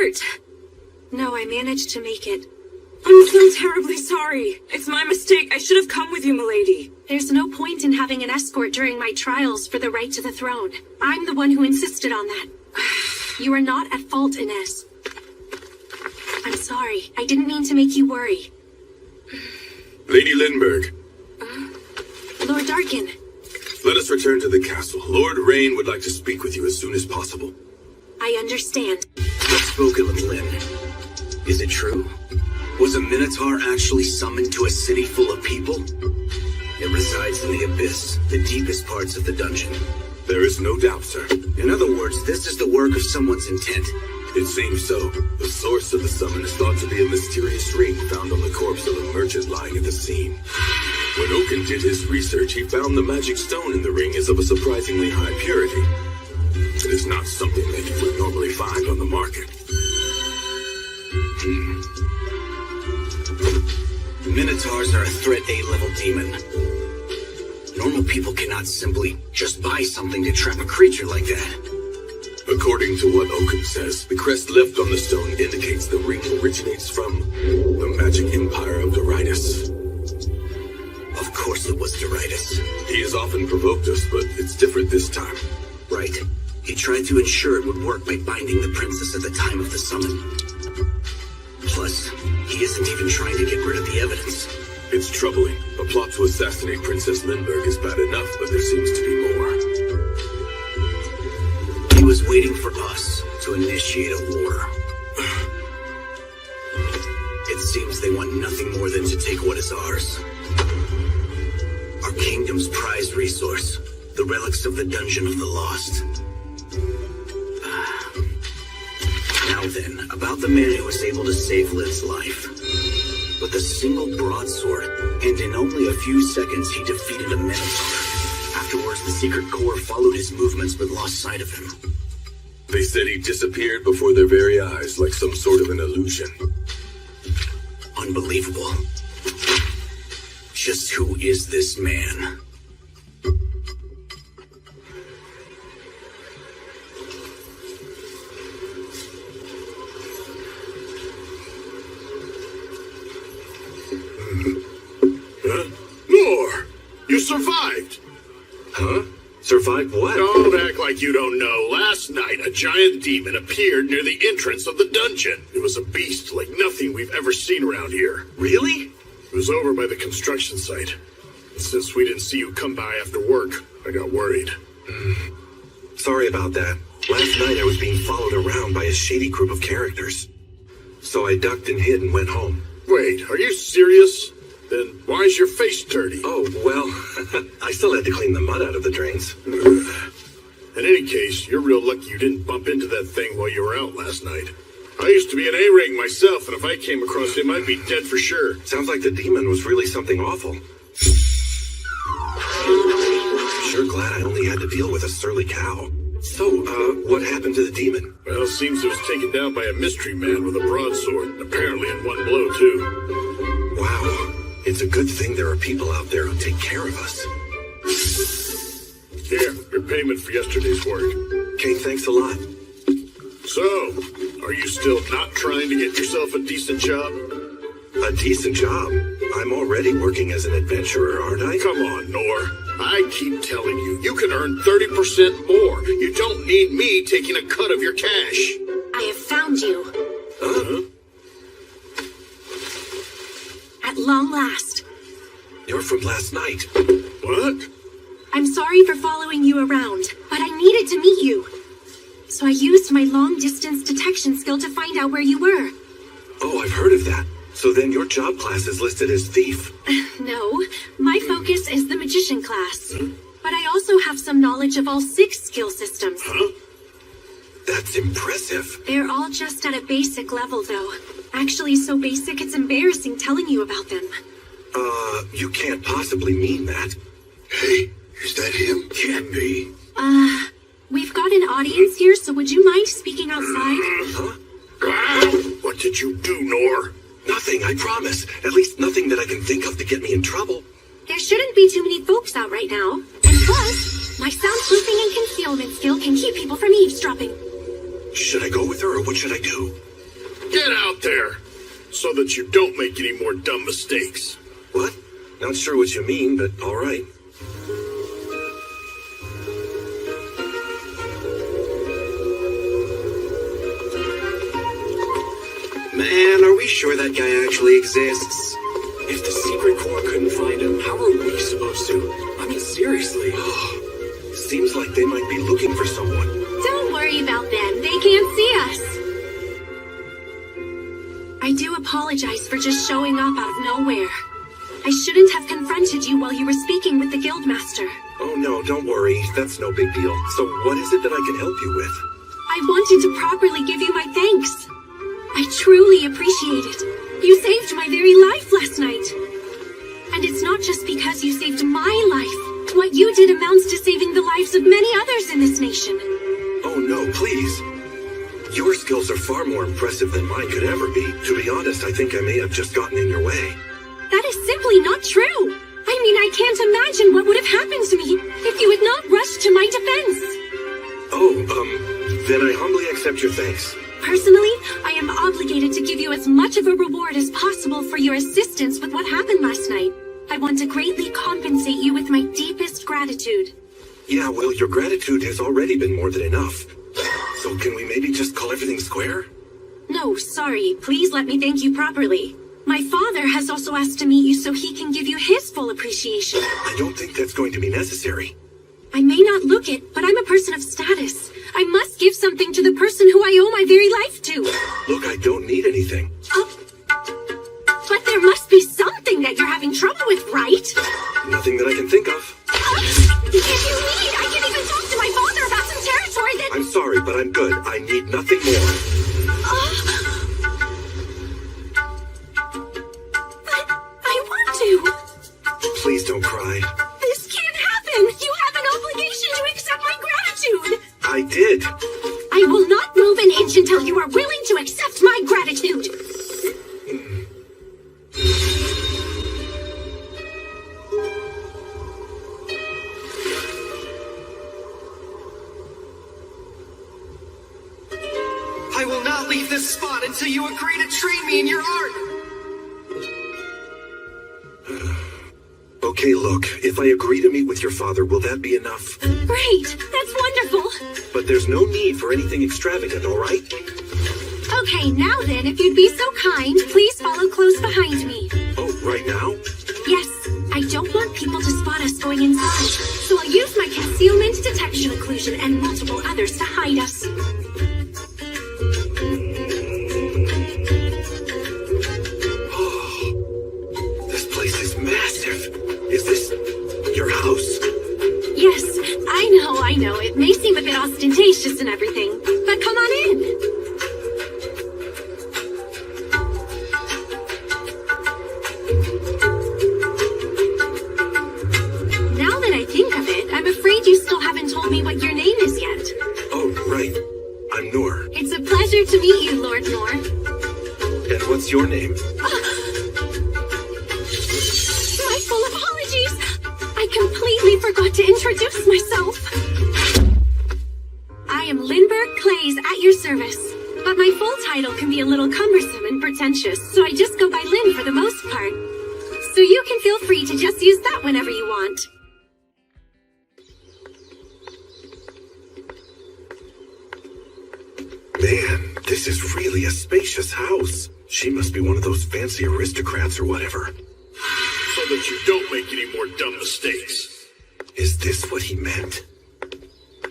hurt. No, I managed to make it. I'm so terribly sorry. It's my mistake. I should have come with you, milady. There's no point in having an escort during my trials for the right to the throne. I'm the one who insisted on that. You are not at fault, Inez. I'm sorry. I didn't mean to make you worry. Lady Lindbergh. Lord Darkin. Let us return to the castle. Lord Rain would like to speak with you as soon as possible. I understand. I've spoken with Lynn. Is it true? Was a Minotaur actually summoned to a city full of people? It resides in the abyss, the deepest parts of the dungeon. There is no doubt, sir. In other words, this is the work of someone's intent. It seems so. The source of the summon is thought to be a mysterious ring found on the corpse of a merchant lying at the scene. When Oaken did his research, he found the magic stone in the ring is of a surprisingly high purity. It is not something that you would normally find on the market. Minotaurs are a threat A-level demon. Normal people cannot simply just buy something to trap a creature like that. According to what Oaken says, the crest left on the stone indicates the ring originates from the magic empire of Doritus. Of course it was Doritus. He has often provoked us, but it's different this time. Right. He tried to ensure it would work by binding the princess at the time of the summon. Plus, he isn't even trying to get rid of the evidence. It's troubling. A plot to assassinate Princess Lindbergh is bad enough, but there seems to be more. He was waiting for us to initiate a war. It seems they want nothing more than to take what is ours. Our kingdom's prized resource, the relics of the Dungeon of the Lost. Now then, about the man who was able to save Liv's life. With a single broadsword, and in only a few seconds he defeated a Minotaur. Afterwards, the Secret Corps followed his movements but lost sight of him. They said he disappeared before their very eyes, like some sort of an illusion. Unbelievable. Just who is this man? More! You survived! Huh? Survived what? Don't act like you don't know. Last night, a giant demon appeared near the entrance of the dungeon. It was a beast like nothing we've ever seen around here. Really? It was over by the construction site. And since we didn't see you come by after work, I got worried. Sorry about that. Last night I was being followed around by a shady group of characters. So I ducked and hid and went home. Wait, are you serious? Then why is your face dirty? Oh, well, I still had to clean the mud out of the drains. In any case, you're real lucky you didn't bump into that thing while you were out last night. I used to be an A-ring myself, and if I came across him, I'd be dead for sure. Sounds like the demon was really something awful. Sure glad I only had to deal with a surly cow. So, what happened to the demon? Well, seems it was taken down by a mystery man with a broadsword, apparently in one blow, too. Wow. It's a good thing there are people out there who take care of us. Here, your payment for yesterday's work. Okay, thanks a lot. So, are you still not trying to get yourself a decent job? A decent job? I'm already working as an adventurer, aren't I? Come on, Nor. I keep telling you, you can earn 30% more. You don't need me taking a cut of your cash. I have found you. Huh? At long last. You're from last night. What? I'm sorry for following you around, but I needed to meet you. So I used my long-distance detection skill to find out where you were. Oh, I've heard of that. So then your job class is listed as thief. No, my focus is the magician class. But I also have some knowledge of all 6 skill systems. Huh? That's impressive. They're all just at a basic level, though. Actually, so basic it's embarrassing telling you about them. You can't possibly mean that. Hey, is that him? Can't be. We've got an audience here, so would you mind speaking outside? Huh? What did you do, Nor? Nothing, I promise. At least nothing that I can think of to get me in trouble. There shouldn't be too many folks out right now. And plus, my soundproofing and concealment skill can keep people from eavesdropping. Should I go with her or what should I do? Get out there! So that you don't make any more dumb mistakes. What? Not sure what you mean, but all right. Man, are we sure that guy actually exists? If the secret corps couldn't find him, how are we supposed to? I mean, seriously. Seems like they might be looking for someone. Don't worry about them. They can't see us. I do apologize for just showing up out of nowhere. I shouldn't have confronted you while you were speaking with the guildmaster. Oh no, don't worry. That's no big deal. So what is it that I can help you with? I wanted to properly give you my thanks. I truly appreciate it. You saved my very life last night. And it's not just because you saved my life. What you did amounts to saving the lives of many others in this nation. Oh no, please. Your skills are far more impressive than mine could ever be. To be honest, I think I may have just gotten in your way. That is simply not true. I mean, I can't imagine what would have happened to me if you had not rushed to my defense. Oh, then I humbly accept your thanks. Personally, I am obligated to give you as much of a reward as possible for your assistance with what happened last night. I want to greatly compensate you with my deepest gratitude. Yeah, well, your gratitude has already been more than enough. So can we maybe just call everything square? No, sorry. Please let me thank you properly. My father has also asked to meet you so he can give you his full appreciation. I don't think that's going to be necessary. I may not look it, but I'm a person of status. I must give something to the person who I owe my very life to. Look, I don't need anything. But there must be something that you're having trouble with, right? Nothing that I can think of. If you need, I can even talk to my father about some territory that... I'm sorry, but I'm good. I need nothing more. But I want to. Please don't cry. This can't happen. You have an obligation to accept my gratitude. I did. I will not move an inch until you are willing to accept my gratitude. I will not leave this spot until you agree to train me in your art. Okay, look, if I agree to meet with your father, will that be enough? Great. That's wonderful. But there's no need for anything extravagant, all right? Okay, now then, if you'd be so kind, please follow close behind me. Oh, right now? Yes, I don't want people to spot us going inside, so I'll use my concealment, detection occlusion, and multiple others to hide us. This place is massive. Is this your house? Yes, I know, it may seem a bit ostentatious and everything, but come on in. Now that I think of it, I'm afraid you still haven't told me what your name is yet. Oh, right. I'm Noor. It's a pleasure to meet you, Lord Noor. And what's your name? My full apologies. I completely forgot to introduce myself. I am Lindbergh Clays at your service, but my full title can be a little cumbersome and pretentious, so I just go by Lynn for the most part. So you can feel free to just use that whenever you want. Man, this is really a spacious house. She must be one of those fancy aristocrats or whatever. So that you don't make any more dumb mistakes. Is this what he meant?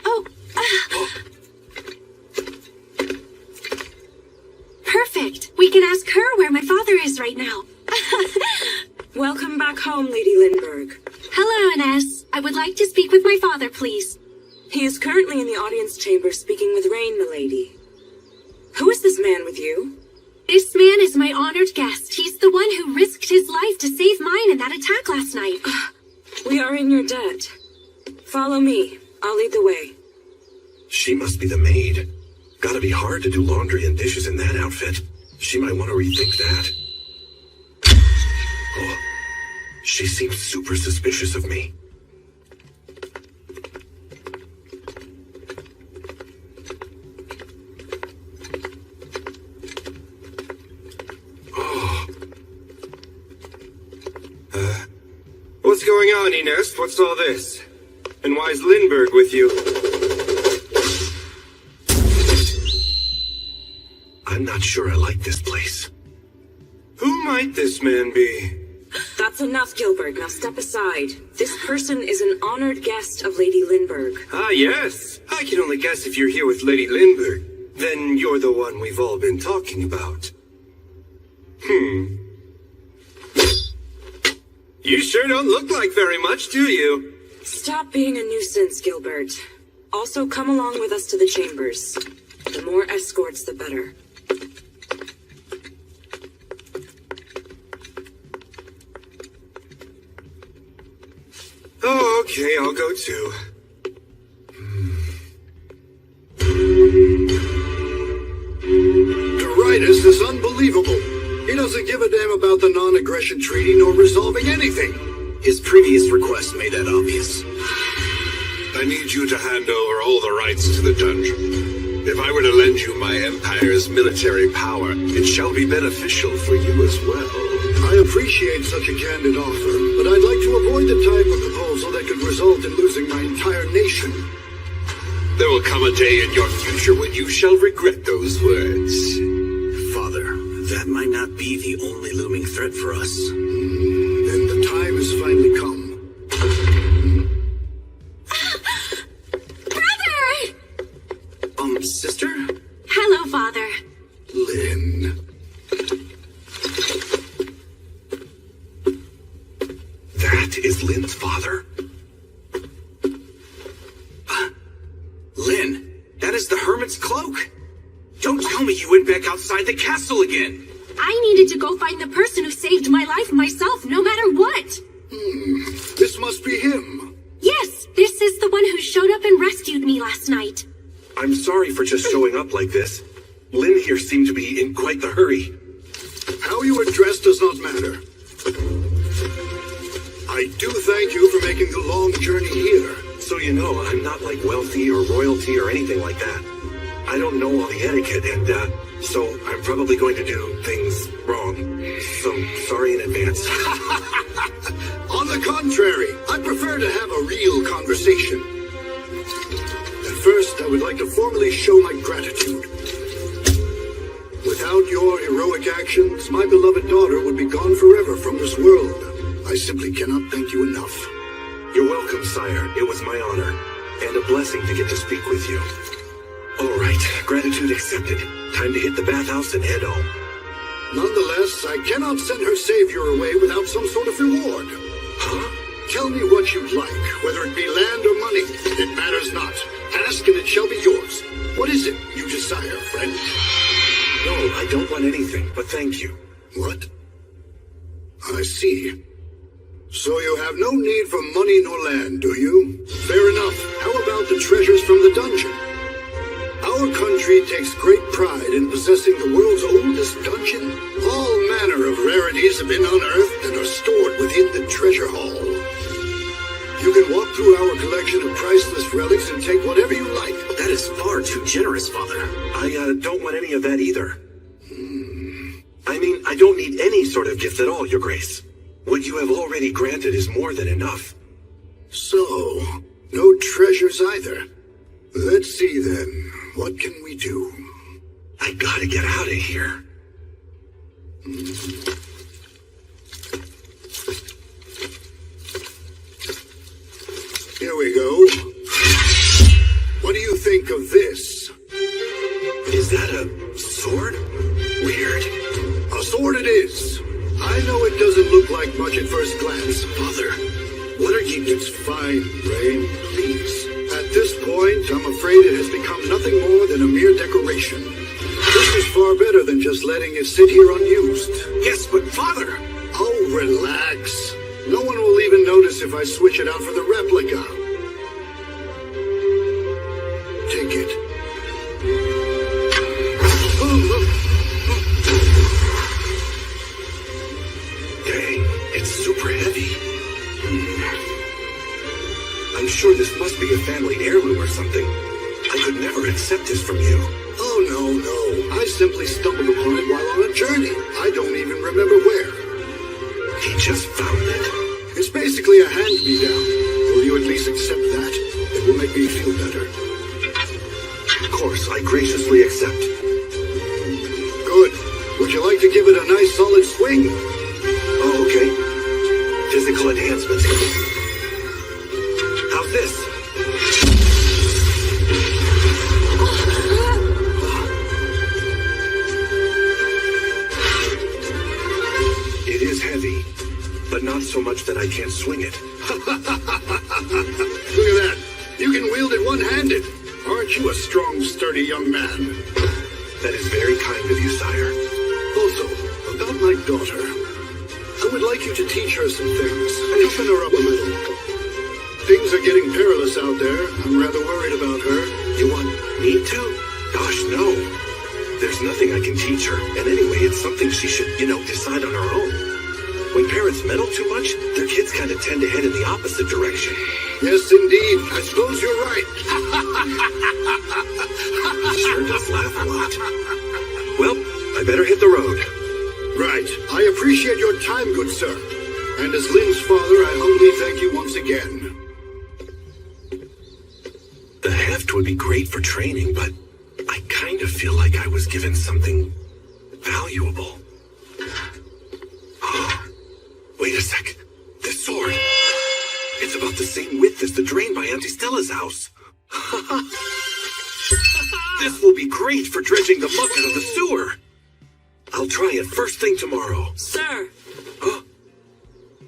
Oh, perfect. We can ask her where my father is right now. Welcome back home, Lady Lindbergh. Hello, Ines. I would like to speak with my father, please. He is currently in the audience chamber speaking with Rain, milady. Who is this man with you? This man is my honored guest. He's the one who risked his life to save mine in that attack last night. We are in your debt. Follow me. I'll lead the way. She must be the maid. Gotta be hard to do laundry and dishes in that outfit. She might want to rethink that. Oh, she seems super suspicious of me. honey nest, what's all this? And why's Lindbergh with you? I'm not sure I like this place. Who might this man be? That's enough, Gilbert. Now step aside. This person is an honored guest of Lady Lindbergh. Ah, yes. I can only guess if you're here with Lady Lindbergh. Then you're the one we've all been talking about. You sure don't look like very much, do you? Stop being a nuisance, Gilbert. Also, come along with us to the chambers. The more escorts, the better. Oh, okay, I'll go too. Deritus is unbelievable. He doesn't give a damn about the non-aggression treaty nor resolving anything. His previous request made that obvious. I need you to hand over all the rights to the dungeon. If I were to lend you my empire's military power, it shall be beneficial for you as well. I appreciate such a candid offer, but I'd like to avoid the type of proposal that could result in losing my entire nation. There will come a day in your future when you shall regret those words. Father, that might not be the only looming threat for us. Then the time has finally come. Brother! Sister? Hello, Father. Lynn. That is Lynn's father? Lynn, that is the hermit's cloak. Don't tell me you went back outside the castle again. I needed to go find the person who saved my life myself, no matter what. This must be him. Yes, this is the one who showed up and rescued me last night. I'm sorry for just showing up like this. Lynn here seemed to be in quite the hurry. How you are dressed does not matter. I do thank you for making the long journey here. So you know, I'm not like wealthy or royalty or anything like that. I don't know all the etiquette, and so I'm probably going to do things wrong. So sorry in advance. On the contrary, I prefer to have a real conversation. At first, I would like to formally show my gratitude. Without your heroic actions, my beloved daughter would be gone forever from this world. I simply cannot thank you enough. You're welcome, sire. It was my honor, and a blessing to get to speak with you. All right, gratitude accepted. Time to hit the bathhouse and head home. Nonetheless, I cannot send her savior away without some sort of reward. Huh? Tell me what you'd like, whether it be land or money. It matters not. Ask and it shall be yours. What is it you desire, friend? No, I don't want anything, but thank you. What? I see. So you have no need for money nor land, do you? Fair enough. How about the treasures from the dungeon? Our country takes great pride in possessing the world's oldest dungeon. All manner of rarities have been unearthed and are stored within the treasure hall. You can walk through our collection of priceless relics and take whatever you like. That is far too generous, Father. I don't want any of that either. I mean, I don't need any sort of gift at all, Your Grace. What you have already granted is more than enough. So, no treasures either. Let's see then. What can we do? I gotta get out of here. Here we go. What do you think of this? Is that a sword? Weird. A sword it is. I know it doesn't look like much at first glance. Father, what are you... It's fine, Rain, please. At this point, I'm afraid it has become nothing more than a mere decoration. This is far better than just letting it sit here unused. Yes, but Father... Oh, relax. No one will even notice if I switch it out for the replica. Take it. Dang, it's super heavy. I'm sure this must be a family heirloom or something. I could never accept this from you. Oh, no. I simply stumbled upon it while on a journey. I don't even remember where. He just found it. It's It's basically a hand-me-down. Will you at least accept that? It will make me feel better. Of course, I graciously accept. Good. Would you like to give it a nice solid swing? Oh, okay. Physical enhancement. How's this? It is heavy, but not so much that I can't swing it. Look at that. You can wield it one-handed. Aren't you a strong, sturdy young man? That is very kind of you, sire. Also, about my daughter. I would like you to teach her some things. Toughen her up a little. Things are getting perilous out there. I'm rather worried about her. You want me to? Gosh, no. There's nothing I can teach her. And anyway, it's something she should, decide on her own. When parents meddle too much, their kids kind of tend to head in the opposite direction. Yes, indeed. I suppose you're right. Sure does laugh a lot. Well, I better hit the road. Right. I appreciate your time, good sir. And as Lynn's father, I humbly thank you once again. The heft would be great for training, but I kind of feel like I was given something valuable. Oh, wait a sec. This sword. It's about the same width as the drain by Auntie Stella's house. This will be great for dredging the muck out of the sewer. I'll try it first thing tomorrow. Sir, Huh?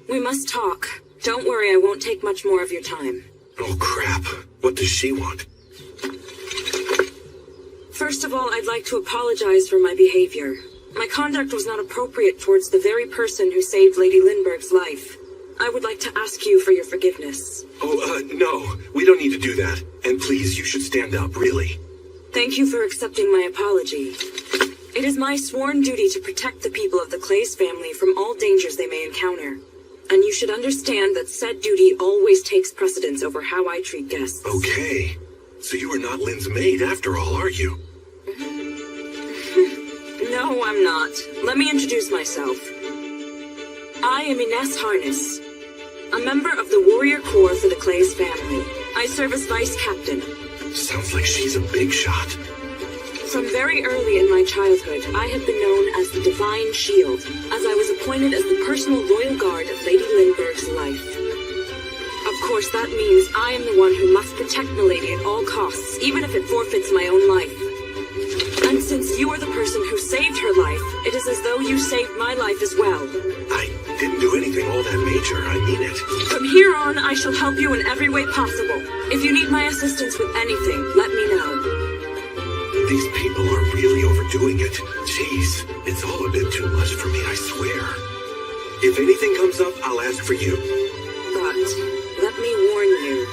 we must talk. Don't worry, I won't take much more of your time. Oh, crap. What does she want? First of all, I'd like to apologize for my behavior. My conduct was not appropriate towards the very person who saved Lady Lindbergh's life. I would like to ask you for your forgiveness. Oh, no. We don't need to do that. And please, you should stand up, really. Thank you for accepting my apology. It is my sworn duty to protect the people of the Clays family from all dangers they may encounter. And you should understand that said duty always takes precedence over how I treat guests. Okay. So you are not Lynn's maid after all, are you? No, I'm not. Let me introduce myself. I am Ines Harness, a member of the Warrior Corps for the Clays family. I serve as Vice Captain. Sounds like she's a big shot. From very early in my childhood, I have been known as the Divine Shield, as I was appointed as the personal royal guard of Lady Lindbergh's life. Of course, that means I am the one who must protect Milady at all costs, even if it forfeits my own life. And since you are the person who saved her life, it is as though you saved my life as well. I didn't do anything all that major, I mean it. From here on, I shall help you in every way possible. If you need my assistance with anything, let me know. These people are really overdoing it. Jeez, it's all a bit too much for me, I swear. If anything comes up, I'll ask for you. But let me warn you.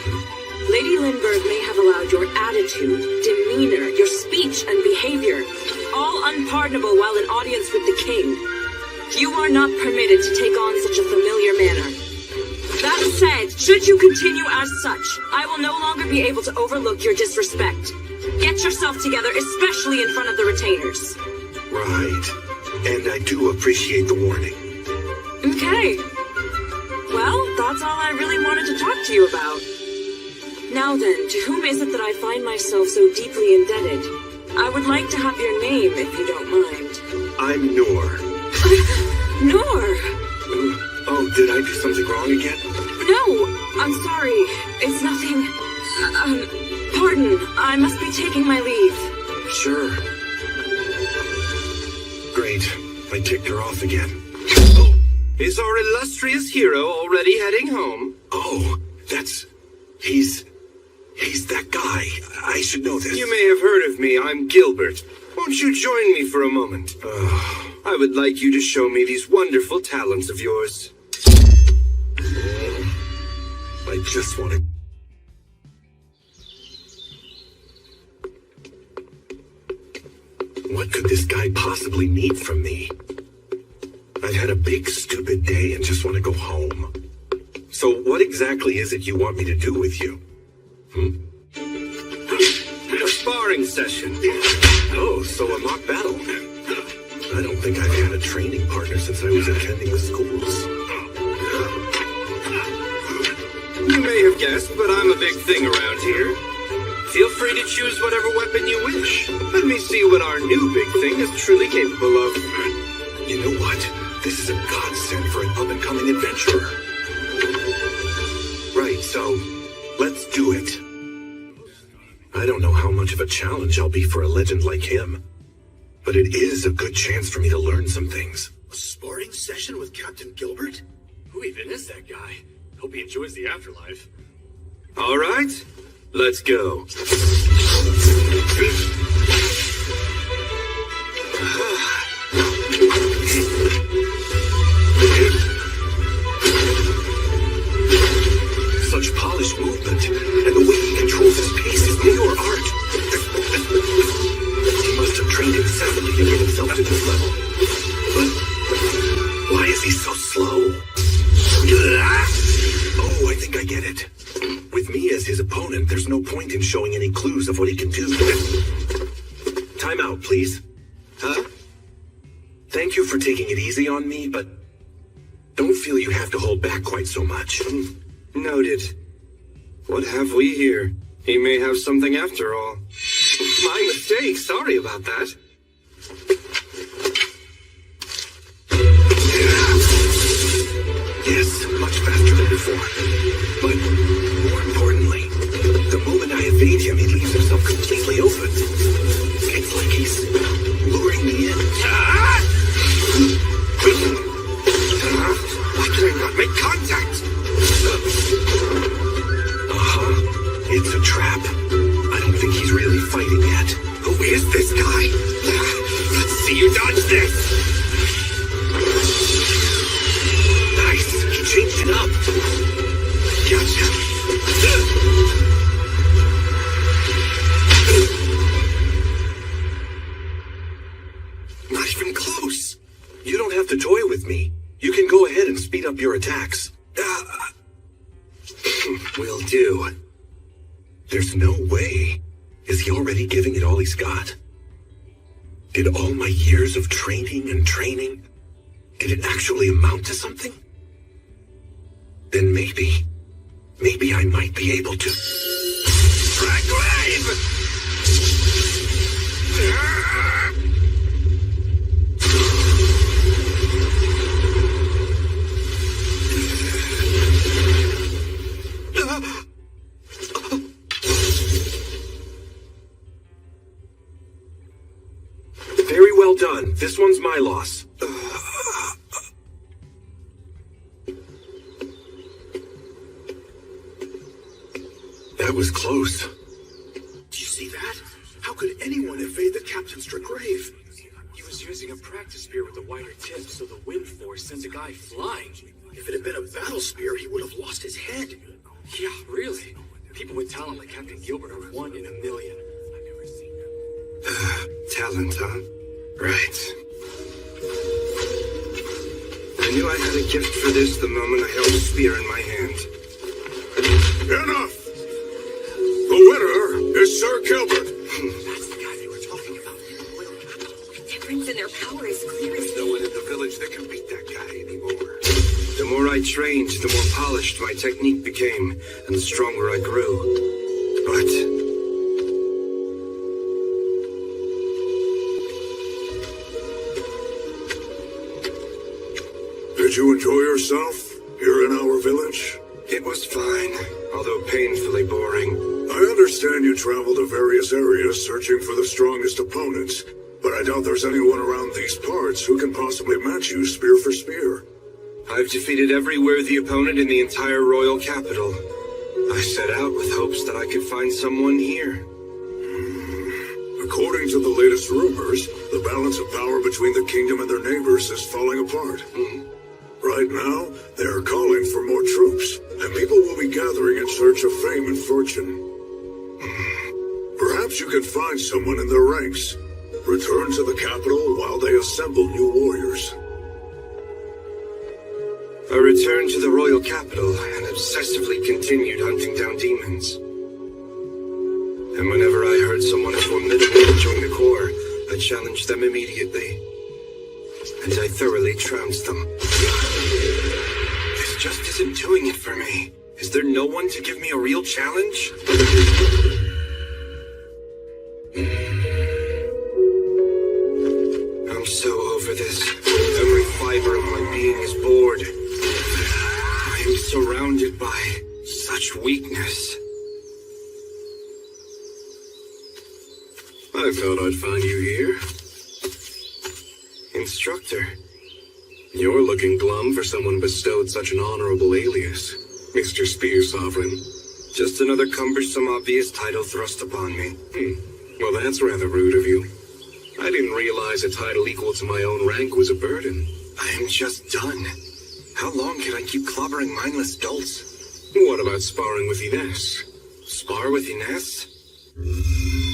Lady Lindbergh may have allowed your attitude, demeanor, your speech, and behavior, all unpardonable while in audience with the king. You are not permitted to take on such a familiar manner. That said, should you continue as such, I will no longer be able to overlook your disrespect. Get yourself together, especially in front of the retainers. Right. And I do appreciate the warning. Okay. Well, that's all I really wanted to talk to you about. Now then, to whom is it that I find myself so deeply indebted? I would like to have your name, if you don't mind. I'm Noor. Noor! Oh, did I do something wrong again? No, I'm sorry. It's nothing. Pardon. I must be taking my leave. Sure. Great. I ticked her off again. Oh, Is our illustrious hero already heading home? oh, He's that guy. I should know this. You may have heard of me. I'm Gilbert. Won't you join me for a moment? I would like you to show me these wonderful talents of yours. I just want to... What could this guy possibly need from me? I've had a big, stupid day and just want to go home. So what exactly is it you want me to do with you? A sparring session. Oh, so a mock battle. I don't think I've had a training partner since I was attending the schools. You may have guessed, but I'm a big thing around here. Feel free to choose whatever weapon you wish. Let me see what our new big thing is truly capable of. You know what? This is a godsend for an up-and-coming adventurer. Right, so let's do it. I don't know how much of a challenge I'll be for a legend like him, but it is a good chance for me to learn some things. A sparring session with Captain Gilbert? Who even is that guy? Hope he enjoys the afterlife. All right, let's go. Such polished movement, and the way he controls his pace is pure art. He must have trained incessantly to get himself to this level. But why is he so slow? Oh, I think I get it. With me as his opponent, there's no point in showing any clues of what he can do. Time out, please. Huh? Thank you for taking it easy on me, but don't feel you have to hold back quite so much. Noted. What have we here? He may have something after all. My mistake. Sorry about that. Yes, much faster than before. But more importantly, the moment I evade him, he leaves himself completely open. It's like he's luring me in. Why can I not make contact? It's a trap. I don't think he's really fighting yet. Who is this guy? Let's see you dodge this! Nice. He changed it up. Gotcha. Not even close. You don't have to toy with me. You can go ahead and speed up your attacks. Will do. There's no way. Is he already giving it all he's got? Did all my years of training, did it actually amount to something? Then maybe I might be able to. Grave! Very well done. This one's my loss. That was close. Did you see that? How could anyone evade the captain's grave? He was using a practice spear with a wider tip, so the wind force sent a guy flying. If it had been a battle spear, he would have lost his head. Yeah, really. People with talent like Captain Gilbert are 1 in a million. Talent, huh? Right. I knew I had a gift for this the moment I held a spear in my hand. Enough! The winner is Sir Gilbert. That's the guy they were talking about. The difference in their power is clear as No one in the village that can beat that guy anymore. The more I trained, the more polished my technique became, and the stronger I grew. But Did you enjoy yourself here in our village? it was fine, although painfully boring. I understand you travel to various areas searching for the strongest opponents, but I doubt there's anyone around these parts who can possibly match you spear for spear. I've defeated every worthy opponent in the entire royal capital. I set out with hopes that I could find someone here. According to the latest rumors, the balance of power between the kingdom and their neighbors is falling apart. Right now, they are calling for more troops, and people will be gathering in search of fame and fortune. Perhaps you can find someone in their ranks. Return to the capital while they assemble new warriors. I returned to the royal capital and obsessively continued hunting down demons. And whenever I heard someone formidable join the Corps, I challenged them immediately. And I thoroughly trounced them. This just isn't doing it for me. Is there no one to give me a real challenge? I'm so over this. Every fiber of my being is bored. I am surrounded by such weakness. I thought I'd find you here. Instructor. You're looking glum for someone bestowed such an honorable alias, Mr. Spear Sovereign. Just another cumbersome, obvious title thrust upon me. Well, that's rather rude of you. I didn't realize a title equal to my own rank was a burden. I am just done. How long can I keep clobbering mindless dolts? What about sparring with Ines? Spar with Ines?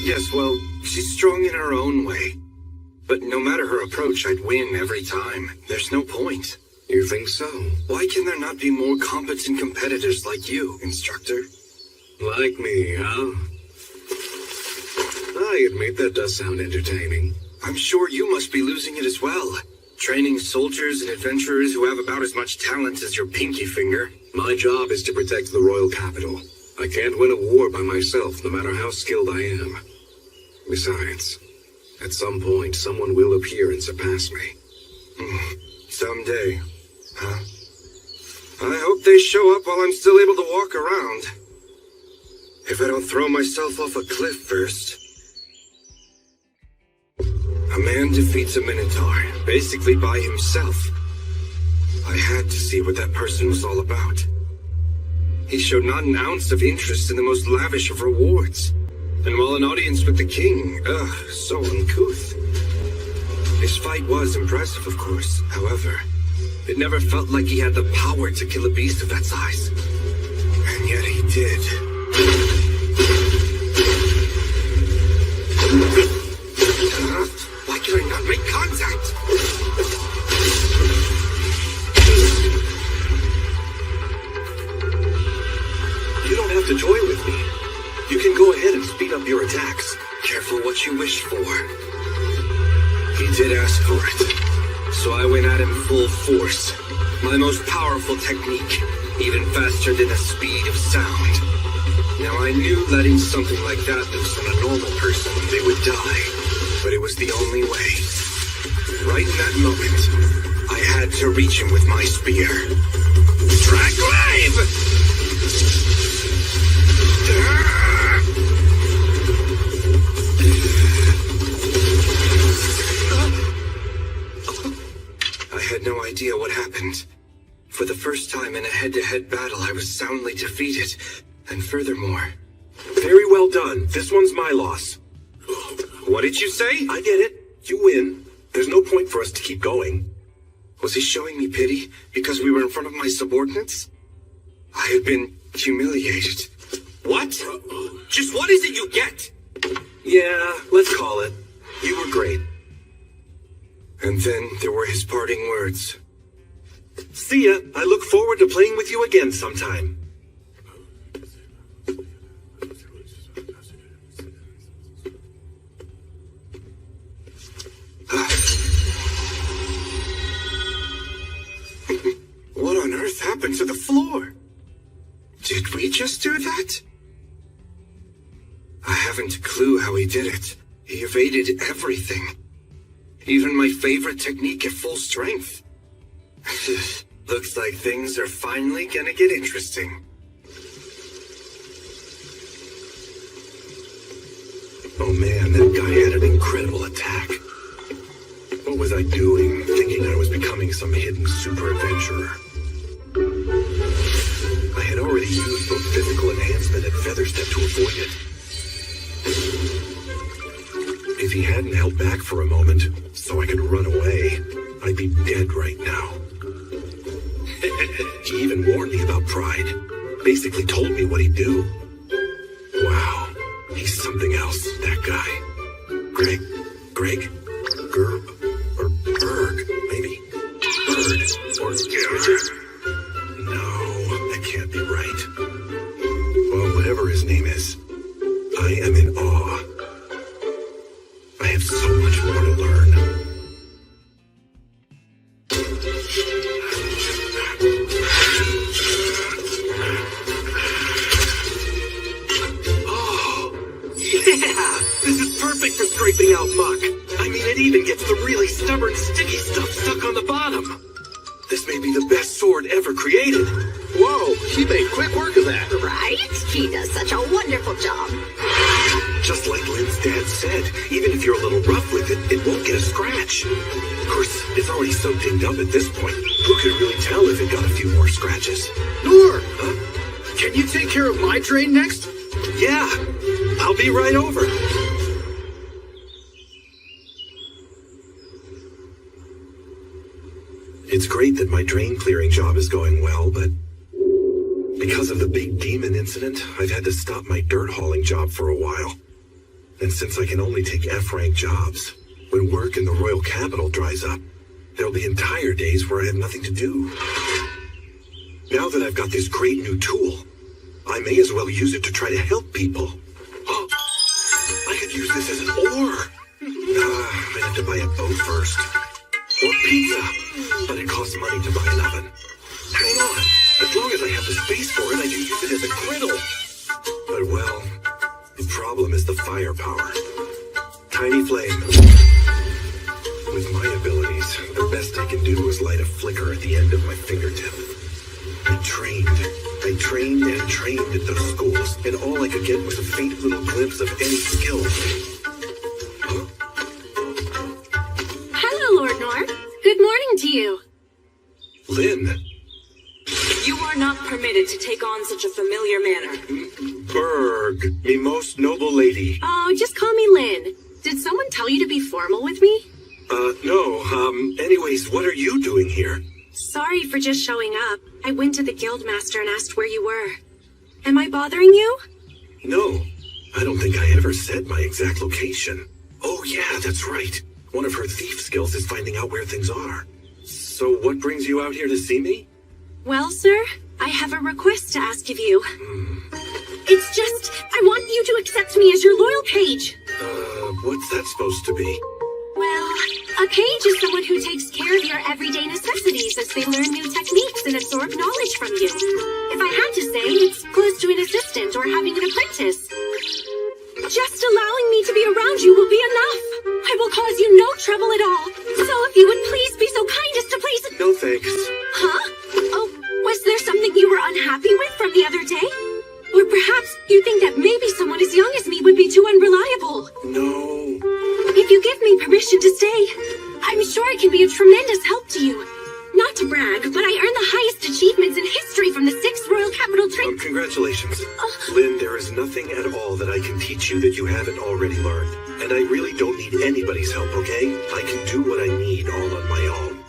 Yes, well, she's strong in her own way. But no matter her approach, I'd win every time. There's no point. You think so? Why can there not be more competent competitors like you, Instructor? Like me, huh? I admit that does sound entertaining. I'm sure you must be losing it as well. Training soldiers and adventurers who have about as much talent as your pinky finger. My job is to protect the royal capital. I can't win a war by myself, no matter how skilled I am. Besides, at some point, someone will appear and surpass me. Someday, huh? I hope they show up while I'm still able to walk around. If I don't throw myself off a cliff first. A man defeats a Minotaur, basically by himself. I had to see what that person was all about. He showed not an ounce of interest in the most lavish of rewards. And while an audience with the king, so uncouth. His fight was impressive, of course. However, it never felt like he had the power to kill a beast of that size. And yet he did. Why can I not make contact? You don't have to toy with me. You can go ahead and speed up your attacks. Careful what you wish for. He did ask for it. So I went at him full force. My most powerful technique, even faster than the speed of sound. Now I knew letting something like that loose on a normal person, they would die. But it was the only way. Right in that moment, I had to reach him with my spear. Dragglaive! I had no idea what happened. For the first time in a head-to-head battle, I was soundly defeated. And furthermore... Very well done. This one's my loss. What did you say? I get it. You win. There's no point for us to keep going. Was he showing me pity because we were in front of my subordinates? I had been humiliated. What? Just what is it you get? Yeah, let's call it. You were great. And then there were his parting words. See ya. I look forward to playing with you again sometime. What on earth happened to the floor? Did we just do that? I haven't a clue how he did it. He evaded everything. Even my favorite technique at full strength. Looks like things are finally gonna get interesting. Oh man, that guy had an incredible attack. What was I doing, thinking I was becoming some hidden super adventurer? I had already used both physical enhancement and feather step to avoid it. If he hadn't held back for a moment, so I could run away, I'd be dead right now. He even warned me about pride. Basically told me what he'd do. Wow, he's something else, that guy. Greg? Gerb? Or Berg, maybe? Bird? Or Richard? No, that can't be right. Well, whatever his name is, I am in awe. I have so much more to learn. scraping out muck. I mean, it even gets the really stubborn, sticky stuff stuck on the bottom. This may be the best sword ever created. Whoa, she made quick work of that. Right? She does such a wonderful job. Just like Lynn's dad said, even if you're a little rough with it, it won't get a scratch. Of course, it's already so dinged up at this point. Who could really tell if it got a few more scratches? Nor, Huh? can you take care of my train next? Yeah, I'll be right over. It's great that my drain clearing job is going well, but because of the big demon incident, I've had to stop my dirt hauling job for a while. And since I can only take F-rank jobs, when work in the royal capital dries up, there'll be entire days where I have nothing to do. Now that I've got this great new tool, I may as well use it to try to help people. Oh, I could use this as an oar. I'd have to buy a boat first. Or pizza. But it costs money to buy an oven. Hang on. As long as I have the space for it, I can use it as a griddle. But, well, the problem is the firepower. Tiny flame. With my abilities, the best I can do is light a flicker at the end of my fingertip. I trained and trained at those schools, and all I could get was a faint little glimpse of any skill. Huh? Hello, Lord Nor. Good morning to you. Lynn. You are not permitted to take on such a familiar manner. Berg, me most noble lady. Oh, just call me Lynn. Did someone tell you to be formal with me? No, anyways, what are you doing here? Sorry for just showing up. I went to the guildmaster and asked where you were. Am I bothering you? No, I don't think I ever said my exact location. Oh yeah, that's right. One of her thief skills is finding out where things are. So what brings you out here to see me? Well, sir, I have a request to ask of you. It's just, I want you to accept me as your loyal page. What's that supposed to be? Well, a page is someone who takes care of your everyday necessities as they learn new techniques and absorb knowledge from you. If I had to say, it's close to an assistant or having an apprentice. Just allowing me to be around you will be enough. I will cause you no trouble at all. So if you would please be so kind as to please... No thanks. Huh? Oh, was there something you were unhappy with from the other day? Or perhaps you think that maybe someone as young as me would be too unreliable? No. If you give me permission to stay, I'm sure I can be a tremendous help to you. Not to brag, but I earned the highest achievements in history from the 6th Royal Capital Train... Congratulations. Lynn, there is nothing at all that I can teach you that you haven't already learned. And I really don't need anybody's help, okay? I can do what I need all on my own.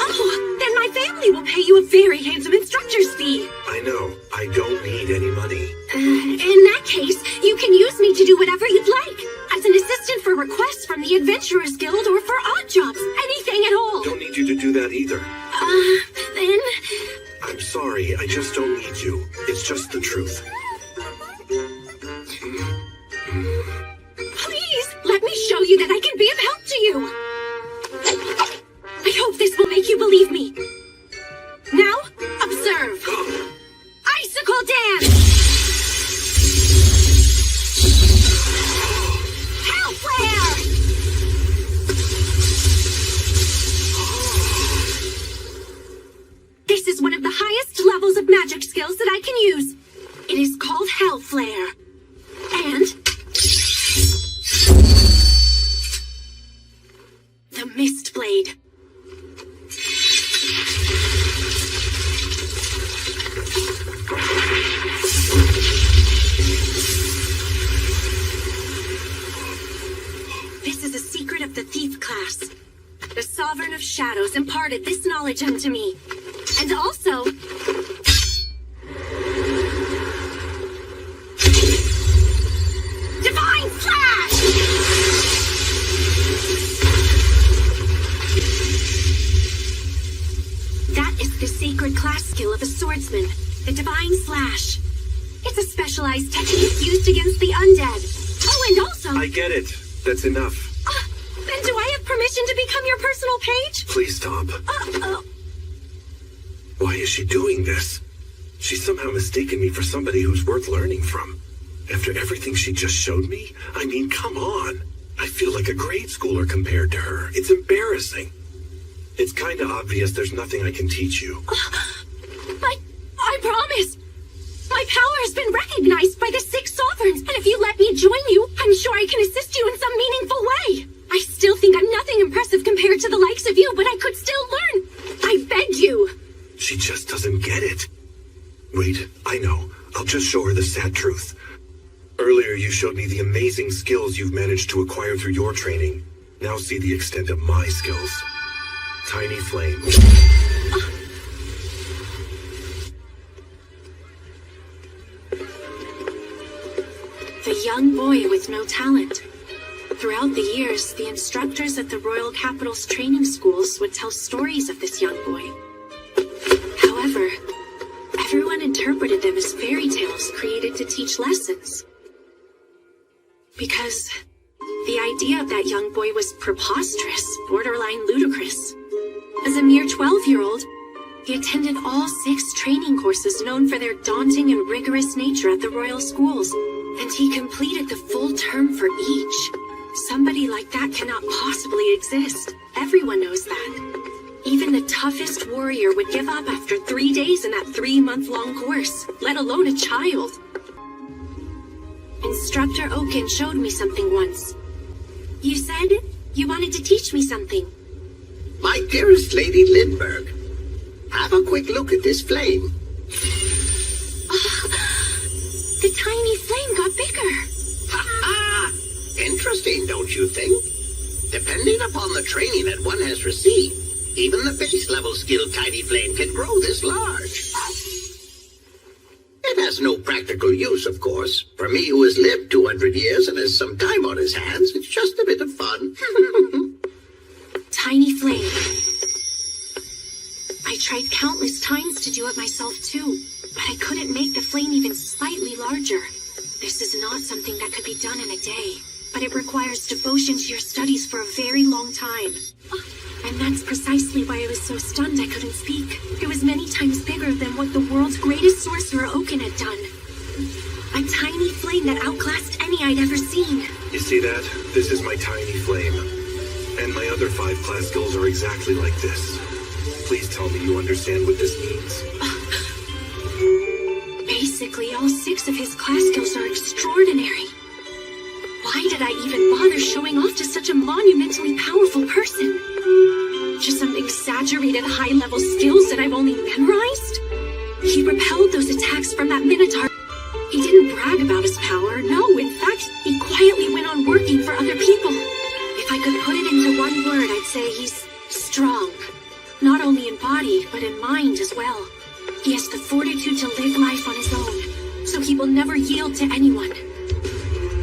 Oh, then my family will pay you a very handsome instructor's fee. I know. I don't need any money. In that case, you can use me to do whatever you'd like. As an assistant for requests from the Adventurers Guild or for odd jobs. Anything at all. Don't need you to do that either. Then... I'm sorry, I just don't need you. It's just the truth. Please, let me show you that I can be of help to you. I hope this will make you believe me. Now, observe. Icicle dance! Hell flare! This is one of the highest levels of magic skills that I can use. It is called Hell Flare. And... the Mist Blade. This is a secret of the Thief class. The Sovereign of Shadows imparted this knowledge unto me. And also... Divine Flash! That is the sacred class skill of a swordsman, the Divine Slash. It's a specialized technique used against the undead. Oh, and also... I get it. That's enough. Then do I have permission to become your personal page? Please stop. Why is she doing this? She's somehow mistaken me for somebody who's worth learning from. After everything she just showed me? I mean, come on. I feel like a grade schooler compared to her. It's embarrassing. It's kinda obvious there's nothing I can teach you. But I promise. My power has been recognized by the 6 sovereigns, and if you let me join you, I'm sure I can assist you in some meaningful way. I still think I'm nothing impressive compared to the likes of you, but I could still learn. I beg you. She just doesn't get it. Wait, I know. I'll just show her the sad truth. Earlier you showed me the amazing skills you've managed to acquire through your training. Now see the extent of my skills. Tiny flame. The young boy with no talent. Throughout the years, the instructors at the Royal Capital's training schools would tell stories of this young boy. However, everyone interpreted them as fairy tales created to teach lessons. Because the idea of that young boy was preposterous, borderline ludicrous. As a mere 12-year-old, he attended all 6 training courses known for their daunting and rigorous nature at the royal schools, and he completed the full term for each. Somebody like that cannot possibly exist. Everyone knows that. Even the toughest warrior would give up after 3 days in that 3-month-long course, let alone a child. Instructor Oaken showed me something once. You said you wanted to teach me something. My dearest Lady Lindbergh, have a quick look at this flame. The tiny flame got bigger. Ha ha! Interesting, don't you think? Depending upon the training that one has received, even the base level skill tiny flame can grow this large. It has no practical use, of course. For me who has lived 200 years and has some time on his hands, it's just a bit of fun. Tiny flame. I tried countless times to do it myself too, but I couldn't make the flame even slightly larger. This is not something that could be done in a day, but it requires devotion to your studies for a very long time. And that's precisely why I was so stunned I couldn't speak. It was many times bigger than what the world's greatest sorcerer Oaken had done. A tiny flame that outclassed any I'd ever seen. You see that? This is my tiny flame. And my other 5 class skills are exactly like this. Please tell me you understand what this means. Basically, all 6 of his class skills are extraordinary. Why did I even bother showing off to such a monumentally powerful person? Just some exaggerated high-level skills that I've only memorized? He repelled those attacks from that Minotaur. He didn't brag about his power. No, in fact, he quietly went on working for other people. If I could put it into one word, I'd say he's strong. Not only in body, but in mind as well. He has the fortitude to live life on his own, so he will never yield to anyone.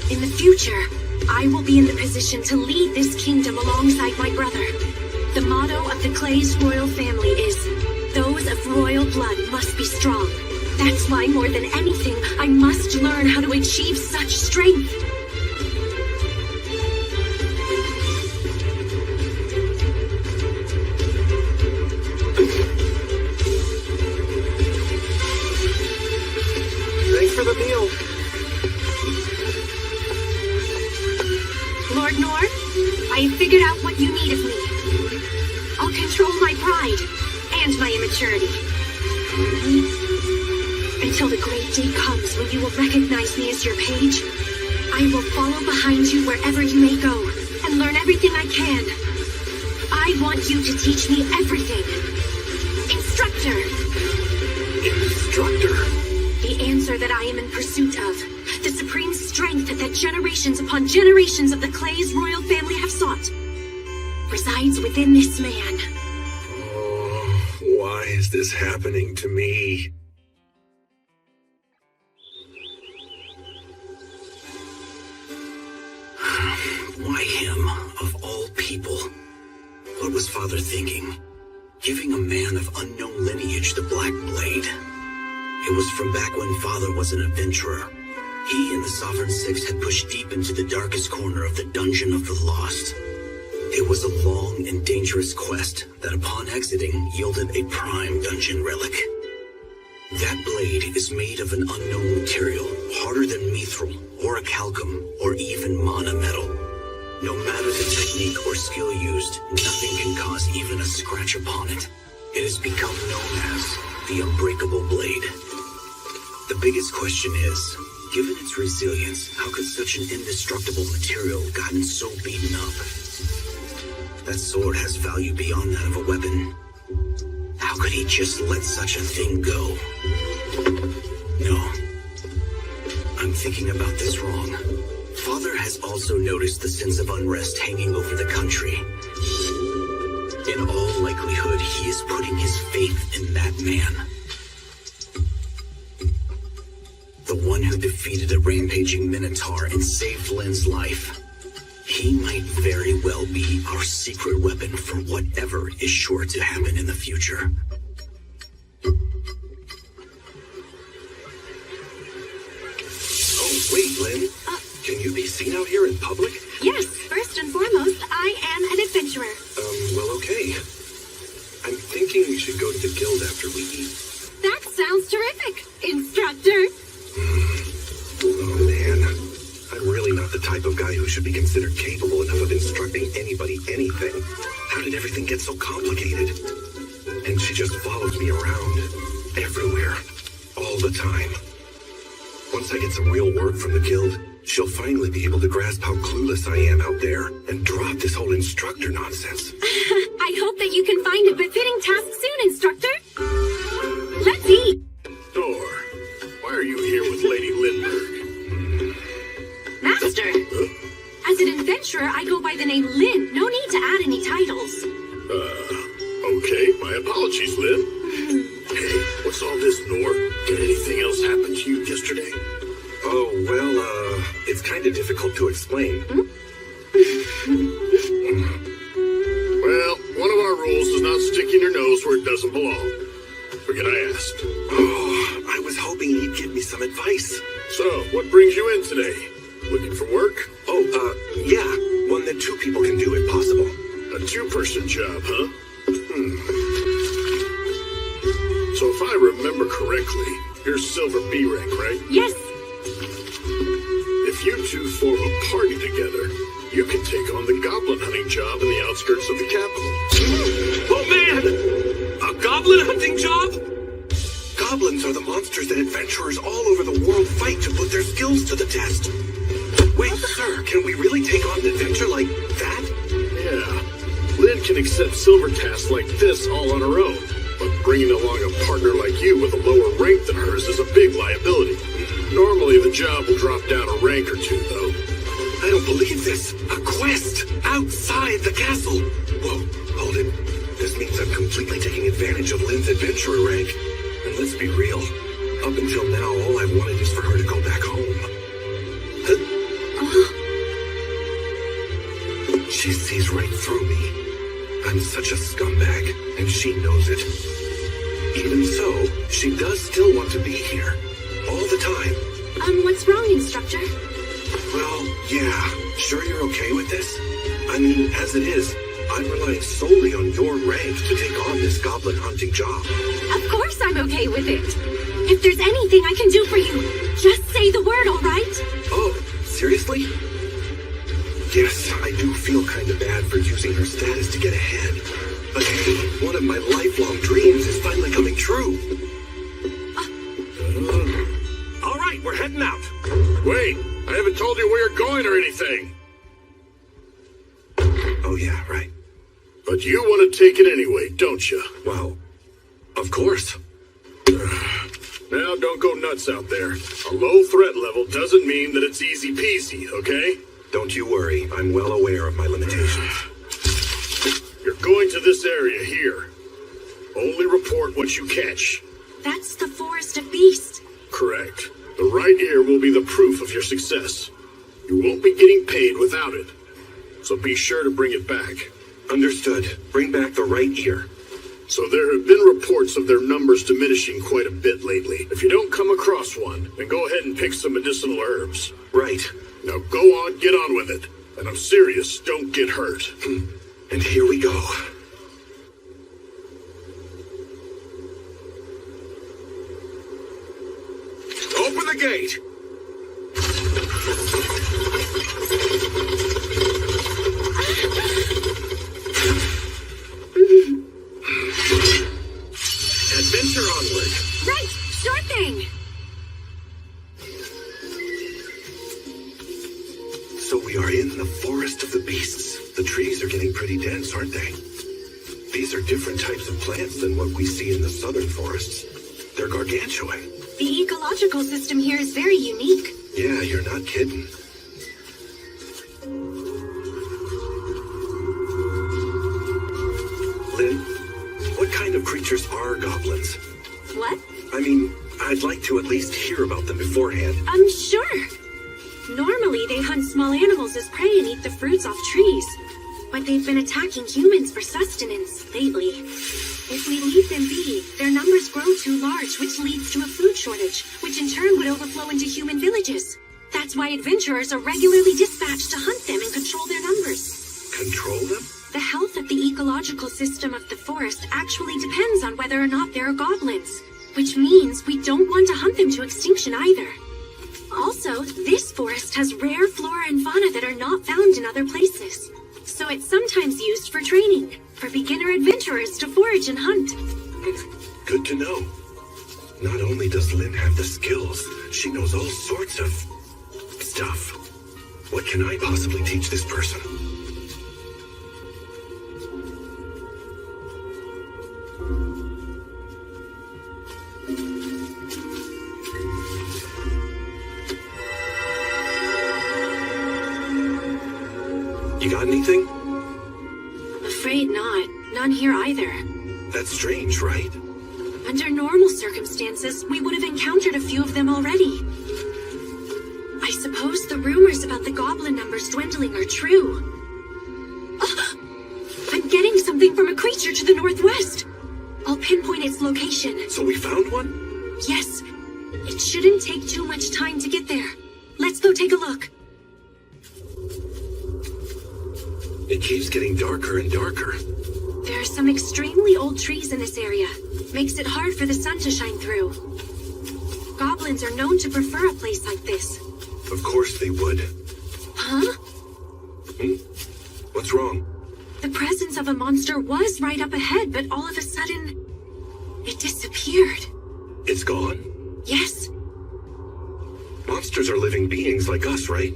In the future, I will be in the position to lead this kingdom alongside my brother. The motto of the Clay's royal family is, those of royal blood must be strong. That's why, more than anything, I must learn how to achieve such strength. Thanks for the meal. Lord Nor, I have figured out what you need of me. I'll control my pride and my immaturity. Until the great day comes when you will recognize me as your page, I will follow behind you wherever you may go and learn everything I can. I want you to teach me everything. Instructor! Instructor? The answer that I am in pursuit of. The supreme strength that generations upon generations of the Clay's royal family have sought resides within this man. Oh, why is this happening to me? Why him, of all people? What was Father thinking? Giving a man of unknown lineage the Black Blade. It was from back when Father was an adventurer. He and the Sovereign Six had pushed deep into the darkest corner of the Dungeon of the Lost. It was a long and dangerous quest that upon exiting yielded a prime dungeon relic. That blade is made of an unknown material, harder than mithril, orichalcum, or even mana metal. No matter the technique or skill used, nothing can cause even a scratch upon it. It has become known as the Unbreakable Blade. The biggest question is, given its resilience, how could such an indestructible material have gotten so beaten up? That sword has value beyond that of a weapon. How could he just let such a thing go? No. I'm thinking about this wrong. Father has also noticed the sense of unrest hanging over the country. In all likelihood, he is putting his faith in that man. The one who defeated a rampaging Minotaur and saved Lynn's life. He might very well be our secret weapon for whatever is sure to happen in the future. Oh, wait, Lynn. Can you be seen out here in public? Yes, first and foremost, I am an adventurer. Well, okay. I'm thinking we should go to the guild after we eat. That sounds terrific, instructor. Oh, man. I'm really not the type of guy who should be considered capable enough of instructing anybody anything. How did everything get so complicated? And she just follows me around. Everywhere. All the time. Once I get some real work from the guild, she'll finally be able to grasp how clueless I am out there and drop this whole instructor nonsense. I hope that you can find a befitting task soon, instructor. Let's eat. Thor, why are you here with Lady Lindbergh? Master. As an adventurer, I go by the name Lynn. No need to add any titles. Okay, my apologies, Lynn. Hey, what's all this, Nor? Did anything else happen to you yesterday? Oh, well, it's kind of difficult to explain. Well, one of our rules is not sticking your nose where it doesn't belong. Forget I asked. Oh, I was hoping you'd give me some advice. So, what brings you in today? Looking for work? Oh, yeah. One that two people can do if possible. A two-person job, huh? So if I remember correctly, you're Silver B rank, right? Yes. If you two form a party together, you can take on the goblin hunting job in the outskirts of the capital. Oh, man! A goblin hunting job? Goblins are the monsters that adventurers all over the world fight to put their skills to the test. Wait, sir, can we really take on an adventure like that? Yeah. Lynn can accept silver tasks like this all on her own, but bringing along a partner like you with a lower rank than hers is a big liability. Normally, the job will drop down a rank or two, though. I don't believe this. A quest outside the castle. Whoa, hold it. This means I'm completely taking advantage of Lynn's adventurer rank. And let's be real. Up until now, all I wanted is for her to go back home. She sees right through me. I'm such a scumbag, and she knows it. Even so, she does still want to be here. All the time. What's wrong, instructor? Well, yeah. Sure you're okay with this? I mean, as it is, I'm relying solely on your rank to take on this goblin hunting job. Of course I'm okay with it. If there's anything I can do for you, just say the word, all right? Oh, seriously? Yes, I do feel kind of bad for using her status to get ahead. But hey, one of my lifelong dreams is finally coming true. All right, we're heading out. Wait, I haven't told you where you're going or anything. Oh yeah, right. But you want to take it anyway, don't you? Well, of course. Now, don't go nuts out there. A low threat level doesn't mean that it's easy peasy, okay? Don't you worry, I'm well aware of my limitations. You're going to this area here. Only report what you catch. That's the Forest of Beasts. Correct. The right ear will be the proof of your success. You won't be getting paid without it. So be sure to bring it back. Understood. Bring back the right ear. So there have been reports of their numbers diminishing quite a bit lately. If you don't come across one, then go ahead and pick some medicinal herbs. Right. Now go on, get on with it. And I'm serious, don't get hurt. And here we go. Open the gate! pretty dense, aren't they? These are different types of plants than what we see in the southern forests. They're gargantuan. The ecological system here is very unique. Yeah, you're not kidding. Lynn, what kind of creatures are goblins? What? I mean, I'd like to at least hear about them beforehand. Sure. Normally, they hunt small animals as prey and eat the fruits off trees. But they've been attacking humans for sustenance lately. If we leave them be, their numbers grow too large, which leads to a food shortage, which in turn would overflow into human villages. That's why adventurers are regularly dispatched to hunt them and control their numbers. Control them? The health of the ecological system of the forest actually depends on whether or not there are goblins, which means we don't want to hunt them to extinction either. Also, this forest has rare flora and fauna that are not found in other places. So it's sometimes used for training, for beginner adventurers to forage and hunt. Good to know. Not only does Lynn have the skills, she knows all sorts of stuff. What can I possibly teach this person? You got anything? Afraid not. None here either. That's strange, right? Under normal circumstances, we would have encountered a few of them already. I suppose the rumors about the goblin numbers dwindling are true. I'm getting something from a creature to the northwest. I'll pinpoint its location. So we found one? Yes. It shouldn't take too much time to get there. Let's go take a look. It keeps getting darker and darker. There are some extremely old trees in this area. Makes it hard for the sun to shine through. Goblins are known to prefer a place like this. Of course they would. Huh? What's wrong? The presence of a monster was right up ahead, but all of a sudden, it disappeared. It's gone? Yes. Monsters are living beings like us, right?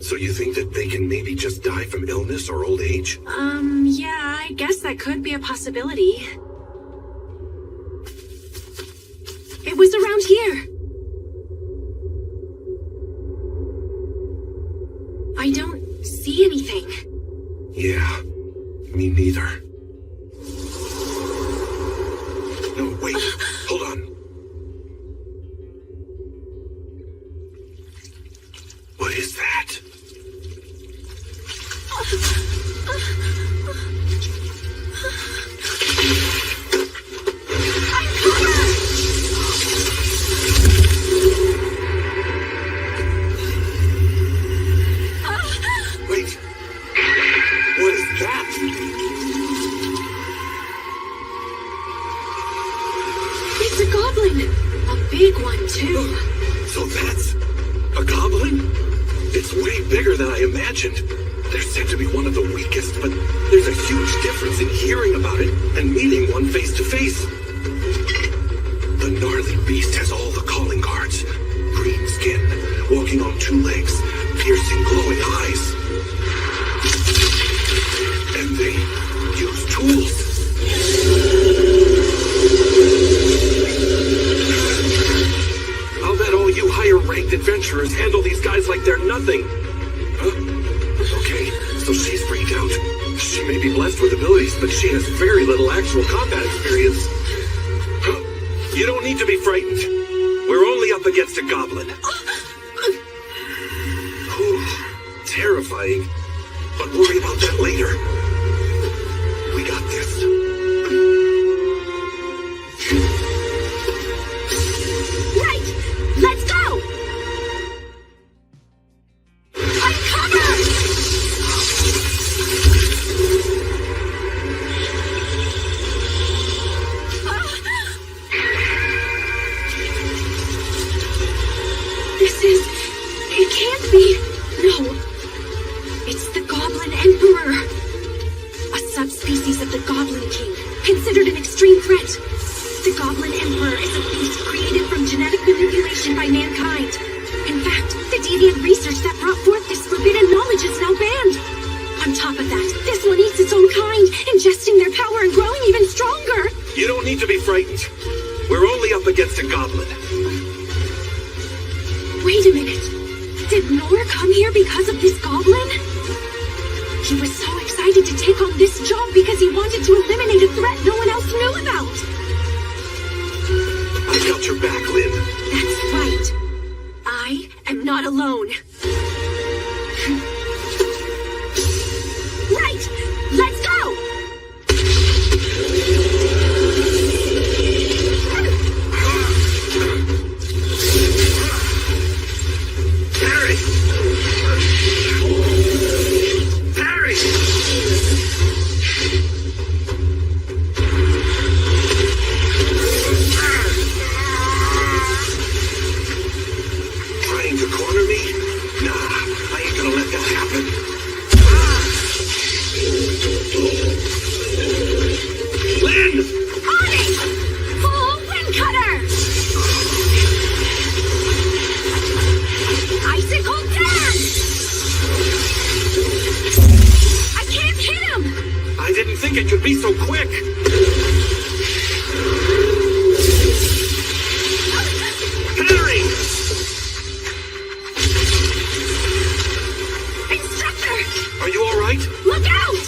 So you think that they can maybe just die from illness or old age? Yeah, I guess that could be a possibility. It was around here. I don't see anything. Yeah, me neither. No, wait, hold on. What is that? Wait. What is that? It's a goblin. A big one, too. So that's a goblin? It's way bigger than I imagined. They're said to be one of the weakest, but there's a huge difference in hearing about it and meeting one face to face. The gnarly beast has all the calling cards. Green skin, walking on two legs, piercing glowing eyes. And they use tools. I'll bet all you higher-ranked adventurers handle these guys like they're nothing. Huh? Okay, so she's freaked out. She may be blessed with abilities, but she has very little actual combat experience. Huh. You don't need to be frightened. We're only up against a goblin. Whew, terrifying. But worry about that later. We got this. Right! Let's go! Uncover! It can't be. No. It's the Goblin Emperor. A subspecies of the Goblin King, considered an extreme threat. The Goblin Emperor is a beast created from genetic manipulation by mankind. In fact, the deviant research that brought forth this forbidden knowledge is now banned. On top of that, this one eats its You don't need to be frightened. We're only up against a goblin. Wait a minute. Did Nor come here because of this goblin? He was so excited to take on this job because he wanted to eliminate a threat no one else knew about. I got your back, Lynn. That's right. I am not alone. Right! Let's go! Parry! Parry! Trying to corner me? Nah, I ain't gonna let that happen. Lynn! On it! Full wind cutter! Icicle dance! I can't hit him! I didn't think it could be so quick. Parry! Instructor! Are you all right? Look out!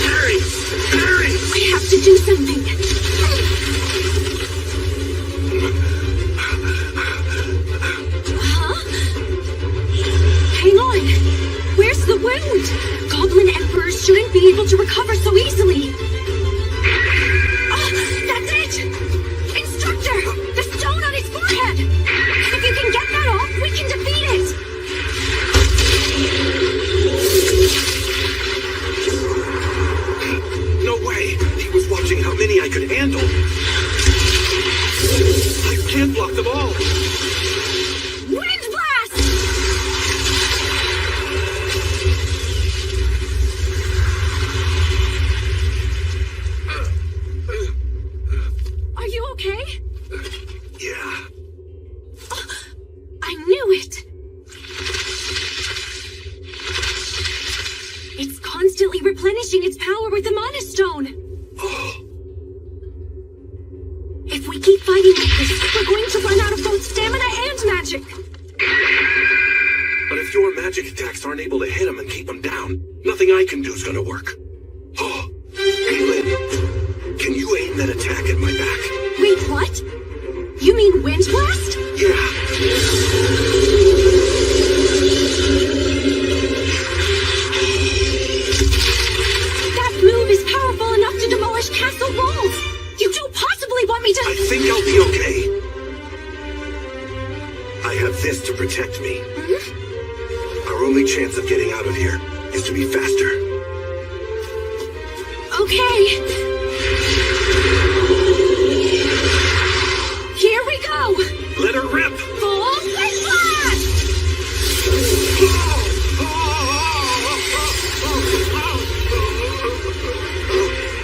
Parry! Parry! I have to do something. Huh? Hang on. Where's the wound? Goblin Emperors shouldn't be able to recover so easily. That's it! Instructor! The stone on his forehead! If you can get that off, we can defeat it! No way! He was watching how many I could handle. I can't block them all. Wind blast! Are you okay? Yeah. I knew it! It's constantly replenishing its power with the Mana Stone! If we keep fighting like this, we're going to run out of both stamina and magic! But if your magic attacks aren't able to hit him and keep him down, nothing I can do is gonna work. Oh, hey Lynn, can you aim that attack at my back? Wait, what? You mean Wind Blast? Yeah. That move is powerful enough to demolish castle walls! You don't possibly want me to— I think I'll be okay. I have this to protect me. Our only chance of getting out of here is to be faster. Okay. Here we go! Let her rip! Full Wind Blast!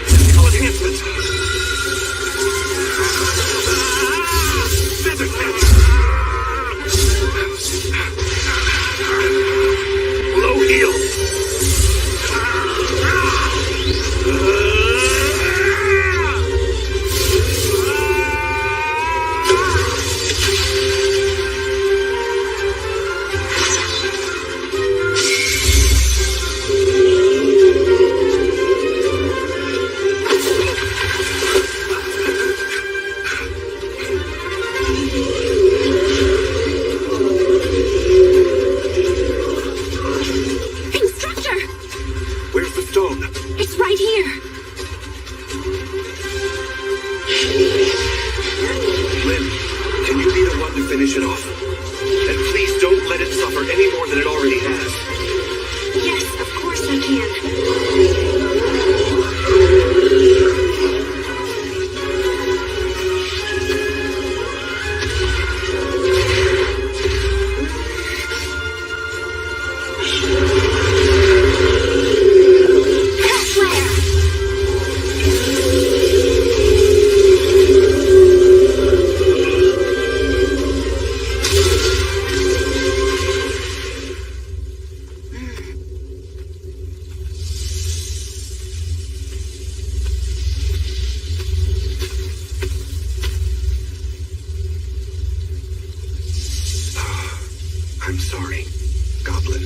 Physical enhancement! Feather touch! Low heel! sorry, Goblin.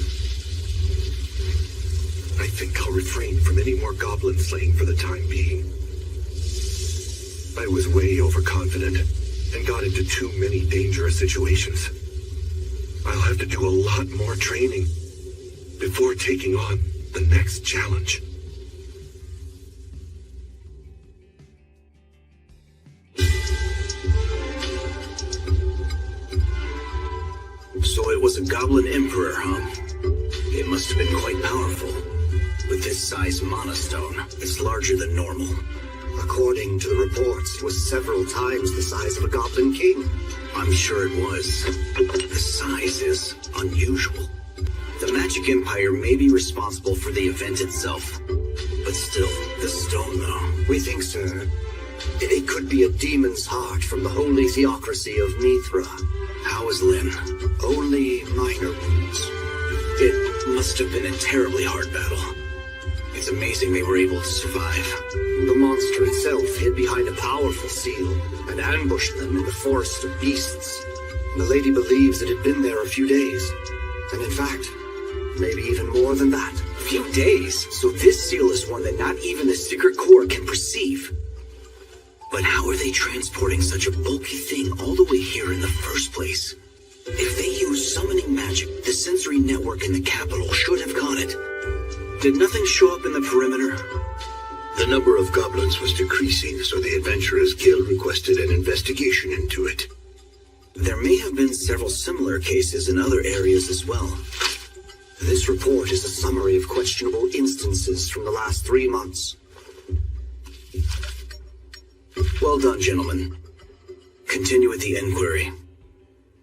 I think I'll refrain from any more goblin slaying for the time being. I was way overconfident and got into too many dangerous situations. I'll have to do a lot more training before taking on the next challenge. So it was a goblin emperor, huh? It must have been quite powerful. With this size monostone, it's larger than normal. According to the reports, it was several times the size of a goblin king. I'm sure it was. The size is unusual. The Magic Empire may be responsible for the event itself. But still, the stone though. We think, sir, it could be a demon's heart from the holy theocracy of Mithra. How is Lynn? Only minor wounds. It must have been a terribly hard battle. It's amazing they were able to survive. The monster itself hid behind a powerful seal and ambushed them in the forest of beasts. The lady believes it had been there a few days. And in fact, maybe even more than that. A few days? So this seal is one that not even the Secret Corps can perceive. But how are they transporting such a bulky thing all the way here in the first place? If they use summoning magic, the sensory network in the capital should have caught it. Did nothing show up in the perimeter? The number of goblins was decreasing, so the Adventurers Guild requested an investigation into it. There may have been several similar cases in other areas as well. This report is a summary of questionable instances from the last 3 months. Well done, gentlemen. Continue with the inquiry.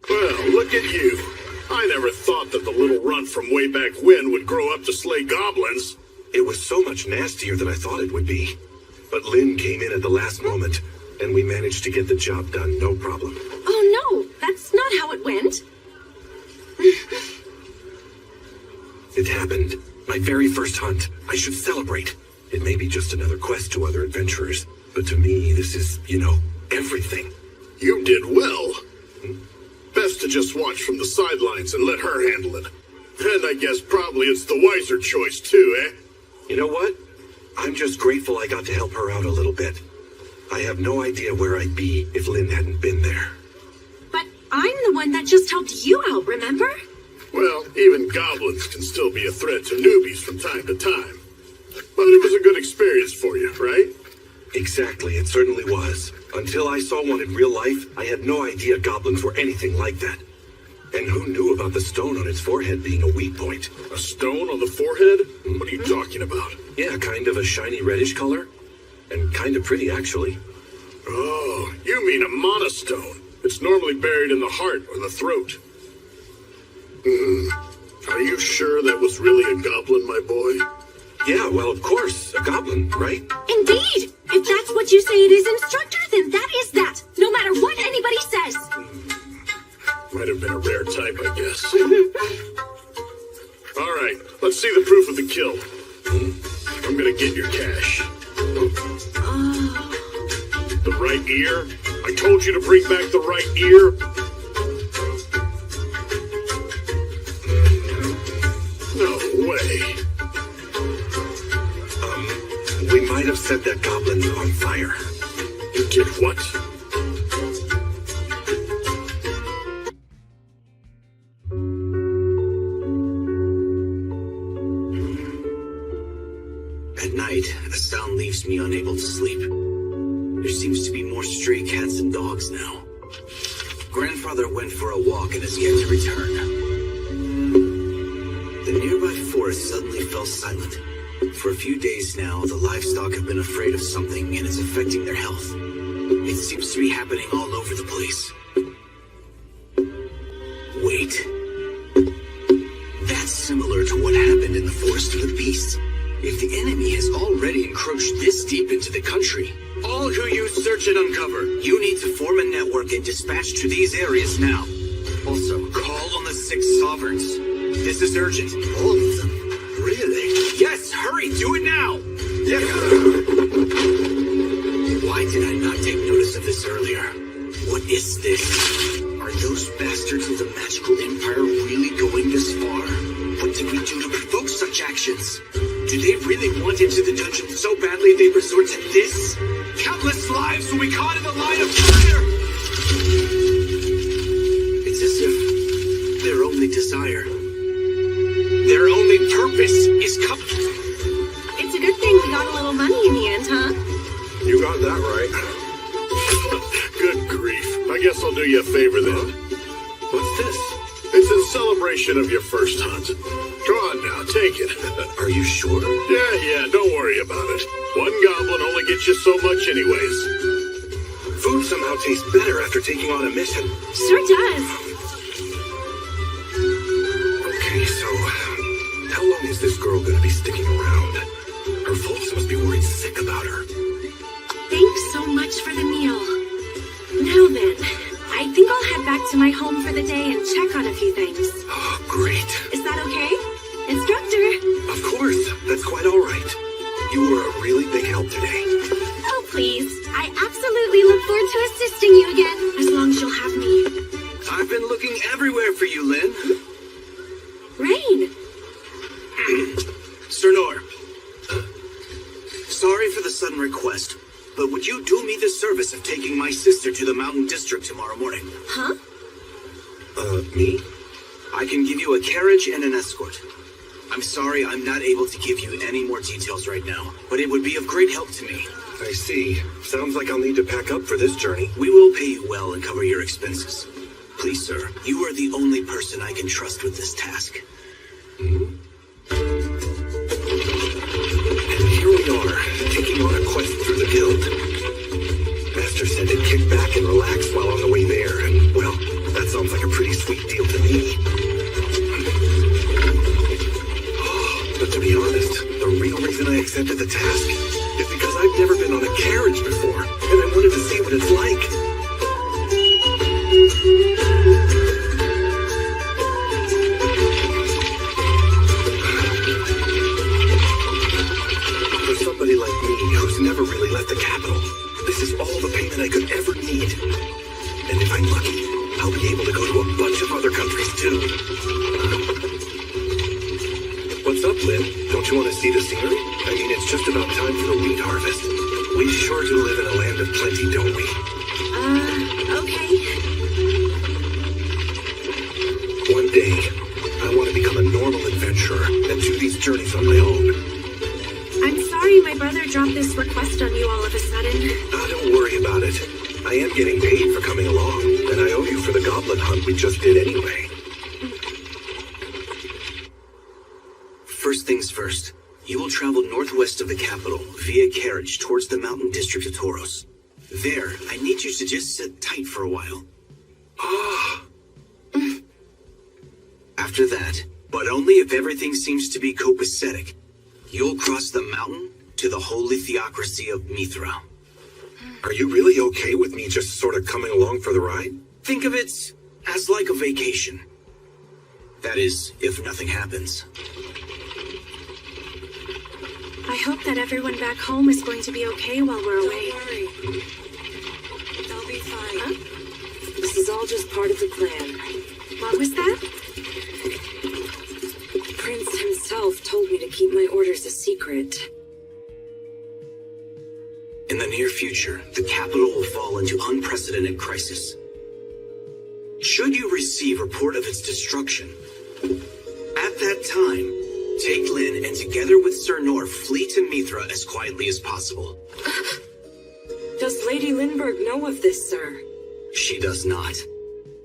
Well, look at you. I never thought that the little runt from way back when would grow up to slay goblins. It was so much nastier than I thought it would be. But Lynn came in at the last moment, and we managed to get the job done, no problem. Oh no, that's not how it went. It happened. My very first hunt. I should celebrate. It may be just another quest to other adventurers, but to me, this is, everything. You did well. Best to just watch from the sidelines and let her handle it. And I guess probably it's the wiser choice too, eh? You know what? I'm just grateful I got to help her out a little bit. I have no idea where I'd be if Lynn hadn't been there. But I'm the one that just helped you out, remember? Well, even goblins can still be a threat to newbies from time to time. But it was a good experience for you, right? Exactly, it certainly was. Until I saw one in real life, I had no idea goblins were anything like that. And who knew about the stone on its forehead being a weak point? A stone on the forehead? What are you talking about? Yeah, kind of a shiny reddish color. And kind of pretty, actually. Oh, you mean a monostone. It's normally buried in the heart or the throat. Are you sure that was really a goblin, my boy? Yeah, well, of course, a goblin, right? Indeed! If that's what you say it is, Instructor, then that is that, no matter what anybody says. Might have been a rare type, I guess. All right, let's see the proof of the kill. I'm gonna get your cash. The right ear? I told you to bring back the right ear. No way. We might have set that goblin on fire. You did what? At night, a sound leaves me unable to sleep. There seems to be more stray cats and dogs now. Grandfather went for a walk and has yet to return. The nearby forest suddenly fell silent. For a few days now, the livestock have been afraid of something and it's affecting their health. It seems to be happening all over the place. Wait. That's similar to what happened in the Forest of the Beasts. If the enemy has already encroached this deep into the country, all who use Search and Uncover, you need to form a network and dispatch to these areas now. Also, call on the 6 sovereigns. This is urgent. All of them? Really? Yes, hurry, do it now! Yeah. Why did I not take notice of this earlier? What is this? Are those bastards of the magical empire really going this far? What did we do to provoke such actions? Do they really want into the dungeon so badly they resort to this? Countless lives will be caught in the line of fire! It's as if their only desire, their only purpose is It's a good thing we got a little money in the end, huh? You got that right. Good grief. I guess I'll do you a favor then. What's this? It's in celebration of your first hunt. Go on now, take it. Are you sure? Yeah, don't worry about it. One goblin only gets you so much anyways. Food somehow tastes better after taking on a mission. Sure does. Okay, so how long is this girl gonna be sticking around? Her folks must be worried sick about her. Thanks so much for the meal. Now then, I think I'll head back to my home for the day and check on a few things. Oh, great. Is that okay? Instructor! Of course, that's quite all right. You were a really big help today. Oh, please. I absolutely look forward to assisting you again, as long as you'll have me. I've been looking everywhere for you, Lynn. Rain! Sir Nor. Sorry for the sudden request, but would you do me the service of taking my sister to the Mountain District tomorrow morning? Huh? Me? I can give you a carriage and an escort. I'm sorry I'm not able to give you any more details right now, but it would be of great help to me. I see. Sounds like I'll need to pack up for this journey. We will pay you well and cover your expenses. Please, sir, you are the only person I can trust with this task. And here we are, taking on a quest through the guild. Master said to kick back and relax while on the way there, and, well, that sounds like a pretty sweet deal to me. But to be honest, the real reason I accepted the task is because I've never been on a carriage before, and I wanted to see what it's like. For somebody like me, who's never really left the capital, this is all the payment I could ever need. And if I'm lucky, I'll be able to go to a bunch of other countries too. What's up, Lynn? Don't you want to see the scenery? I mean, it's just about time for the wheat harvest. We sure do live in a land of plenty, don't we? Okay. One day, I want to become a normal adventurer and do these journeys on my own. I'm sorry my brother dropped this request on you all of a sudden. Don't worry about it. I am getting paid for coming along, and I owe you for the goblin hunt we just did anyway. First things first, you will travel northwest of the capital via carriage towards the mountain district of Tauros. There, I need you to just sit tight for a while. After that, but only if everything seems to be copacetic, you'll cross the mountain to the holy theocracy of Mithra. Are you really okay with me just sort of coming along for the ride? Think of it as like a vacation. That is, if nothing happens. I hope that everyone back home is going to be okay while we're away. Don't worry. They'll be fine. Huh? This is all just part of the plan. What was that? Prince himself told me to keep my orders a secret. In the near future, the capital will fall into unprecedented crisis. Should you receive report of its destruction, at that time, take Lynn and together with Sir Nor flee to Mithra as quietly as possible. Does Lady Lindbergh know of this, sir? She does not.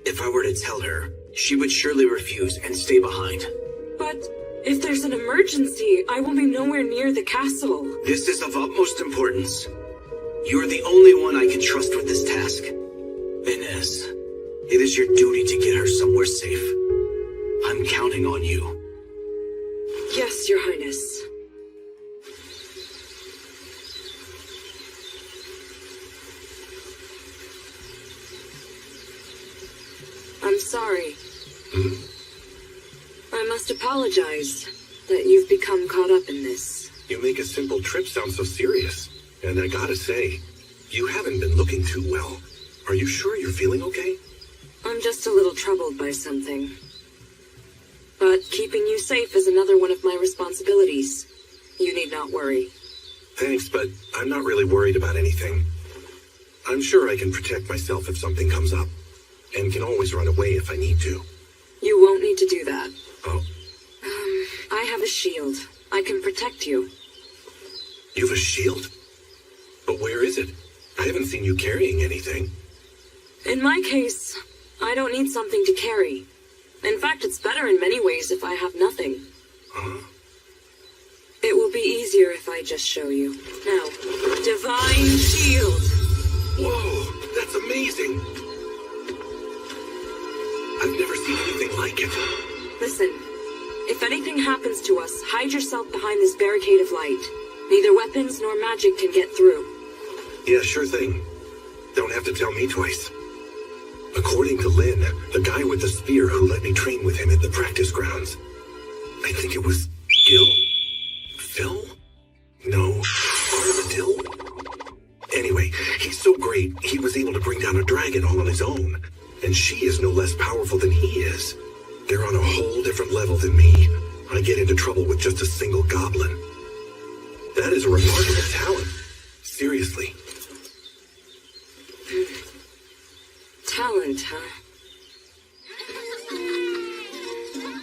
If I were to tell her, she would surely refuse and stay behind. But if there's an emergency, I will be nowhere near the castle. This is of utmost importance. You are the only one I can trust with this task. Inez, it is your duty to get her somewhere safe. I'm counting on you. Yes, Your Highness. I'm sorry. I must apologize that you've become caught up in this. You make a simple trip sound so serious. And I gotta say, you haven't been looking too well. Are you sure you're feeling okay? I'm just a little troubled by something. But keeping you safe is another one of my responsibilities. You need not worry. Thanks, but I'm not really worried about anything. I'm sure I can protect myself if something comes up, and can always run away if I need to. You won't need to do that. Oh, I have a shield. I can protect you. you have a shield? But where is it? I haven't seen you carrying anything. In my case, I don't need something to carry. In fact, it's better in many ways if I have nothing. Huh? It will be easier if I just show you. Now, Divine Shield. Whoa, that's amazing! I've never seen anything like it. Listen, if anything happens to us, hide yourself behind this barricade of light. Neither weapons nor magic can get through. Yeah, sure thing. Don't have to tell me twice. According to Lynn, the guy with the spear who let me train with him at the practice grounds, I think it was Phil? No, Armadillo? Anyway, he's so great, he was able to bring down a dragon all on his own. And she is no less powerful than he is. They're on a whole different level than me. I get into trouble with just a single goblin. That is a remarkable talent. Seriously. Talent, huh?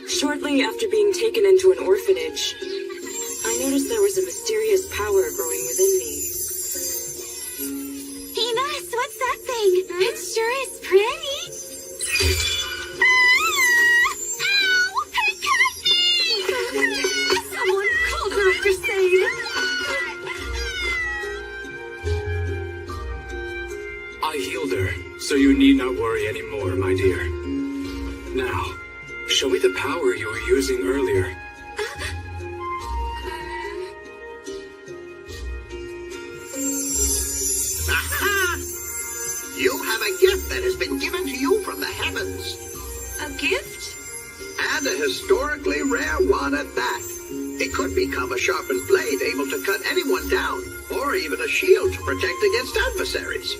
Shortly after being taken into an orphanage, I noticed there was a mysterious power growing within me. Enos, what's that thing? It sure is pretty. Ow! It cut me! Someone called Dr. Sade. I healed her, so you need not worry anymore, my dear. Now, show me the power you were using earlier. Aha! You have a gift that has been given to you from the heavens. A gift? And a historically rare one at that. It could become a sharpened blade able to cut anyone down, or even a shield to protect against adversaries.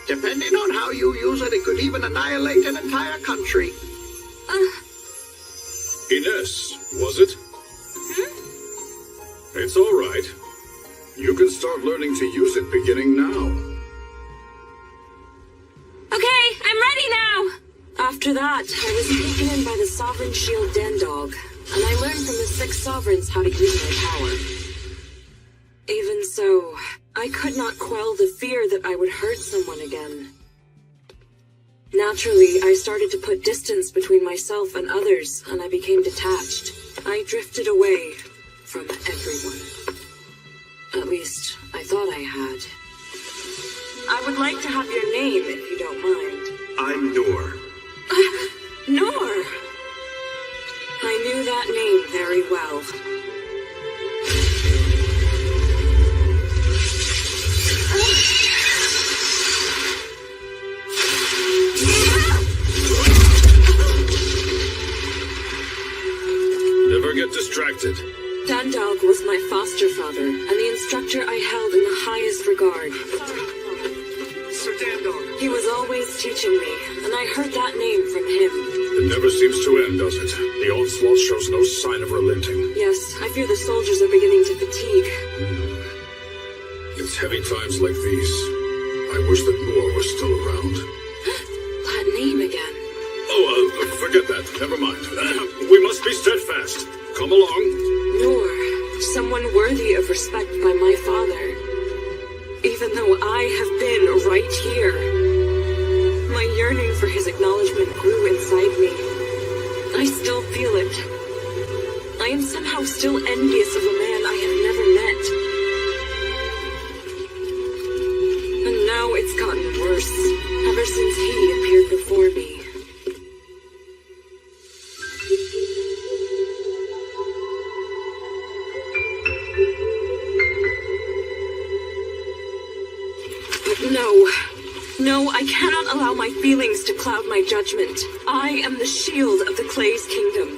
Depending on how you use it, it could even annihilate an entire country. Ines, was it? It's all right. You can start learning to use it beginning now. Okay, I'm ready now! After that, I was taken in by the Sovereign Shield Den Dog, and I learned from the 6 sovereigns how to use my power. Even so, I could not quell the fear that I would hurt someone again. Naturally, I started to put distance between myself and others, and I became detached. I drifted away from everyone. At least, I thought I had. I would like to have your name, if you don't mind. I'm Noor. Noor! I knew that name very well. Never get distracted. Dandalg was my foster father, and the instructor I held in the highest regard. Sir Dandog. He was always teaching me, and I heard that name from him. It never seems to end, does it? The onslaught shows no sign of relenting. Yes, I fear the soldiers are beginning to fatigue. It's heavy times like these. I wish that Noor was still around. That name again. Oh, forget that. Never mind. We must be steadfast. Come along. Noor, someone worthy of respect by my father. Even though I have been right here. My yearning for his acknowledgement grew inside me. I still feel it. I am somehow still envious of a man I have never met. And now it's gotten worse, ever since he appeared before me. No, I cannot allow my feelings to cloud my judgment. I am the shield of the Clay's kingdom.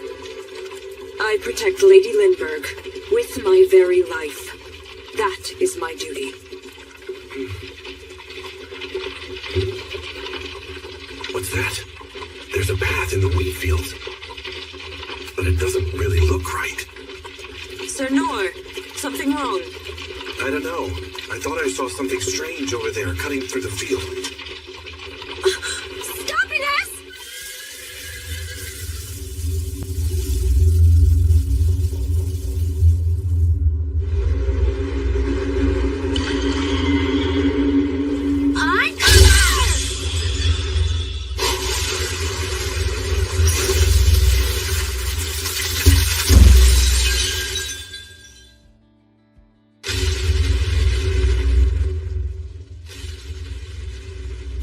I protect Lady Lindbergh with my very life. That is my duty. What's that? there's a path in the wheat fields. But it doesn't really look right. Sir Nor, something wrong? I don't know. I thought I saw something strange over there cutting through the field. Stop it, Hess!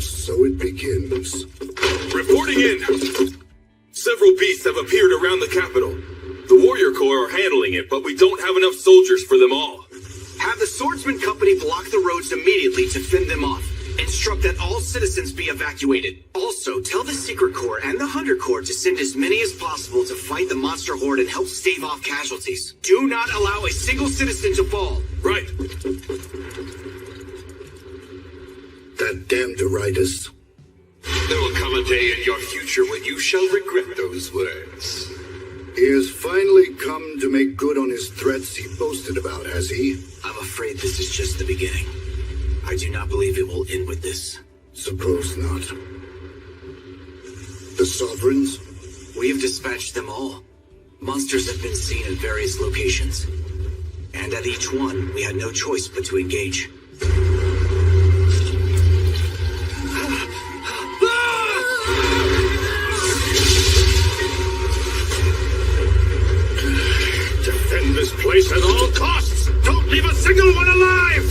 So it begins. Reporting in! Several beasts have appeared around the capital. The warrior corps are handling it, but we don't have enough soldiers for them all. Have the Swordsman Company block the roads immediately to fend them off. Instruct that all citizens be evacuated. Also, tell the Secret Corps and the Hunter Corps to send as many as possible to fight the monster horde and help stave off casualties. Do not allow a single citizen to fall. Right. That damned detritus. There will come a day in your future when you shall regret those words. He has finally come to make good on his threats he boasted about, has he? I'm afraid this is just the beginning. I do not believe it will end with this. Suppose not. The sovereigns? We have dispatched them all. Monsters have been seen at various locations. And at each one, we had no choice but to engage. Defend this place at all costs! Don't leave a single one alive!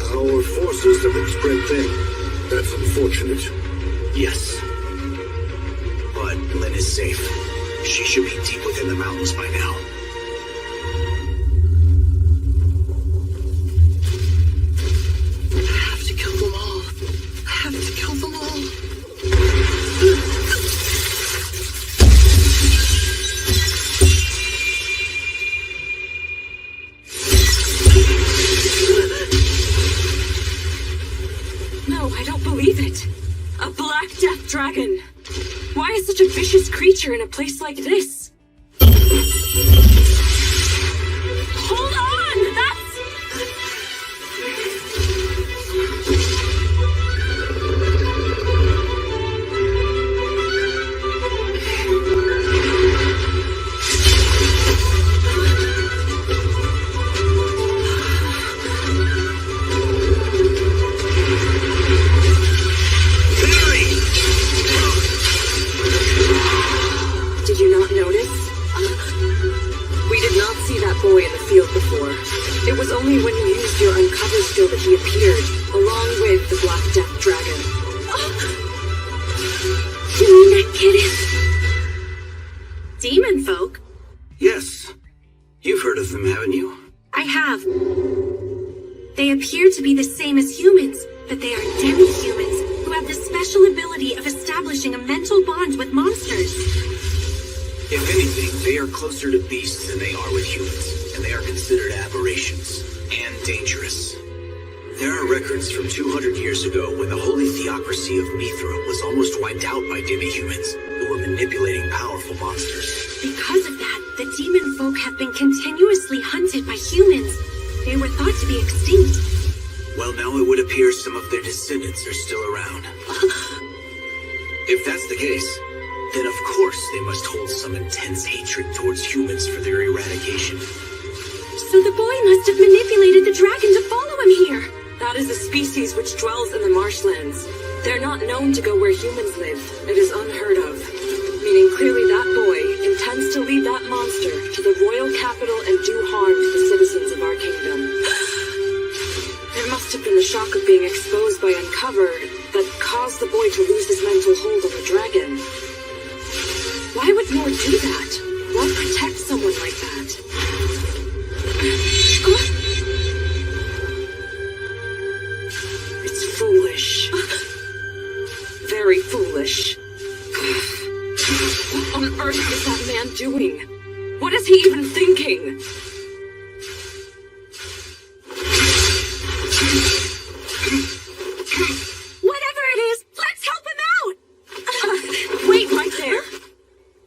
Our forces have been spread thin. That's unfortunate. Yes. But Lynn is safe. She should be deep within the mountains by now. I have to kill them all. I have to kill them all. No, I don't believe it. A black death dragon. Why is such a vicious creature in a place like this? Hold on! That's... Did you not notice? We did not see that boy in the field before. It was only when you used your uncover skill that he appeared, along with the Black Death Dragon. You mean that kid is... Demon folk? Yes. You've heard of them, haven't you? I have. They appear to be the same as humans, but they are demi-humans who have the special ability of establishing a mental bond with monsters. If anything, they are closer to beasts than they are with humans, and they are considered aberrations, and dangerous. There are records from 200 years ago when the holy theocracy of Mithra was almost wiped out by demi-humans, who were manipulating powerful monsters. Because of that, the demon folk have been continuously hunted by humans. They were thought to be extinct. Well, now it would appear some of their descendants are still around. If that's the case, then of course they must hold some intense hatred towards humans for their eradication. So the boy must have manipulated the dragon to follow him here. That is a species which dwells in the marshlands. They're not known to go where humans live. It is unheard of. Meaning clearly that boy intends to lead that monster to the royal capital and do harm to the citizens of our kingdom. It must have been the shock of being exposed by Uncovered that caused the boy to lose his mental hold on the dragon. Why would Nord do that? Why protect someone like that? foolish. What on earth is that man doing? What is he even thinking? Whatever it is, let's help him out! Wait right there!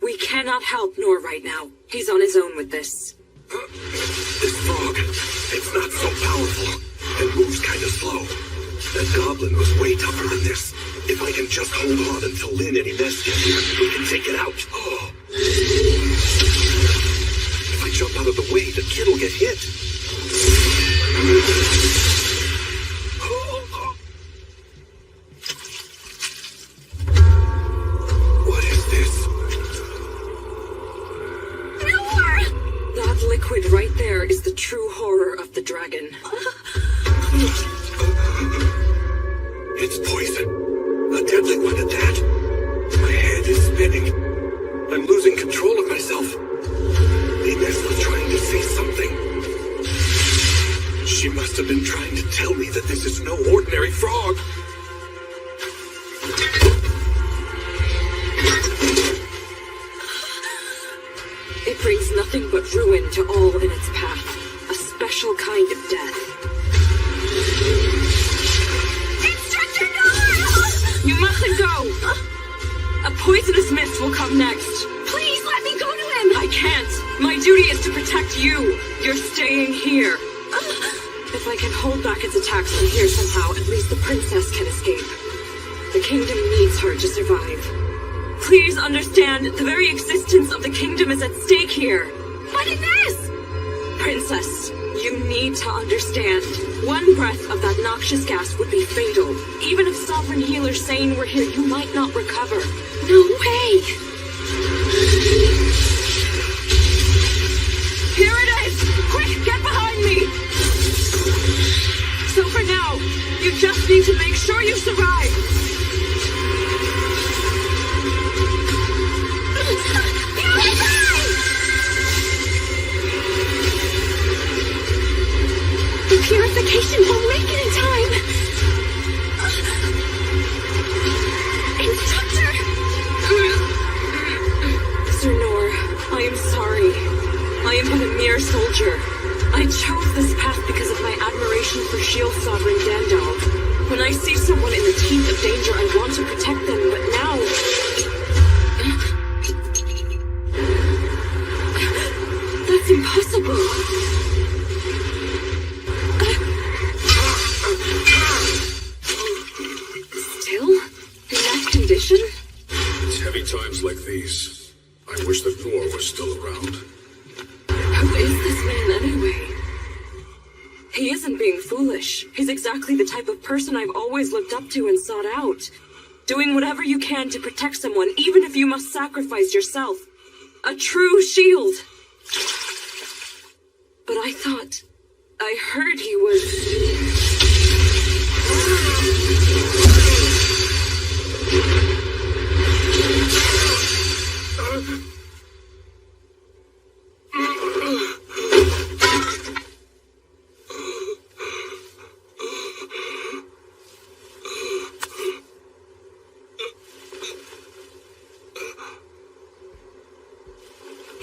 We cannot help Nor right now. He's on his own with this. This frog, it's not so powerful. It moves kind of slow. That goblin was way tougher than this. If I can just hold on until Lynn and Ines get here, we can take it out. Oh. If I jump out of the way, the kid will get hit. What is this? That liquid right there is the true horror of the dragon. It's poison. A deadly one at that. My head is spinning. I'm losing control of myself. Ines was trying to say something. She must have been trying to tell me that this is no ordinary frog. It brings nothing but ruin to all in its path. A special kind of death. You mustn't go! A poisonous mist will come next. Please let me go to him! I can't. My duty is to protect you. You're staying here. If I can hold back its attacks from here somehow, at least the princess can escape. The kingdom needs her to survive. Please understand, the very existence of the kingdom is at stake here. But Ines! Princess, you need to understand. One breath of that noxious gas would be fatal. Even if Sovereign Healer Sane were here, you might not recover. No way! Here it is! Quick, get behind me! So for now, you just need to make sure you survive. The purification won't make it in time! Instructor! Sir Nor, I am sorry. I am but a mere soldier. I chose this path because of my admiration for Shield Sovereign Dandalf. When I see someone in the teeth of danger, I want to protect them, but now... That's impossible. Still? In that condition? It's heavy times like these. I wish that Nor was still around. Who is this man anyway? He isn't being foolish. He's exactly the type of person I've always looked up to and sought out. Doing whatever you can to protect someone, even if you must sacrifice yourself. A true shield. But I thought... I heard he was...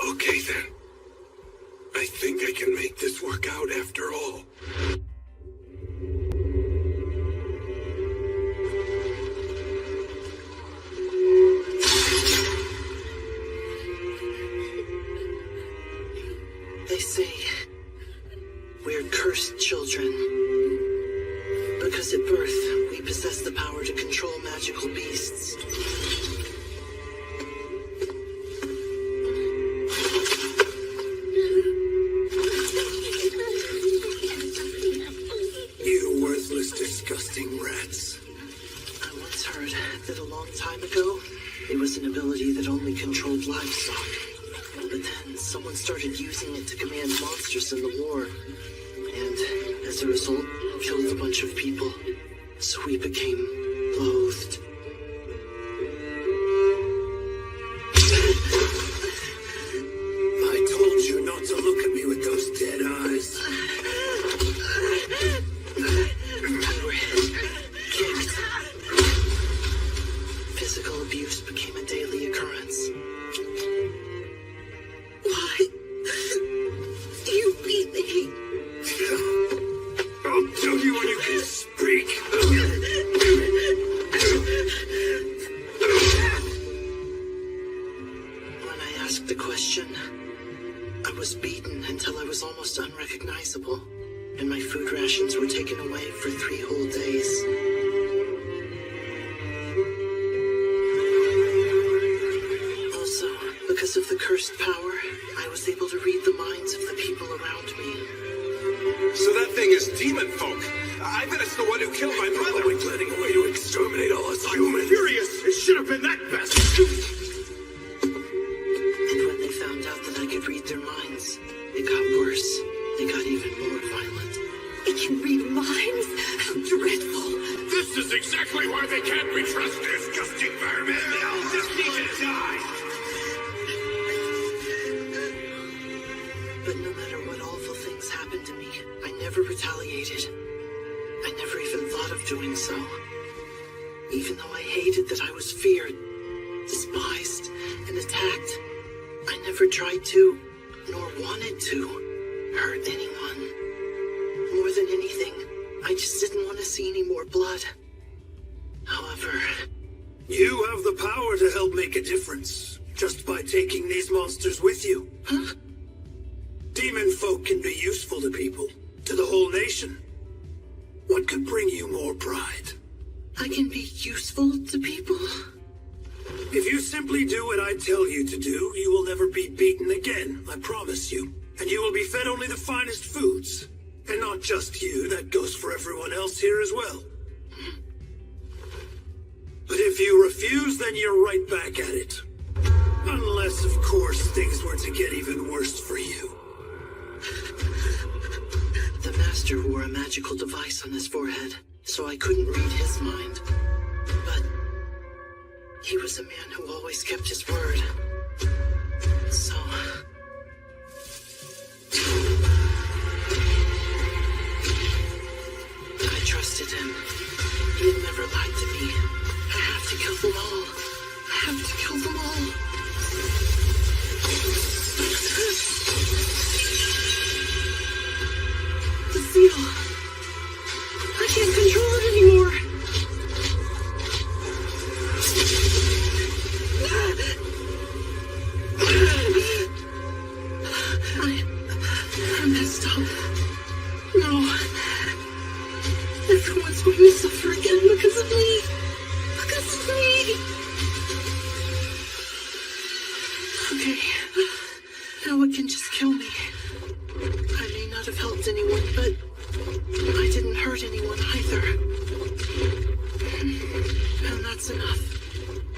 Okay then. I think I can make this work out after all. They say we're cursed children. Because at birth, we possess the power to control magical beasts. You worthless, disgusting rats. I once heard that a long time ago, it was an ability that only controlled livestock. But then someone started using it to command monsters in the war. And as a result, killed a bunch of people. So we became loathed. I told you not to look at me with those dead eyes. We were kicked. Physical first power, I was able to read the minds of the people around me. So that thing is demon folk. I bet it's the one who killed my mother. Probably planning a way to exterminate all us humans. Furious! It should have been that bastard! And when they found out that I could read their minds, it got worse. They got even more violent. It can read minds? How dreadful. This is exactly why they can't be trusted! Disgusting vermin! They all just need to die! But no matter what awful things happened to me, I never retaliated. I never even thought of doing so. Even though I hated that I was feared, despised, and attacked, I never tried to, nor wanted to, hurt anyone. More than anything, I just didn't want to see any more blood. However, You have the power to help make a difference, just by taking these monsters with you. huh? Demon folk can be useful to people, to the whole nation. What could bring you more pride? I can be useful to people? If you simply do what I tell you to do, you will never be beaten again, I promise you. And you will be fed only the finest foods. And not just you, that goes for everyone else here as well. But if you refuse, then you're right back at it. Unless, of course, things were to get even worse for you. The master wore a magical device on his forehead, so I couldn't read his mind. But he was a man who always kept his word. So I trusted him. He had never lied to me. I have to kill them all. I have to kill them all. The seal. I can't control it anymore. I messed up. No. Everyone's going to suffer again because of me. Because of me. Okay. Now it can just kill me. I may not have helped anyone, but I didn't hurt anyone either. And that's enough.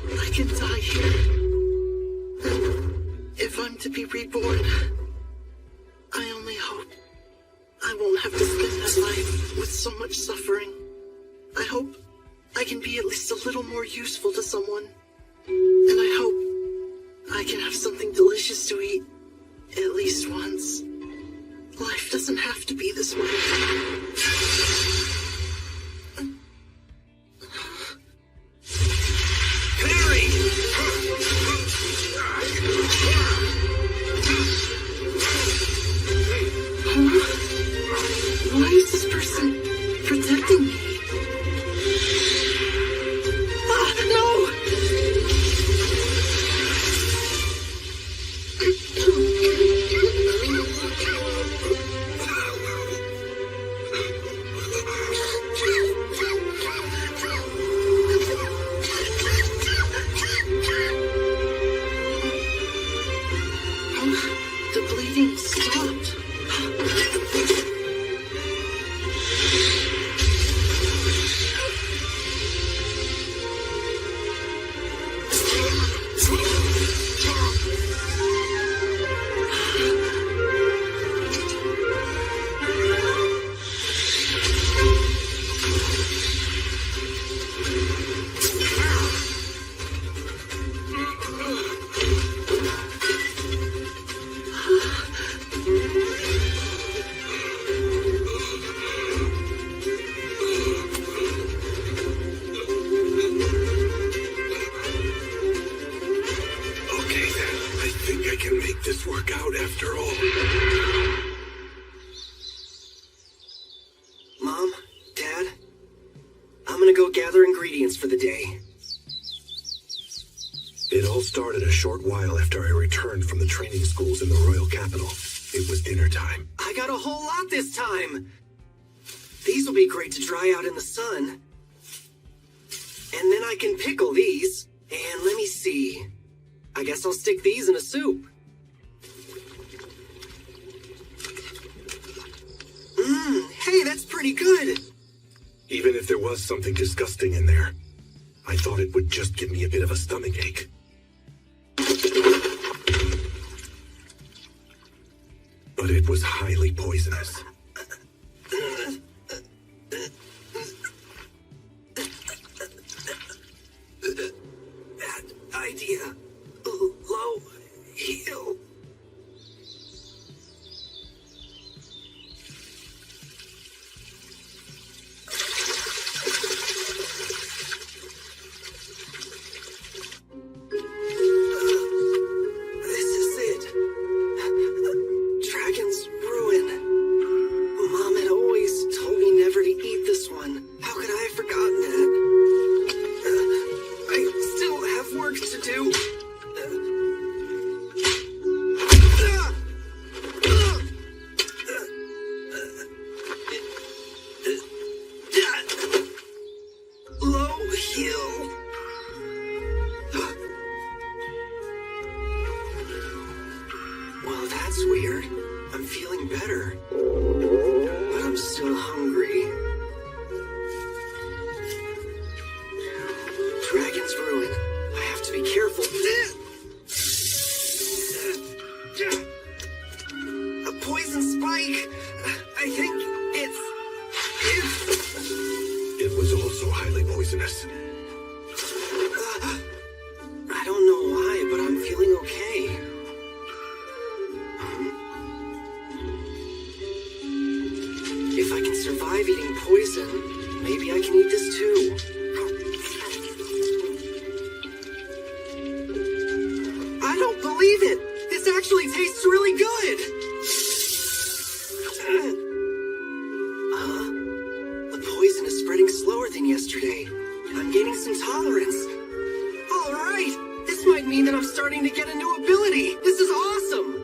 I can die here. And if I'm to be reborn, I only hope I won't have to spend that life with so much suffering. I hope I can be at least a little more useful to someone. And I hope I can have something delicious to eat at least once. Life doesn't have to be this way. Parry! Why is this person protecting me? No! The bleeding stopped. Okay then, I think I can make this work out after all. Mom, Dad, I'm gonna go gather ingredients for the day. It all started a short while after I returned from the training schools in the royal capital. It was dinner time. I got a whole lot this time. These will be great to dry out in the sun. And then I can pickle these. And let me see. I guess I'll stick these in a soup. Hey, that's pretty good. Even if there was something disgusting in there, I thought it would just give me a bit of a stomachache. But it was highly poisonous. Bad idea. Low heel. This is it. Dragon's Ruin. Mom had always told me never to eat this one. How could I have forgotten that? I still have work to do. Low heel. Well, that's weird. I'm feeling better. But I'm still hungry. Dragon's Ruin. I have to be careful. A poison spike. I think it's... It was also highly poisonous. I don't know why, but I'm feeling okay. If I can survive eating poison, maybe I can eat this too. I don't believe it! This actually tastes really good! The poison is spreading slower than yesterday. I'm gaining some tolerance. Alright! This might mean that I'm starting to get a new ability! This is awesome!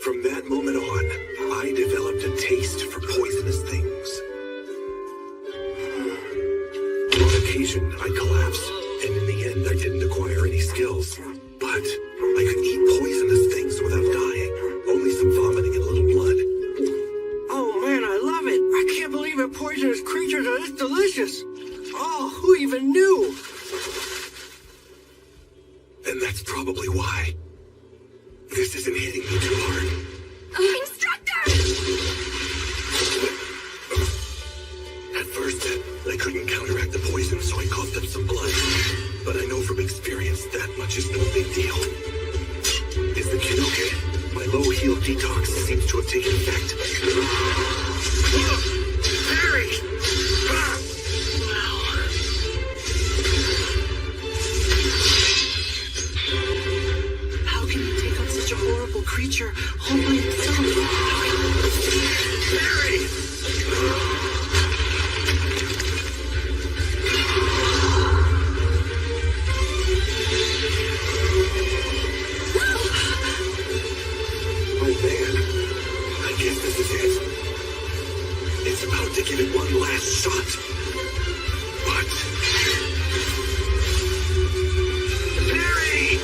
From that moment on, I developed a taste for poisonous things. On occasion, I collapsed, and in the end, I didn't acquire any skills. But I could eat poisonous things without dying. Only some vomiting and a little blood. Oh man, I love it! I can't believe that poisonous creatures are this delicious! Oh, who even knew? And that's probably why. This isn't hitting me too hard. Instructor! At first, I couldn't counteract the poison, so I coughed up some blood. But I know from experience that much is no big deal. Is the kid okay? My low heel detox seems to have taken effect. Parry! How can you take on such a horrible creature all by itself? Parry! Oh man, I guess this is it. It's about to give it one last shot. But... Parry!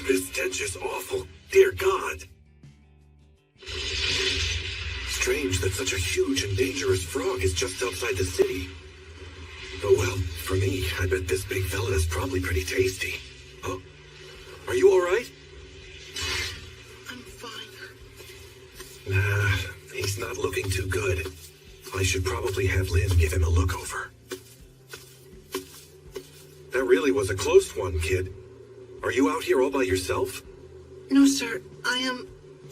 This stench is awful. Dear God. Strange that such a huge and dangerous frog is just outside the city. Oh well, for me, I bet this big fella is probably pretty tasty. Oh, are you alright? I'm fine. Nah, he's not looking too good. I should probably have Lynn give him a look over. That really was a close one, kid. Are you out here all by yourself? No, sir.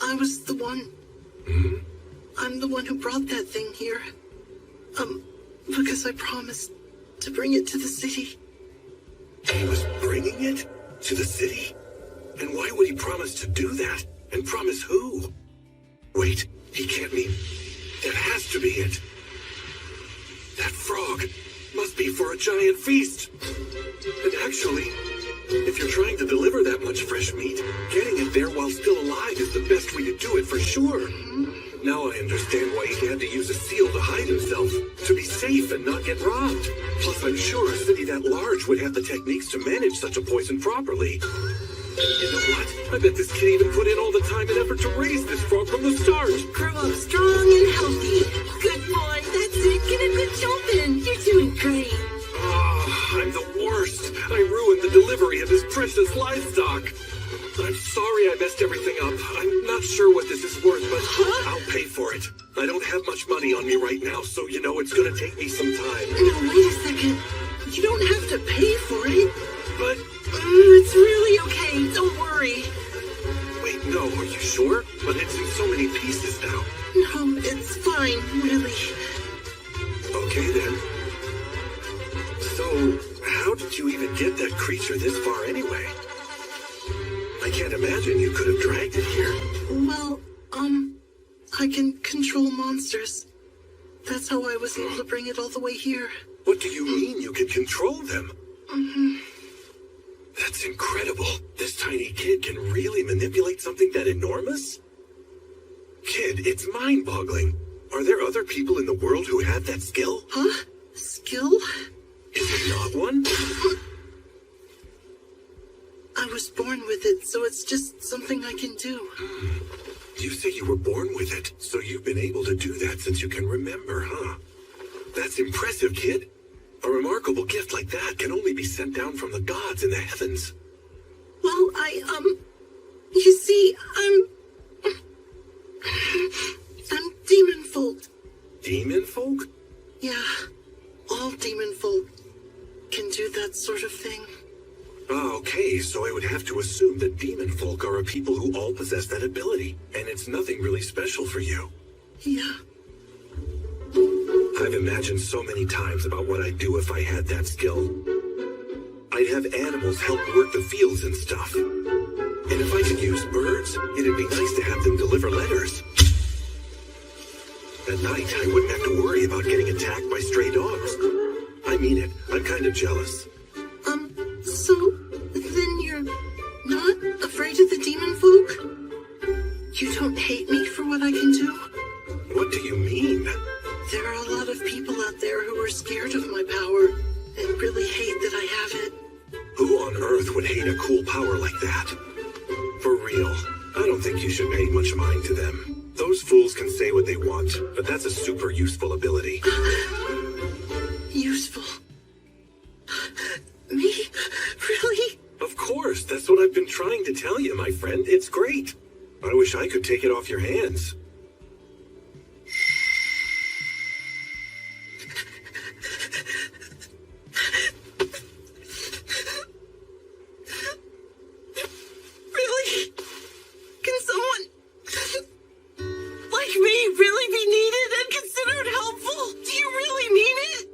I was the one. Hmm? I'm the one who brought that thing here. Because I promised to bring it to the city. He was bringing it to the city? And why would he promise to do that? And promise who? Wait, he can't mean... That has to be it. That frog must be for a giant feast. And actually, If you're trying to deliver that much fresh meat, getting it there while still alive is the best way to do it for sure. Now I understand why he had to use a seal to hide himself, to be safe and not get robbed. Plus, I'm sure a city that large would have the techniques to manage such a poison properly. You know what? I bet this kid even put in all the time and effort to raise this frog from the start. Grow up strong and healthy. Good boy, that's it. Get a good jump in. You're doing great. Ah, I'm the worst. I ruined the delivery of his precious livestock. I'm sorry I messed everything up. I'm not sure what this is worth, but I'll pay for it. I don't have much money on me right now, so you know it's gonna take me some time. No, wait a second. You don't have to pay for it. But... it's really okay. Don't worry. Wait, no, are you sure? But it's in so many pieces now. No, it's fine, really. Okay, then. So, how did you even get that creature this far anyway? I can't imagine you could have dragged it here. Well, I can control monsters. That's how I was able to bring it all the way here. What do you mean you can control them? Mm-hmm. That's incredible. This tiny kid can really manipulate something that enormous? Kid, it's mind-boggling. Are there other people in the world who have that skill? Huh? Skill? Is it not one? I was born with it, so it's just something I can do. You say you were born with it, so you've been able to do that since you can remember, huh? That's impressive, kid. A remarkable gift like that can only be sent down from the gods in the heavens. Well, you see, I'm demon folk. Demon folk? Yeah, all demon folk can do that sort of thing. Okay, so I would have to assume that demon folk are a people who all possess that ability, and it's nothing really special for you. Yeah. I've imagined so many times about what I'd do if I had that skill. I'd have animals help work the fields and stuff. And if I could use birds, it'd be nice to have them deliver letters. At night, I wouldn't have to worry about getting attacked by stray dogs. I mean it, I'm kind of jealous. So, then you're not afraid of the demon folk? You don't hate me for what I can do? What do you mean? There are a lot of people out there who are scared of my power and really hate that I have it. Who on earth would hate a cool power like that? For real, I don't think you should pay much mind to them. Those fools can say what they want, but that's a super useful ability. Useful? Me? Really? Of course, that's what I've been trying to tell you, my friend. It's great. I wish I could take it off your hands. Really? Can someone like me really be needed and considered helpful? Do you really mean it?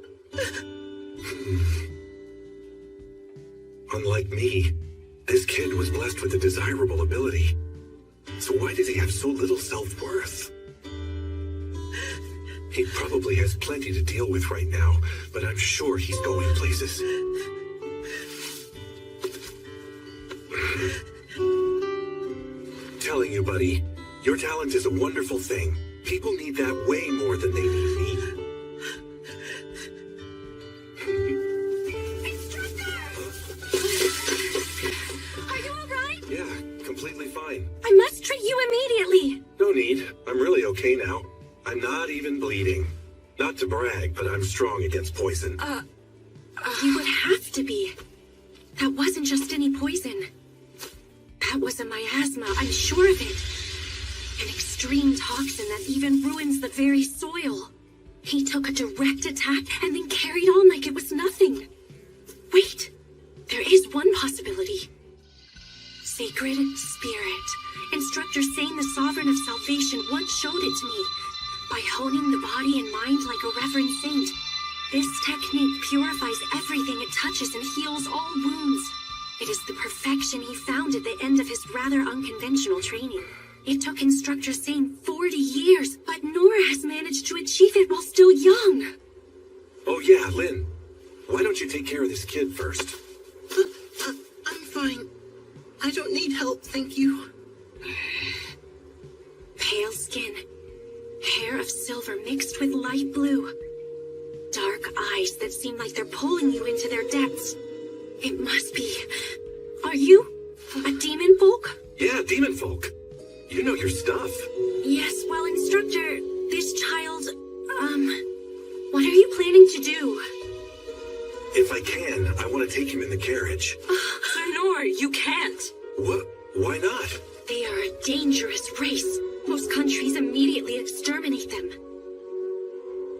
Unlike me, this kid was blessed with a desirable ability. So why does he have so little self-worth? He probably has plenty to deal with right now, but I'm sure he's going places. Telling you, buddy, your talent is a wonderful thing. People need that way more than they need me. Are you alright? Yeah, completely fine. I must treat you immediately. No need. I'm really okay now. I'm not even bleeding. Not to brag, but I'm strong against poison. You would have to be. That wasn't just any poison. That was a miasma, I'm sure of it. An extreme toxin that even ruins the very soil. He took a direct attack and then carried on like it was nothing. Wait, there is one possibility. Sacred Spirit. Instructor Sane, the Sovereign of Salvation, once showed it to me. By honing the body and mind like a reverend saint. This technique purifies everything it touches and heals all wounds. It is the perfection he found at the end of his rather unconventional training. It took Instructor Sane 40 years, but Nora has managed to achieve it while still young. Oh yeah, Lynn. Why don't you take care of this kid first? I'm thank you. Pale skin, hair of silver mixed with light blue, dark eyes that seem like they're pulling you into their depths. It must be... Are you a demon folk? Yeah, demon folk. You know your stuff. Yes, well, instructor, this child, what are you planning to do? If I can, I want to take him in the carriage. Lenore, you can't. What? Why not? They are a dangerous race. Most countries immediately exterminate them.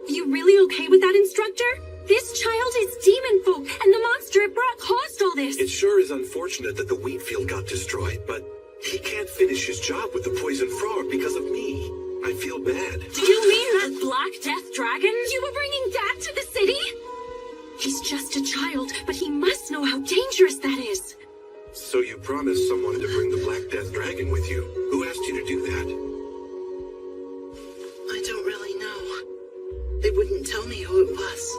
You really okay with that, instructor? This child is demon folk, and the monster it brought caused all this. It sure is unfortunate that the wheat field got destroyed, but he can't finish his job with the poison frog because of me. I feel bad. Do you mean that Black Death Dragon? You were bringing that to the city? He's just a child, but he must know how dangerous that is. So you promised someone to bring the Black Death Dragon with you. Who asked you to do that? I don't really know. They wouldn't tell me who it was.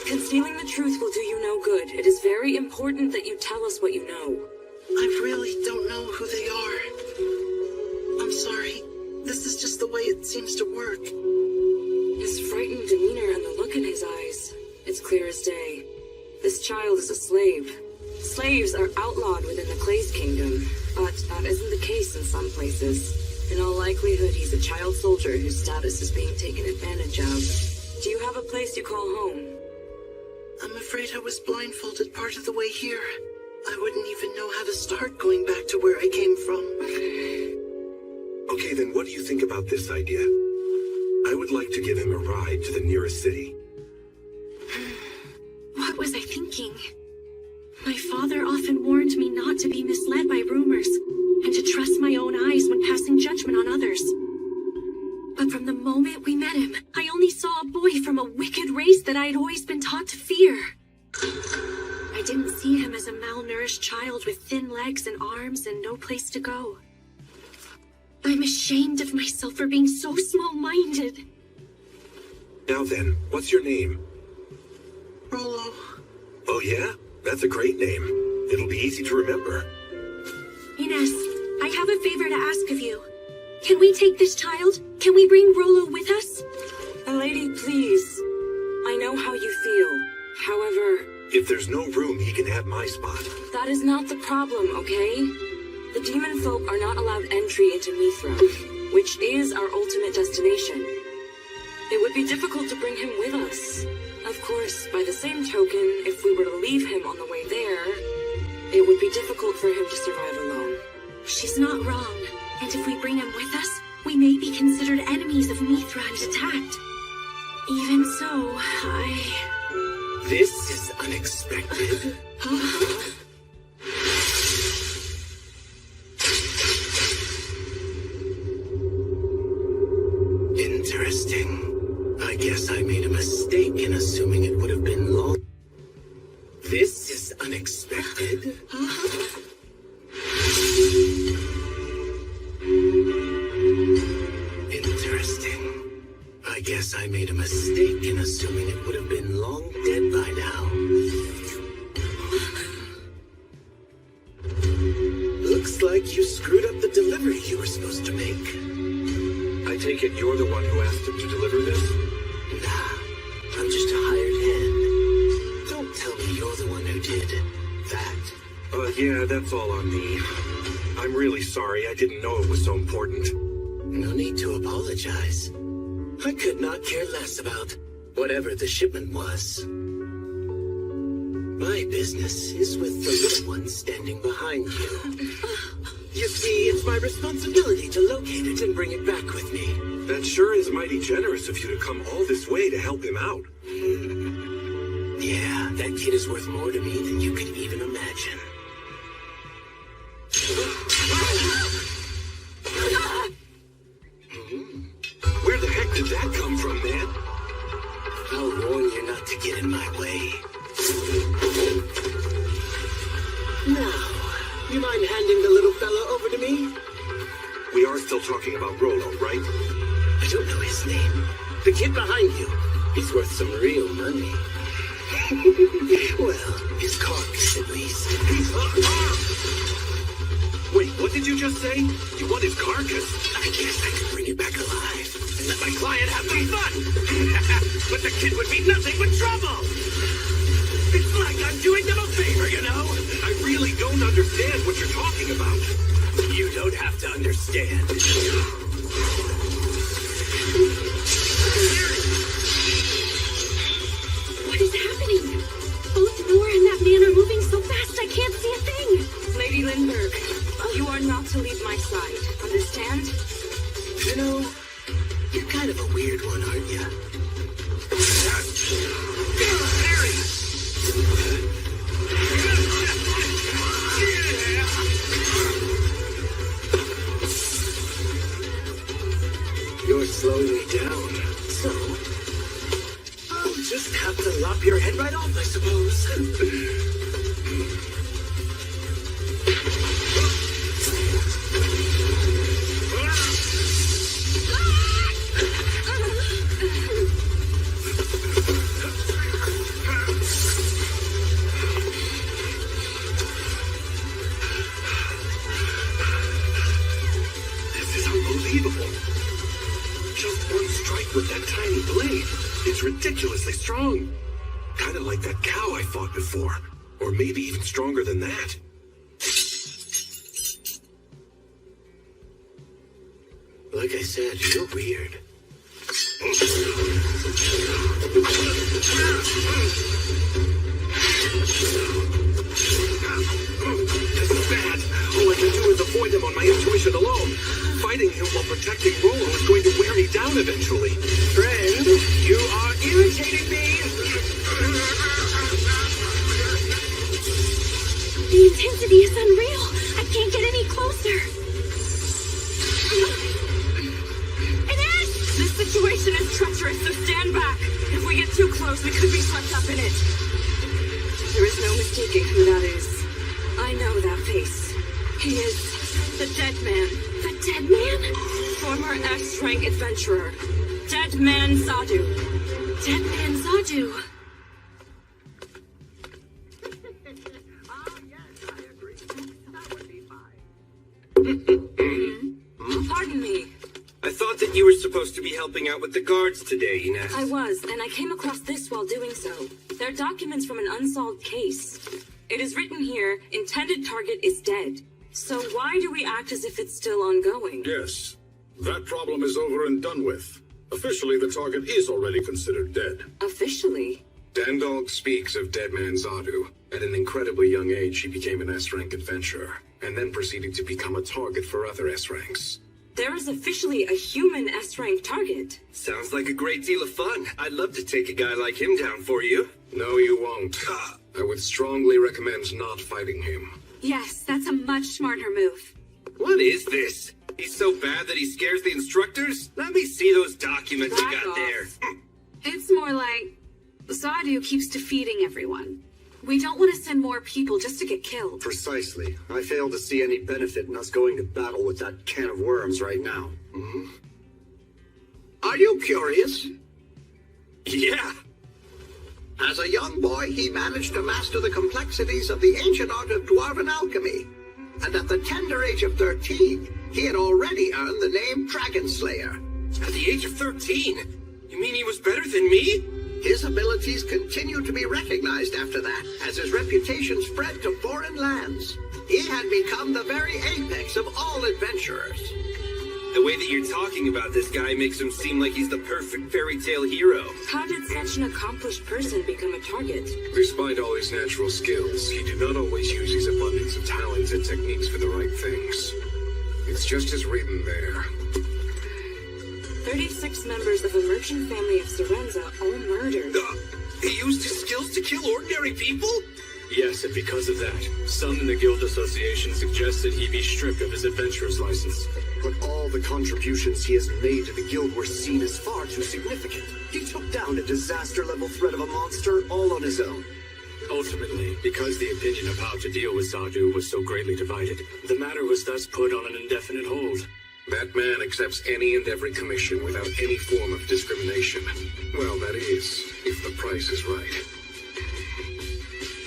Concealing the truth will do you no good. It is very important that you tell us what you know. I really don't know who they are. I'm sorry. This is just the way it seems to work. His frightened demeanor and the look in his eyes. It's clear as day. This child is a slave. Slaves are outlawed within the Clay's kingdom, but that isn't the case in some places. In all likelihood, he's a child soldier whose status is being taken advantage of. Do you have a place you call home? I'm afraid I was blindfolded part of the way here. I wouldn't even know how to start going back to where I came from. Okay, then what do you think about this idea? I would like to give him a ride to the nearest city. What was I thinking? My father often warned me not to be misled by rumors, and to trust my own eyes when passing judgment on others. But from the moment we met him, I only saw a boy from a wicked race that I had always been taught to fear. I didn't see him as a malnourished child with thin legs and arms and no place to go. I'm ashamed of myself for being so small-minded. Now then, what's your name? Rollo. Oh yeah? That's a great name. It'll be easy to remember. Ines, I have a favor to ask of you. Can we take this child? Can we bring Rollo with us? Lady, please. I know how you feel. However... If there's no room, he can have my spot. That is not the problem, okay? The demon folk are not allowed entry into Mithra, which is our ultimate destination. It would be difficult to bring him with us. Of course, by the same token, if we were to leave him on the way there, it would be difficult for him to survive alone. She's not wrong, and if we bring him with us, we may be considered enemies of Mithra and attacked. Even so, This is unexpected. Interesting. I guess I made a mistake in assuming it would have been long. This is unexpected. Interesting. I guess I made a mistake in assuming it would have been long dead by now. Looks like you screwed up the delivery you were supposed to make. I take it you're the one who asked him to deliver this? Nah, I'm just a hired hand. Don't tell me you're the one who did that. Yeah, that's all on me. I'm really sorry. I didn't know it was so important. No need to apologize. I could not care less about whatever the shipment was. My business is with the little one standing behind you. You see, it's my responsibility to locate it and bring it back with me. That sure is mighty generous of you to come all this way to help him out. Yeah, that kid is worth more to me than you could even imagine. Where the heck did that come from, man? I'll warn you not to get in my way. Now, you mind handing the little fella over to me? We are still talking about Rollo, right? I don't know his name. The kid behind you. He's worth some real money. Well, his carcass at least. Wait, what did you just say? You want his carcass? I guess I could bring it back alive and let my client have some fun. But the kid would be nothing but trouble. It's like I'm doing them a favor, you know? I really don't understand what you're talking about. You don't have to understand. What is happening? Both Nora and that man are moving so fast I can't see a thing. Lady Lindbergh, you are not to leave my side. Understand? You know, you're kind of a weird one, aren't you? You're slowing me down. So, I'll just have to lop your head right off, I suppose. This is unbelievable. Just one strike with that tiny blade. It's ridiculously strong. Kind of like that cow I fought before. Or maybe even stronger than that. Like I said, you're weird. This is bad. All I can do is avoid him on my intuition alone. Fighting him while protecting Rolo is going to wear me down eventually. Friend, you are irritating me. The intensity is unreal. I can't get any closer. It is! This situation is treacherous, so stand back. If we get too close, we could be swept up in it. There is no mistaking who that is. I know that face. He is the Dead Man. The Dead Man? Former S-rank adventurer. Dead Man Zadu. Dead Man Zadu. Pardon me. I thought that you were supposed to be helping out with the guards today, Inez. I was, and I came across this while doing so. They're documents from an unsolved case. It is written here, intended target is dead. So why do we act as if it's still ongoing? Yes, that problem is over and done with. Officially, the target is already considered dead. Officially? Dandalg speaks of Dead Man Zadu. At an incredibly young age, he became an S-rank adventurer, and then proceeded to become a target for other S-ranks. There is officially a human S-rank target. Sounds like a great deal of fun. I'd love to take a guy like him down for you. No, you won't. I would strongly recommend not fighting him. Yes, that's a much smarter move. What is this? He's so bad that he scares the instructors? Let me see those documents you got there. It's more like Zadu keeps defeating everyone. We don't want to send more people just to get killed. Precisely. I fail to see any benefit in us going to battle with that can of worms right now. Are you curious? Yeah. As a young boy, he managed to master the complexities of the ancient art of dwarven alchemy. And at the tender age of 13, he had already earned the name Dragon Slayer. At the age of 13? You mean he was better than me? His abilities continued to be recognized after that, as his reputation spread to foreign lands. He had become the very apex of all adventurers. The way that you're talking about this guy makes him seem like he's the perfect fairy tale hero. How did such an accomplished person become a target? Despite all his natural skills, he did not always use his abundance of talents and techniques for the right things. It's just as written there. 36 members of a merchant family of Serenza, all murdered. He used his skills to kill ordinary people? Yes, and because of that, some in the Guild Association suggested he be stripped of his adventurer's license. But all the contributions he has made to the guild were seen as far too significant. He took down a disaster-level threat of a monster all on his own. Ultimately, because the opinion of how to deal with Zadu was so greatly divided, the matter was thus put on an indefinite hold. That man accepts any and every commission without any form of discrimination. Well, that is, if the price is right.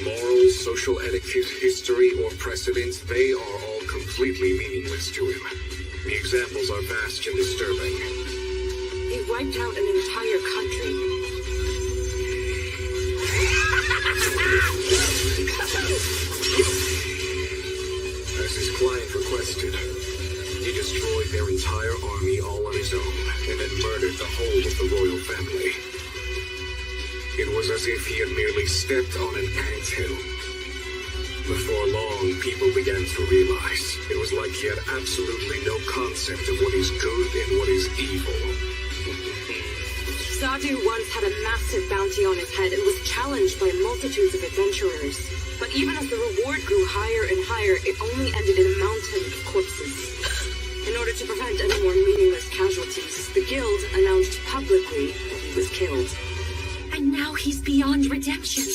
Morals, social etiquette, history, or precedents, they are all completely completely meaningless to him. The examples are vast and disturbing. He wiped out an entire country. As his client requested, he destroyed their entire army all on his own, and then murdered the whole of the royal family. It was as if he had merely stepped on an anthill. Before long, people began to realize it was like he had absolutely no concept of what is good and what is evil. Sadu once had a massive bounty on his head and was challenged by multitudes of adventurers. But even as the reward grew higher and higher, it only ended in a mountain of corpses. In order to prevent any more meaningless casualties, the guild announced publicly that he was killed. And now he's beyond redemption.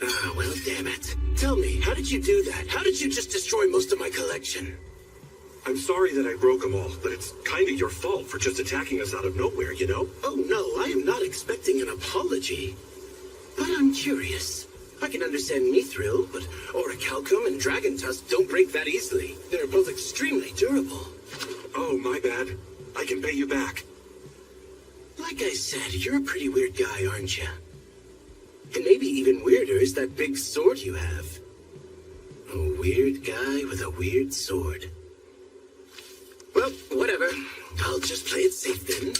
Ah, well, damn it. Tell me, how did you do that? How did you just destroy most of my collection? I'm sorry that I broke them all, but it's kind of your fault for just attacking us out of nowhere, you know? Oh, no, I am not expecting an apology. But I'm curious. I can understand Mithril, but Orichalcum and Dragon Tusk don't break that easily. They're both extremely durable. Oh, my bad. I can pay you back. Like I said, you're a pretty weird guy, aren't you? And maybe even weirder is that big sword you have. A weird guy with a weird sword. Well, whatever. I'll just play it safe then.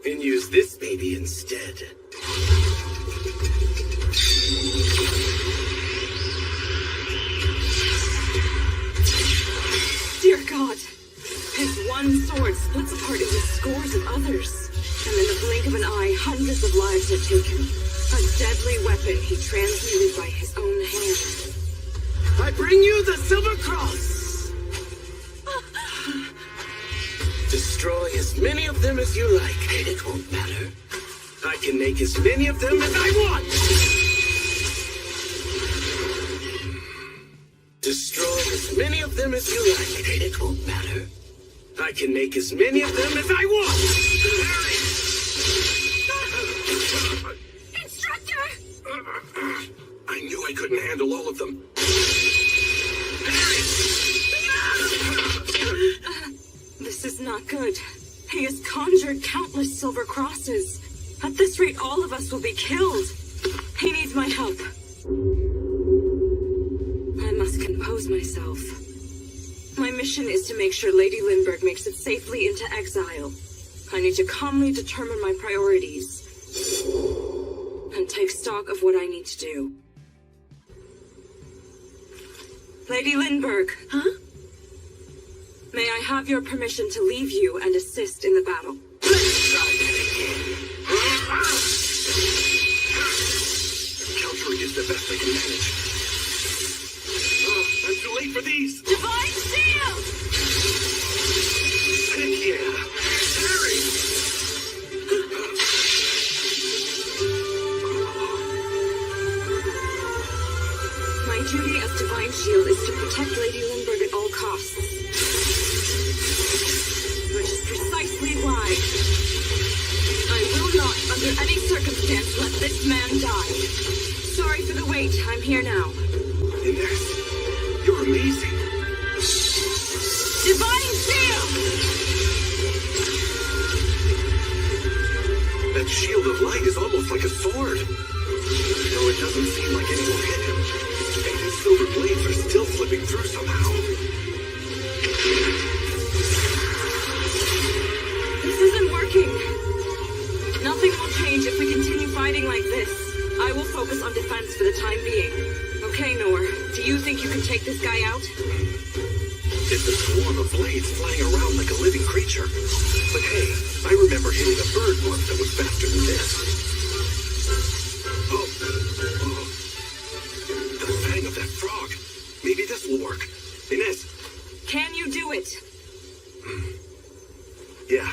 And use this baby instead. Dear God, his one sword splits apart into scores of others. And in the blink of an eye, hundreds of lives are taken. A deadly weapon he transmuted by his own hand. I bring you the Silver Cross! Destroy as many of them as you like. It won't matter. I can make as many of them as I want! Destroy as many of them as you like. It won't matter. I can make as many of them as I want! Instructor! I knew I couldn't handle all of them. This is not good. He has conjured countless silver crosses. At this rate, all of us will be killed. He needs my help. I must compose myself. My mission is to make sure Lady Lindbergh makes it safely into exile. I need to calmly determine my priorities and take stock of what I need to do. Lady Lindbergh. Huh? May I have your permission to leave you and assist in the battle? Let's try that again. Countering is the best I can manage. Oh, I'm too late for these! Divine Shield! Heck yeah! Parry! My duty as Divine Shield is to protect Lady Lindbergh at all costs. Which is precisely why I will not, under any circumstance, let this man die. Sorry for the wait. I'm here now. Inez, you're amazing. Divine Shield! That shield of light is almost like a sword. Though it doesn't seem like anyone hit him. And his silver blades are still slipping through somehow. This isn't working. Nothing will change if we continue fighting like this. I will focus on defense for the time being. Okay, Nor, do you think you can take this guy out? It's a swarm of blades flying around like a living creature. But hey, I remember hitting a bird once that was faster than this. Oh. The fang of that frog. Maybe this will work. Inez. Can you do it? Yeah.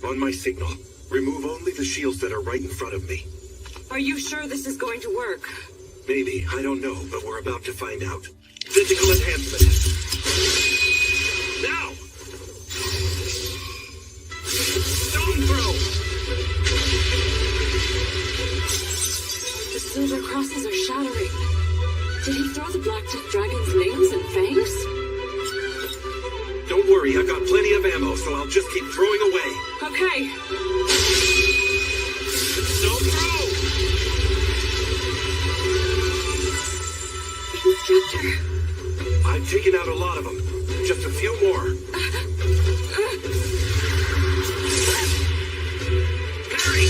On my signal. Remove only the shields that are right in front of me. Are you sure this is going to work? Maybe. I don't know, but we're about to find out. Physical enhancement. Now! Stone throw! The silver crosses are shattering. Did he throw the Black Death Dragon's names and fangs? Don't worry, I've got plenty of ammo, so I'll just keep throwing away. Okay. Don't throw! Instructor. I've taken out a lot of them. Just a few more. Parry!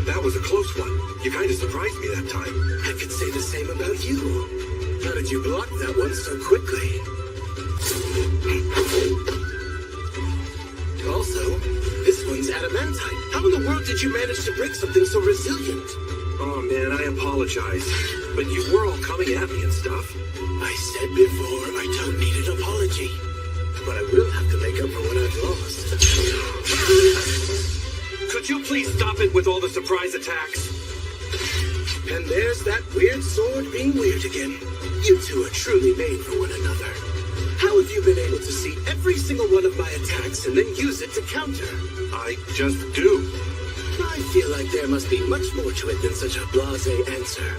That was a close one. You kind of surprised me that time. I could say the same about you. How did you block that one so quickly? Also, this one's adamantine. How in the world did you manage to break something so resilient? Oh man, I apologize. But you were all coming at me and stuff. I said before, I don't need an apology. But I will have to make up for what I've lost. Could you please stop it with all the surprise attacks? And there's that weird sword being weird again. You two are truly made for one another. How have you been able to see every single one of my attacks and then use it to counter? I just do. I feel like there must be much more to it than such a blasé answer.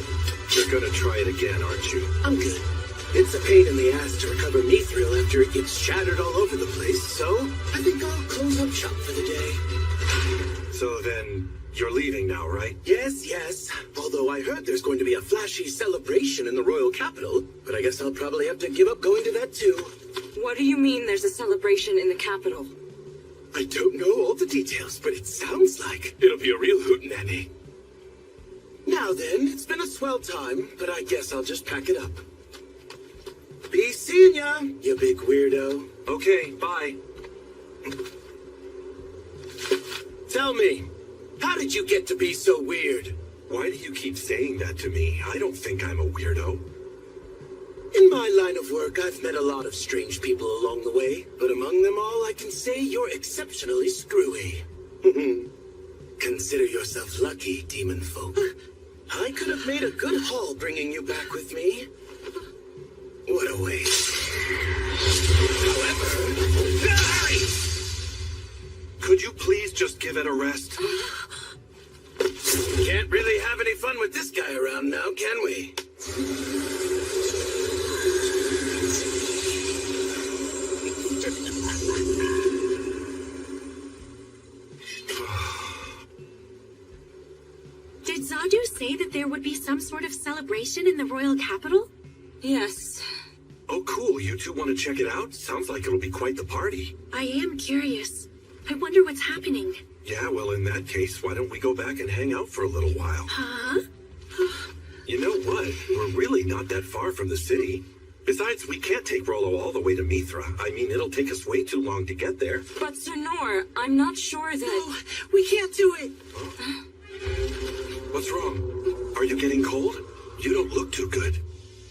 You're gonna try it again, aren't you? I'm good. It's a pain in the ass to recover mithril after it gets shattered all over the place, so I think I'll close up shop for the day. So then, you're leaving now, right? Yes. Although I heard there's going to be a flashy celebration in the royal capital, but I guess I'll probably have to give up going to that too. What do you mean there's a celebration in the capital? I don't know all the details, but it sounds like it'll be a real hootenanny. Now then, it's been a swell time, but I guess I'll just pack it up. Be seeing ya, you big weirdo. Okay, bye. Tell me, how did you get to be so weird? Why do you keep saying that to me? I don't think I'm a weirdo. In my line of work, I've met a lot of strange people along the way, but among them all, I can say you're exceptionally screwy. Consider yourself lucky, demon folk. I could have made a good haul bringing you back with me. What a waste. However, Parry! Could you please just give it a rest? Can't really have any fun with this guy around now, can we? Did Zadu say that there would be some sort of celebration in the royal capital? Yes. Oh, cool. You two want to check it out? Sounds like it'll be quite the party. I am curious. I wonder what's happening. Yeah, well, in that case, why don't we go back and hang out for a little while? Huh? You know what? We're really not that far from the city. Besides, we can't take Rollo all the way to Mithra. I mean, it'll take us way too long to get there. But Sir Nor, I'm not sure that... No, we can't do it. Huh? What's wrong? Are you getting cold? You don't look too good.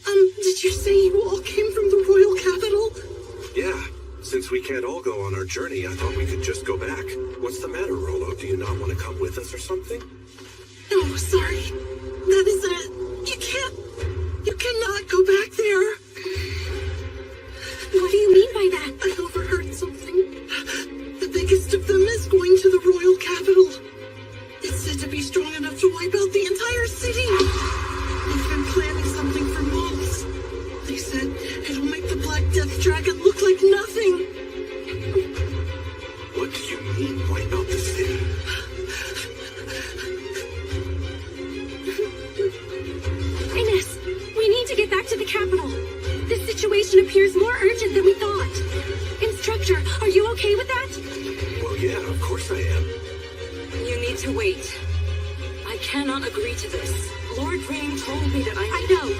Did you say you all came from the royal capital? Yeah. Since we can't all go on our journey, I thought we could just go back. What's the matter, Rollo? Do you not want to come with us or something? No, sorry. That isn't it. You cannot go back there. What do you mean by that? I overheard something. The biggest of them is going to the royal capital. It's said to be strong enough to wipe out the entire city. They've been planning something for months. They said it'll make the Black Death Dragon look like nothing. What do you mean, wipe out the city? Ines, we need to get back to the capital. This situation appears more urgent than we thought. Instructor, are you okay with that? Well, yeah, of course I am. You need to wait. I cannot agree to this. Lord Rain told me that I know.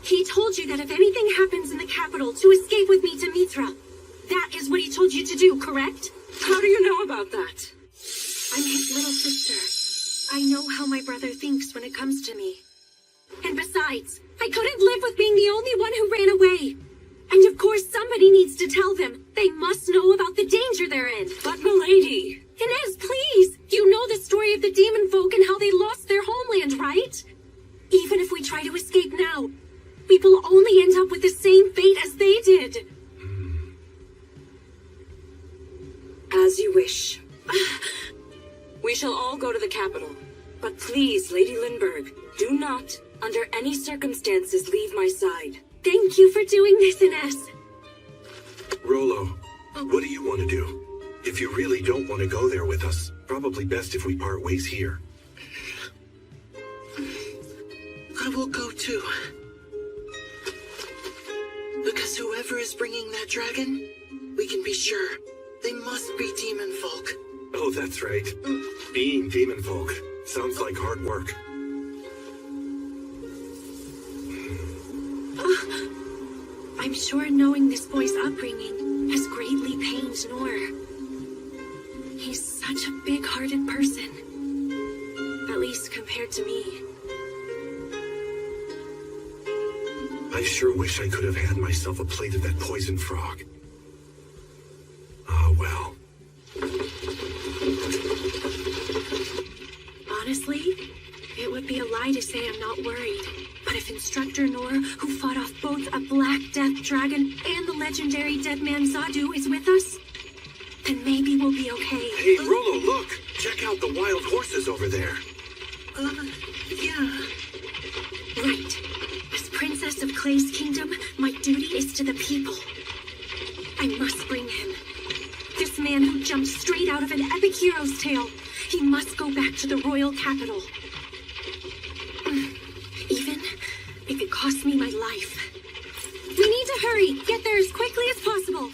He told you that if anything happens in the capital, to escape with me to Mithra. That is what he told you to do, correct? How do you know about that? I'm his little sister. I know how my brother thinks when it comes to me. And besides, I couldn't live with being the only one who ran away. And of course, somebody needs to tell them. They must know about the danger they're in. But milady... Inez, please! You know the story of the demon folk and how they lost their homeland, right? Even if we try to escape now, we will only end up with the same fate as they did. As you wish. We shall all go to the capital. But please, Lady Lindbergh, do not, under any circumstances, leave my side. Thank you for doing this, Ines. Rolo, what do you want to do? If you really don't want to go there with us, probably best if we part ways here. I will go too. Because whoever is bringing that dragon, we can be sure they must be demon folk. Oh, that's right. Being demon folk sounds like hard work. I'm sure knowing this boy's upbringing has greatly pained Noor. He's such a big-hearted person. At least compared to me. I sure wish I could have had myself a plate of that poison frog. Oh, well. Honestly, it would be a lie to say I'm not worried. But if Instructor Noor, who fought off both a Black Death Dragon and the legendary Dead Man Zadu, is with us, then maybe we'll be okay. Hey, Rolo, look! Check out the wild horses over there. Yeah. Right. As Princess of Clay's kingdom, my duty is to the people. I must bring him. This man who jumped straight out of an epic hero's tale. He must go back to the royal capital. Even if it costs me my life. We need to hurry. Get there as quickly as possible.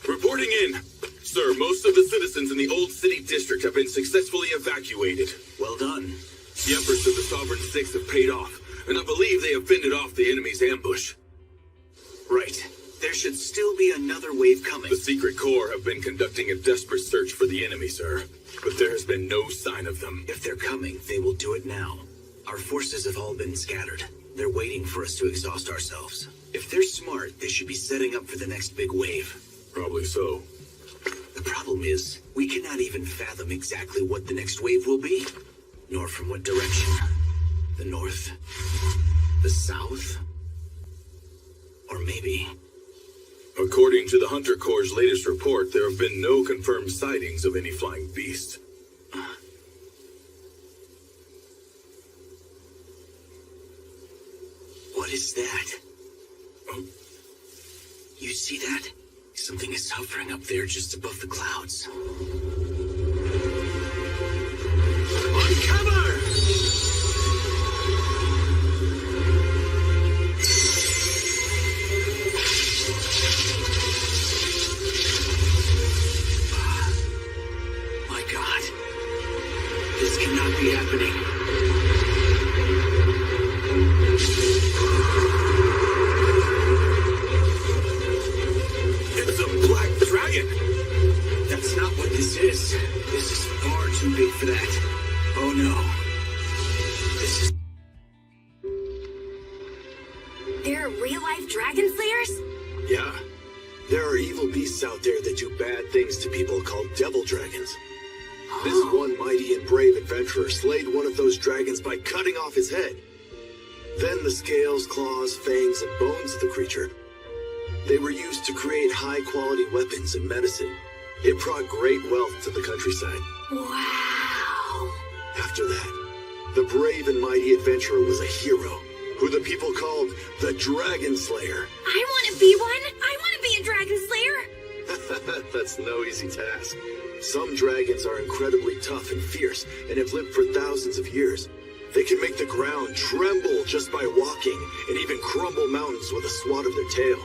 Reporting in. Sir, most of the citizens in the Old City District have been successfully evacuated. Well done. The efforts of the Sovereign Six have paid off, and I believe they have fended off the enemy's ambush. Right. There should still be another wave coming. The Secret Corps have been conducting a desperate search for the enemy, sir. But there has been no sign of them. If they're coming, they will do it now. Our forces have all been scattered. They're waiting for us to exhaust ourselves. If they're smart, they should be setting up for the next big wave. Probably so. The problem is, we cannot even fathom exactly what the next wave will be. Nor from what direction. The north? The south? Or maybe... According to the Hunter Corps' latest report, there have been no confirmed sightings of any flying beast. What is that? You see that? Something is hovering up there just above the clouds. On cover! My God. This cannot be happening. It's a black dragon! That's not what this is. This is far too big for that. Oh no. This is... There are real-life dragon slayers? Yeah. There are evil beasts out there that do bad things to people called devil dragons. This one mighty and brave adventurer slayed one of those dragons by cutting off his head. Then the scales, claws, fangs, and bones of the creature. They were used to create high-quality weapons and medicine. It brought great wealth to the countryside. Wow. After that, the brave and mighty adventurer was a hero, who the people called the Dragon Slayer. I want to be one. I want to be a dragon slayer. That's no easy task. Some dragons are incredibly tough and fierce and have lived for thousands of years. They can make the ground tremble just by walking and even crumble mountains with a swat of their tail.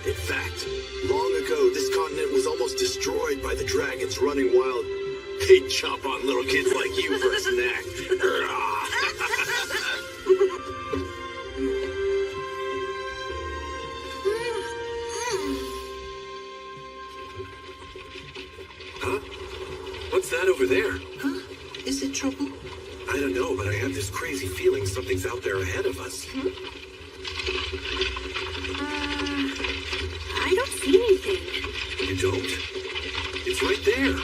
In fact, long ago, this continent was almost destroyed by the dragons running wild. They'd chomp on little kids like you for a snack. Huh? What's that over there? Huh? Is it trouble? I don't know, but I have this crazy feeling something's out there ahead of us. I don't see anything. You don't? It's right there.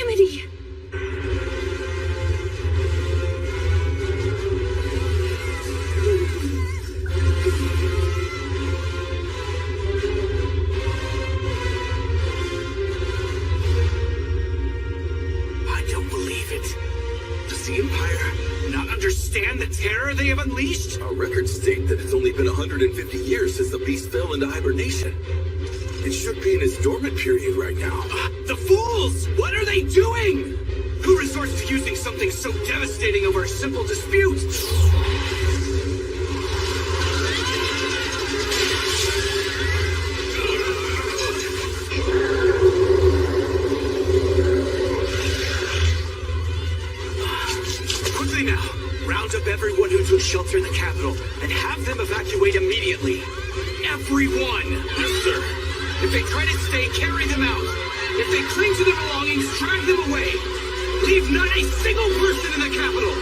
calamity! I don't believe it. Does the Empire not understand the terror they have unleashed? Our records state that it's only been 150 years since the beast fell into hibernation. It should be in its dormant period right now. The fools! What are they doing? Who resorts to using something so devastating over a simple dispute? Quickly now, round up everyone who took shelter in the capital and have them evacuate immediately. Everyone! Yes, sir. If they try to stay, carry them out. If they cling to their belongings, drag them away. Leave not a single person in the capital.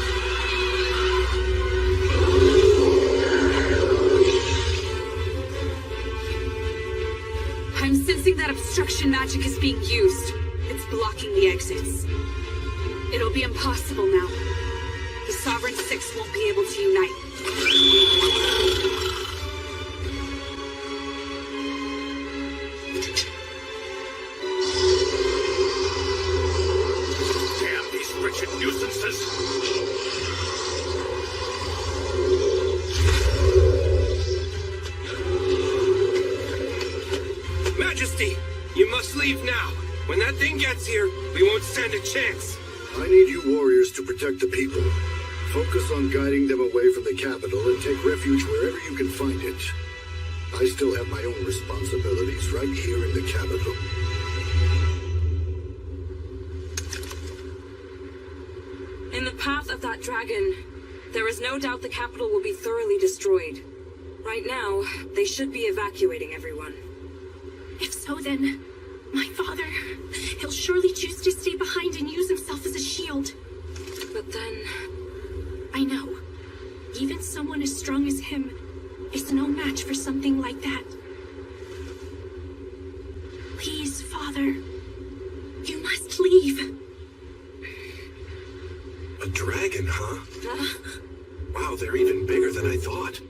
I'm sensing that obstruction magic is being used. It's blocking the exits. It'll be impossible now. The Sovereign Six won't be able to unite. Damn these wretched nuisances! Majesty, you must leave now. When that thing gets here, we won't stand a chance. I need you warriors to protect the people. Focus on guiding them away from the capital and take refuge wherever you can find it. I still have my own responsibilities right here in the capital. In the path of that dragon, there is no doubt the capital will be thoroughly destroyed. Right now, they should be evacuating everyone. If so, then, my father, he'll surely choose to stay behind and use himself as a shield. But then, I know. Even someone as strong as him is no match for something like that. Please, Father, you must leave. A dragon, huh? Wow, they're even bigger than I thought.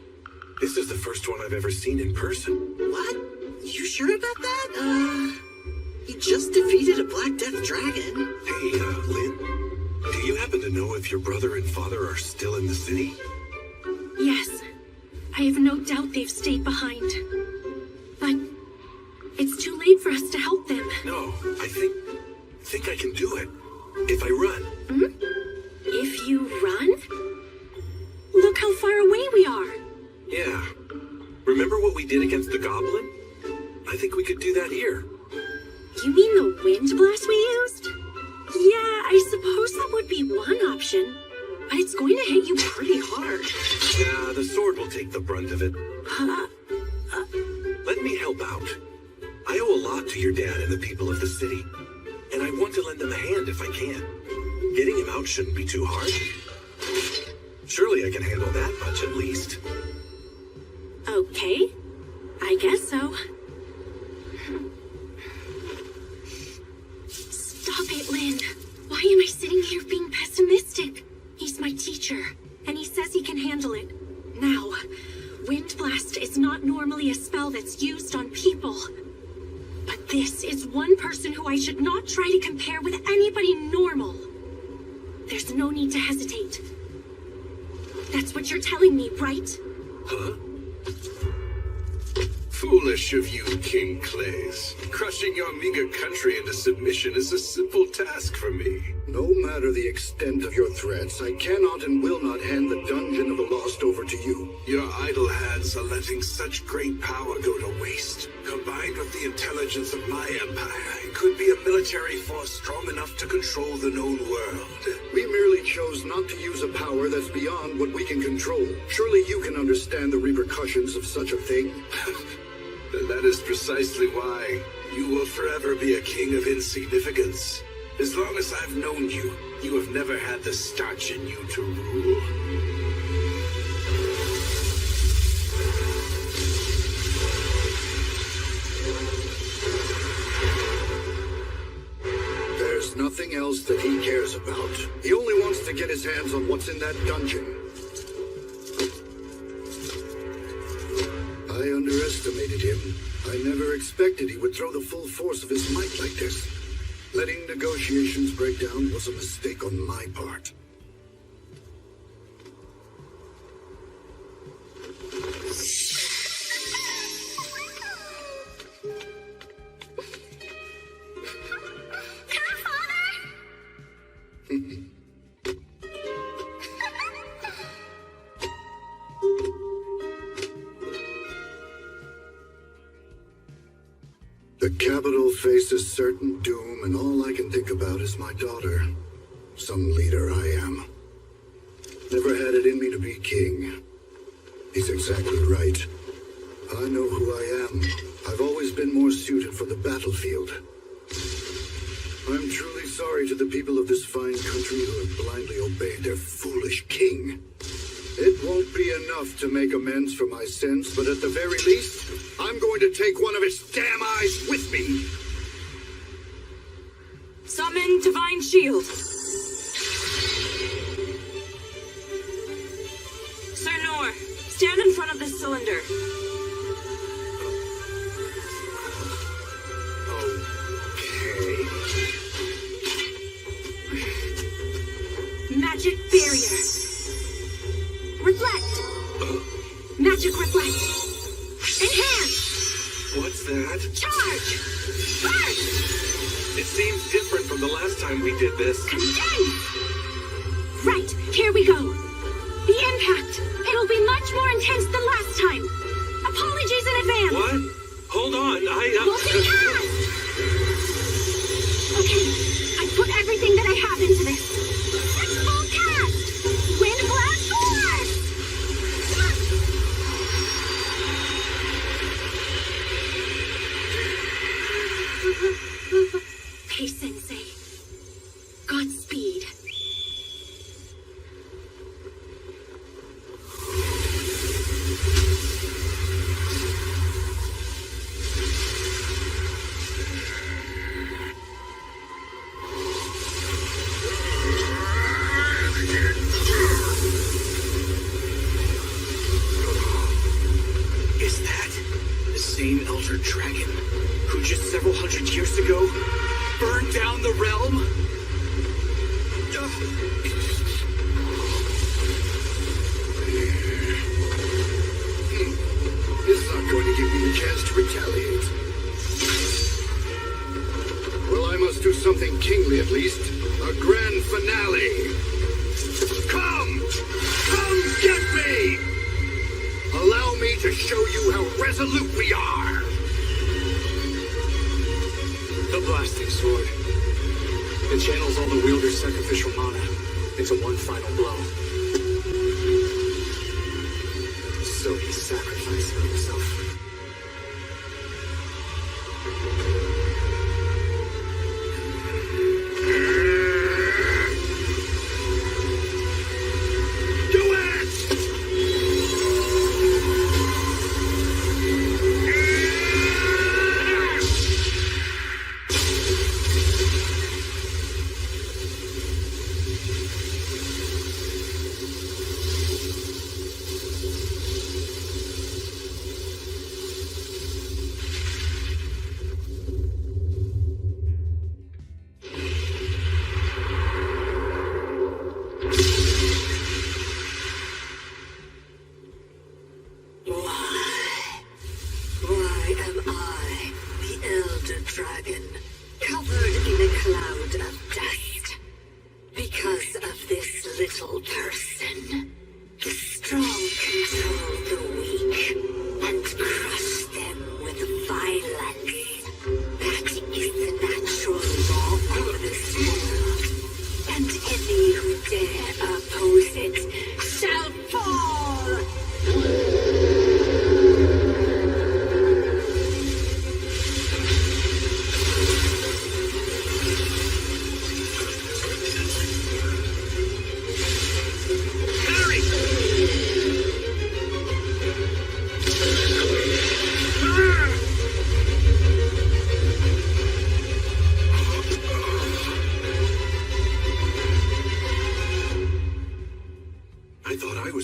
This is the first one I've ever seen in person. What? You sure about that? He just defeated a Black Death dragon. Hey, Lynn, do you happen to know if your brother and father are still in the city? Yes, I have no doubt they've stayed behind. But it's too late for us to help them. No, I think I can do it. If I run. Hmm? If you run? Look how far away we are. Yeah. Remember what we did against the goblin? I think we could do that here. You mean the wind blast we used? Yeah, I suppose that would be one option. But it's going to hit you pretty hard. Yeah, the sword will take the brunt of it. Let me help out. I owe a lot to your dad and the people of the city. And I want to lend them a hand if I can. Getting him out shouldn't be too hard. Surely I can handle that much at least. Okay, I guess so. Stop it, Lynn. Why am I sitting here being pessimistic? He's my teacher, and he says he can handle it. Now, Wind Blast is not normally a spell that's used on people. But this is one person who I should not try to compare with anybody normal. There's no need to hesitate. That's what you're telling me, right? Huh? Foolish of you, King Clays. Crushing your meager country into submission is a simple task for me. No matter the extent of your threats, I cannot and will not hand the Dungeon of the Lost over to you. Your idle hands are letting such great power go to waste. Combined with the intelligence of my empire, it could be a military force strong enough to control the known world. We merely chose not to use a power that's beyond what we can control. Surely you can understand the repercussions of such a thing. That is precisely why you will forever be a king of insignificance. As long as I've known you, you have never had the starch in you to rule. There's nothing anything else that he cares about. He only wants to get his hands on what's in that dungeon. I underestimated him. I never expected he would throw the full force of his might like this. Letting negotiations break down was a mistake on my part. The capital faces certain doom, and all I can think about is my daughter. Some leader I am. Never had it in me to be king. He's exactly right. I know who I am. I've always been more suited for the battlefield. I'm truly sorry to the people of this fine country who have blindly obeyed their foolish king. It won't be enough to make amends for my sins, but at the very least, I'm going to take one of its damn eyes with me. Summon Divine Shield. Sir Nor, stand in front of this cylinder. Magic barrier. Reflect. Magic reflect. Enhance. What's that? Charge. Burst. It seems different from the last time we did this. Condense. Right, here we go. The impact. It'll be much more intense than last time. Apologies in advance. What? Hold on, Multicast. Okay, I put everything that I have into this. Let's full cast. Wind blast force. Hey, Sensei. Godspeed. Is that the same Elder Dragon who just several hundred years ago burned down the realm? This is not going to give me a chance to retaliate. Well, I must do something kingly at least. A grand finale. Come! Come get me! Allow me to show you how resolute we are! The blasting sword. It channels all the wielder's sacrificial mana into one final blow. So he's sacrificing himself. Do it! Why am I, the Elder Dragon, covered in a cloud of dust? Because of this little person. The strong control the weak and crush them with violence. That is the natural law of this world. And any who dare oppose it shall fall!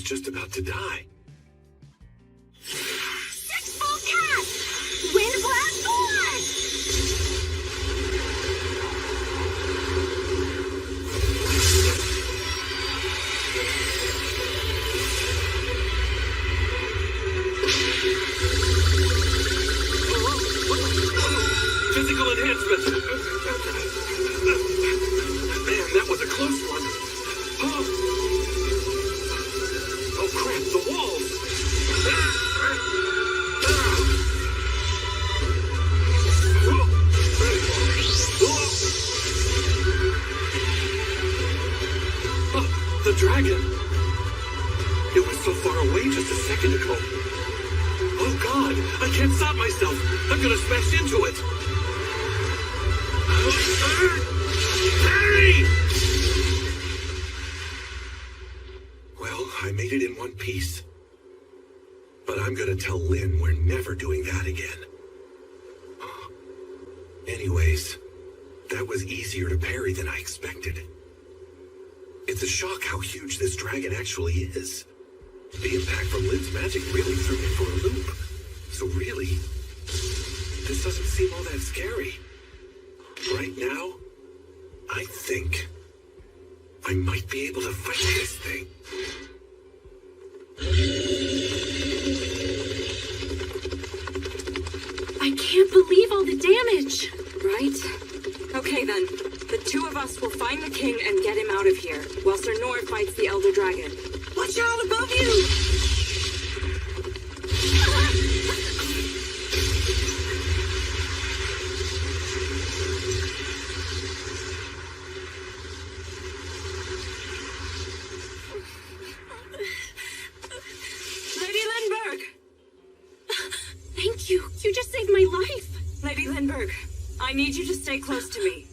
just about to die. Six full cast! Wind blast forward! Physical enhancement! Man, that was a close one. Oh crap, the walls! Oh, the dragon! It was so far away just a second ago. Oh god, I can't stop myself. I'm gonna smash into it. Parry! Well, I made it in one piece. But I'm gonna tell Lynn we're never doing that again. Anyways, that was easier to parry than I expected. It's a shock how huge this dragon actually is. The impact from Lynn's magic really threw me for a loop. So really, this doesn't seem all that scary. Right now, I think I might be able to fight this thing. I can't believe all the damage! Right? Okay then. The two of us will find the king and get him out of here, while Sir Nord fights the Elder Dragon. Watch out above you! Lady Lindbergh! Thank you. You just saved my life. Lady Lindbergh, I need you to stay close to me.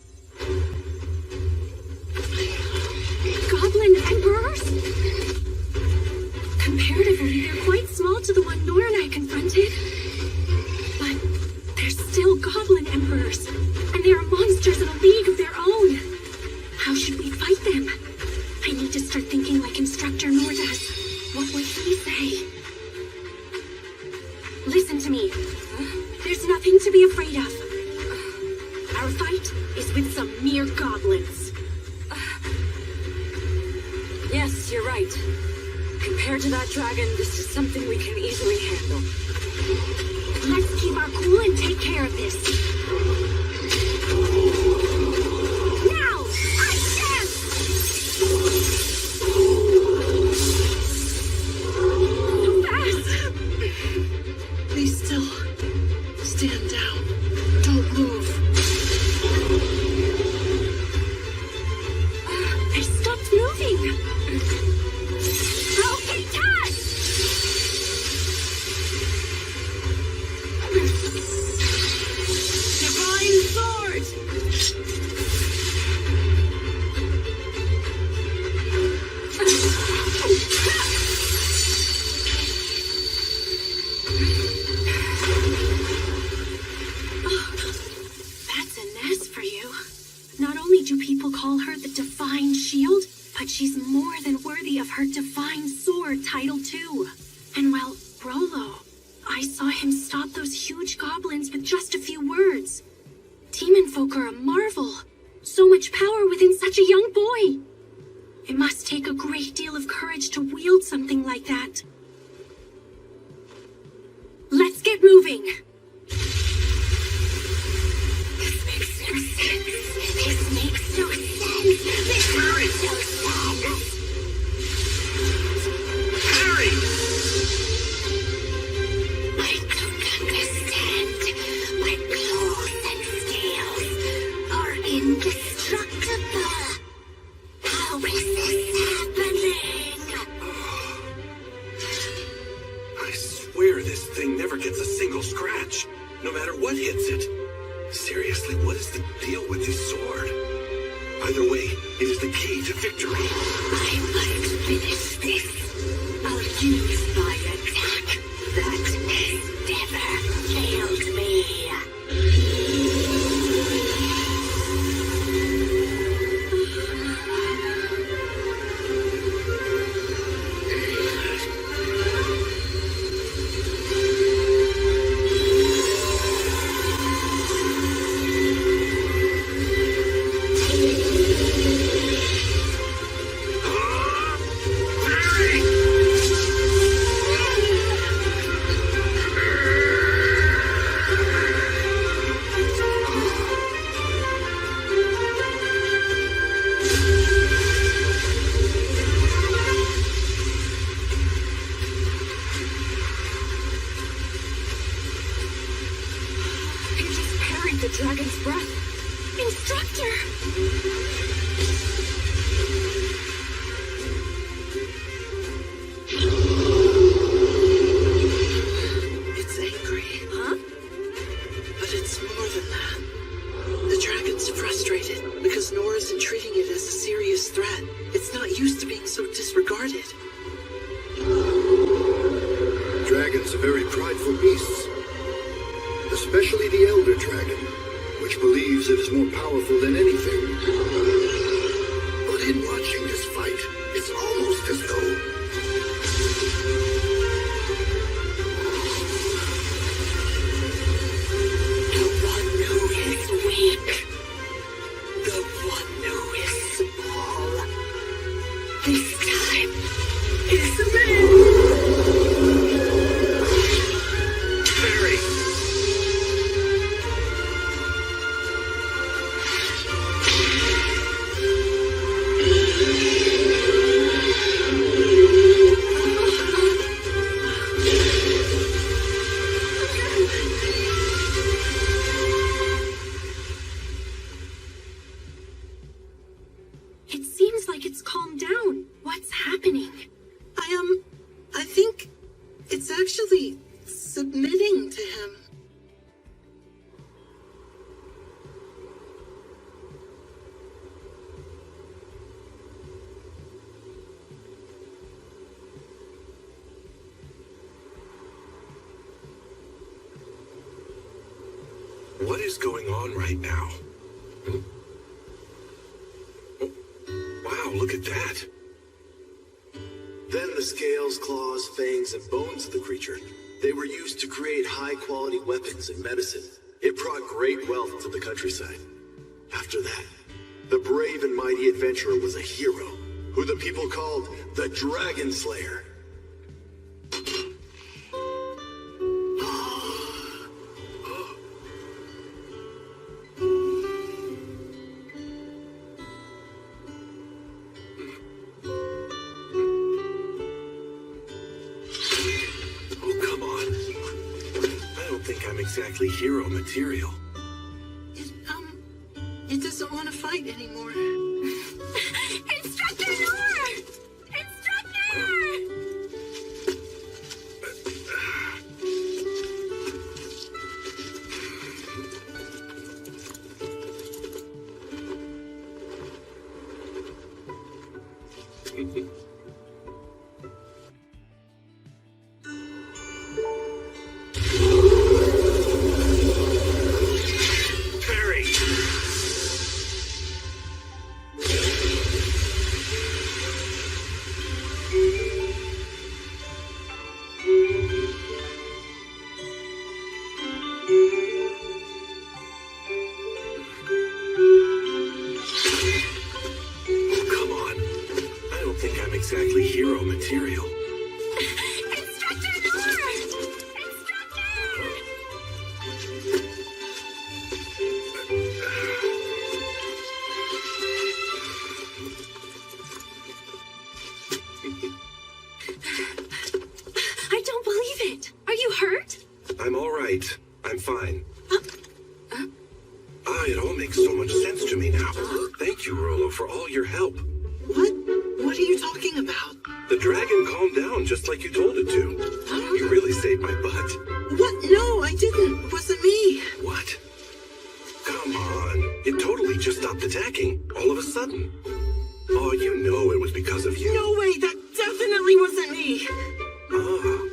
Goblin emperors? Comparatively, they're quite small to the one Nora and I confronted. But they're still goblin emperors, and they are monsters in a league of their own. How should we fight them? I need to start thinking like Instructor Nor does. What would he say? Listen to me. There's nothing to be afraid of. Our fight is with some mere goblins. Yes, you're right. Compared to that dragon, this is something we can easily handle. Let's keep our cool and take care of this. Now! Ice dance! So fast! Be still. Stand down. Don't move. They stopped moving. Okay, touch! Divine sword! That's a nest for you. Not only do people call her the Divine Shield, but she's more than worthy of her Divine Sword title too. And well, Rolo, I saw him stop those huge goblins with just a few words. Demon folk are a marvel. So much power within such a young boy. It must take a great deal of courage to wield something like that. Let's get moving. This makes no sense. This makes no sense. This makes no sense. Parry! I don't understand. My claws and scales are indestructible. How is this happening? I swear this thing never gets a single scratch, no matter what hits it. Seriously, what is the deal with this sword? Either way, it is the key to victory. I must finish this. I'll use my attack that has never failed me. used to being so disregarded. Dragons are very prideful beasts, especially the elder dragon, which believes it is more powerful than anything. But in watching this fight, it's almost as though The one who is weak. The one who is small. This time is me. Parry! It seems like it's calmed down. What's happening? I think it's actually submitting to him. What is going on right now? Wow, look at that. Then the scales, claws, fangs, and bones of the creature, they were used to create high-quality weapons and medicine. It brought great wealth to the countryside. After that, the brave and mighty adventurer was a hero, who the people called the Dragon Slayer. Oh, come on. I don't think I'm exactly hero material. It doesn't want to fight anymore. Instructor Noor! Instructor! Parry! Oh, come on. I don't think I'm exactly hero material. Instructor Noor! Instructor! I don't believe it. Are you hurt? I'm all right. I'm fine. It all makes so much sense to me now. Thank you, Rollo, for all your help. What? What are you talking about? The dragon calmed down just like you told it to. You really saved my butt. What? No, I didn't. It wasn't me. What? Come on. It totally just stopped attacking, all of a sudden. Oh, you know it was because of you. No way, that definitely wasn't me. Ah.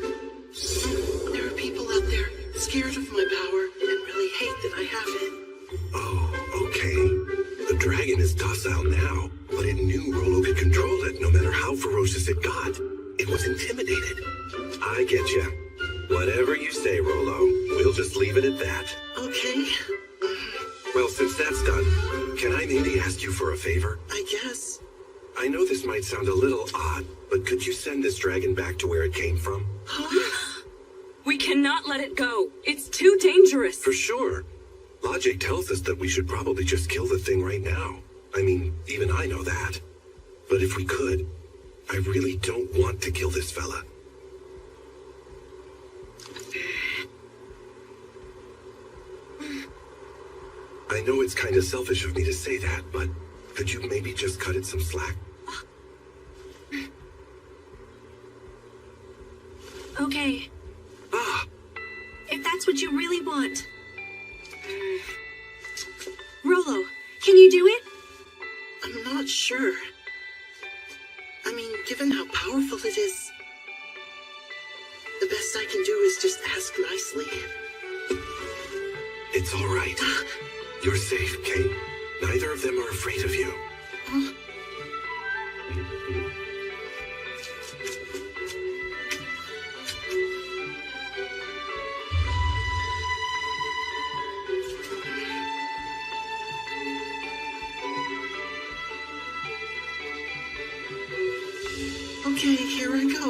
There are people out there scared of my power and really hate that I have it. Oh, okay. The dragon is docile now, but it knew Rollo could control it no matter how ferocious it got. It was intimidated. I get you. Whatever you say, Rollo. We'll just leave it at that. Okay, Well, since that's done, can I maybe ask you for a favor? I guess. I know this might sound a little odd, but could you send this dragon back to where it came from? We cannot let it go. It's too dangerous. For sure. Logic tells us that we should probably just kill the thing right now. I mean, even I know that. But if we could, I really don't want to kill this fella. I know it's kind of selfish of me to say that, but could you maybe just cut it some slack? Okay. Ah, If that's what you really want. Rollo, can you do it? I'm not sure. given how powerful it is, the best I can do is just ask nicely. It's all right. You're safe, Kate. Neither of them are afraid of you. Okay, here I go.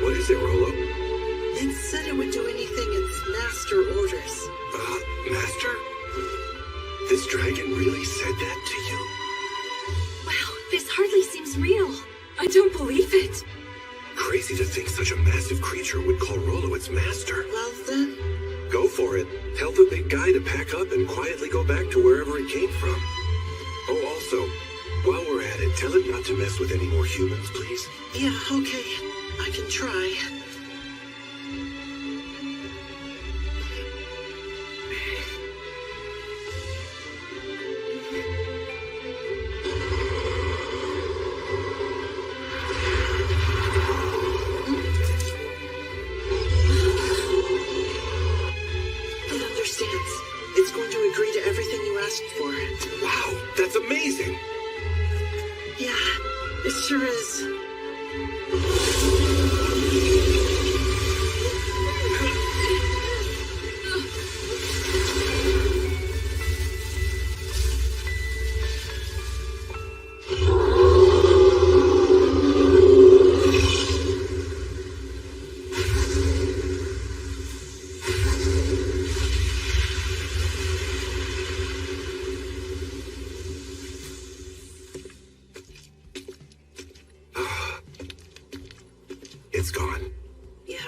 What is it, Rolo? It said it would do anything its master orders. Master? This dragon really said that to you? Wow, this hardly seems real. I don't believe it. Crazy to think such a massive creature would call Rolo its master. Well then, Go for it. Tell the big guy to pack up and quietly go back to wherever it came from. Oh, also, while we're at it, tell it not to mess with any more humans, please. yeah, okay. I can try. It understands. It's going to agree to everything you asked for. Wow, that's amazing! Yeah, it sure is. It's gone. Yeah.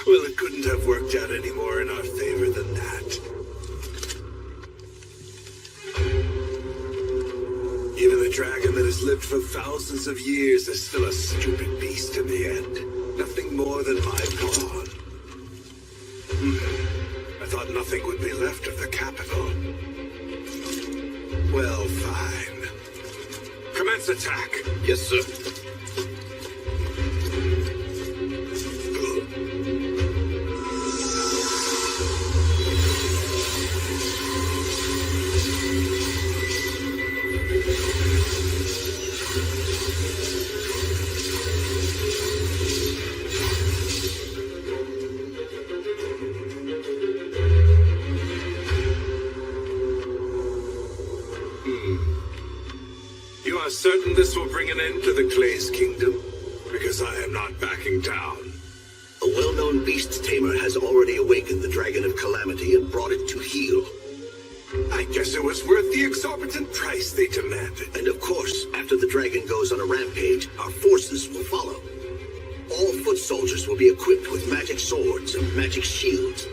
Well, it couldn't have worked out any more in our favor than that. Even the dragon that has lived for thousands of years is still a stupid beast in the end. Nothing more than my pawn. I thought nothing would be left of the capital. Well, fine. Commence attack. Yes, sir. You are certain this will bring an end to the Clay's kingdom? Because I am not backing down. A well-known beast tamer has already awakened the Dragon of Calamity and brought it to heel. I guess it was worth the exorbitant price they demanded. And of course, after the dragon goes on a rampage, our forces will follow. All foot soldiers will be equipped with magic swords and magic shields,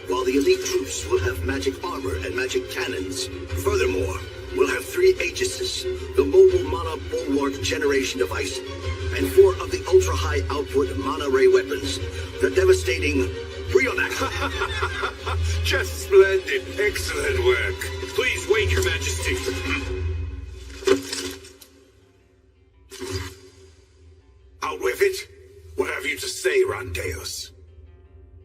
while the elite troops will have magic armor and magic cannons. Furthermore, we'll have 3 Aegises, the mobile mana bulwark generation device, and 4 of the ultra-high output mana ray weapons, the devastating Brionac. Just splendid. Excellent work. Please wait, Your Majesty. Out with it. What have you to say, Rondeus?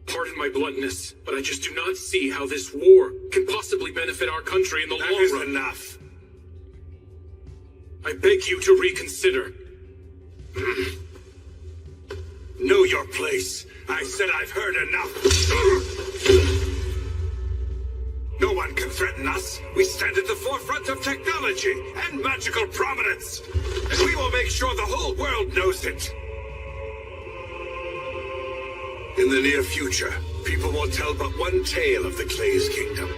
Pardon my bluntness, but I just do not see how this war can possibly benefit our country in the That long is run. enough. I beg you to reconsider. Know your place. I said I've heard enough. No one can threaten us. We stand at the forefront of technology and magical prominence. And we will make sure the whole world knows it. In the near future, people will tell but one tale of the Clay's kingdom.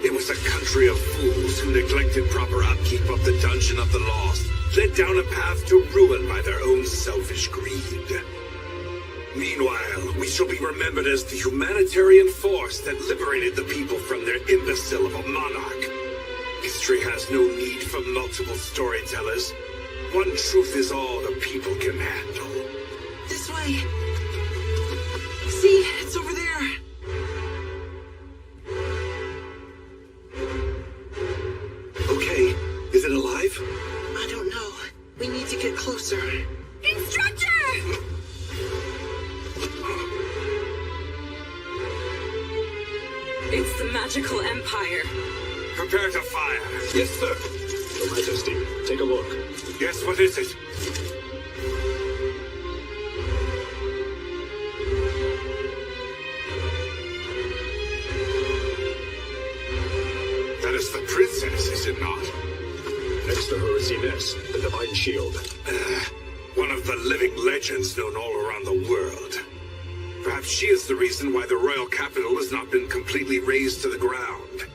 It was a country of fools who neglected proper upkeep of the Dungeon of the Lost, led down a path to ruin by their own selfish greed. Meanwhile, we shall be remembered as the humanitarian force that liberated the people from their imbecile of a monarch. History has no need for multiple storytellers. One truth is all the people can handle. This way. See, it's over there. Okay, is it alive? I don't know. We need to get closer. Instructor! It's the magical empire. Prepare to fire. Yes, sir. Your Majesty, take a look. Yes, what is it? That is the princess, is it not? Next to her is Ines, the Divine Shield. One of the living legends known all around the world. Perhaps she is the reason why the royal capital has not been completely razed to the ground.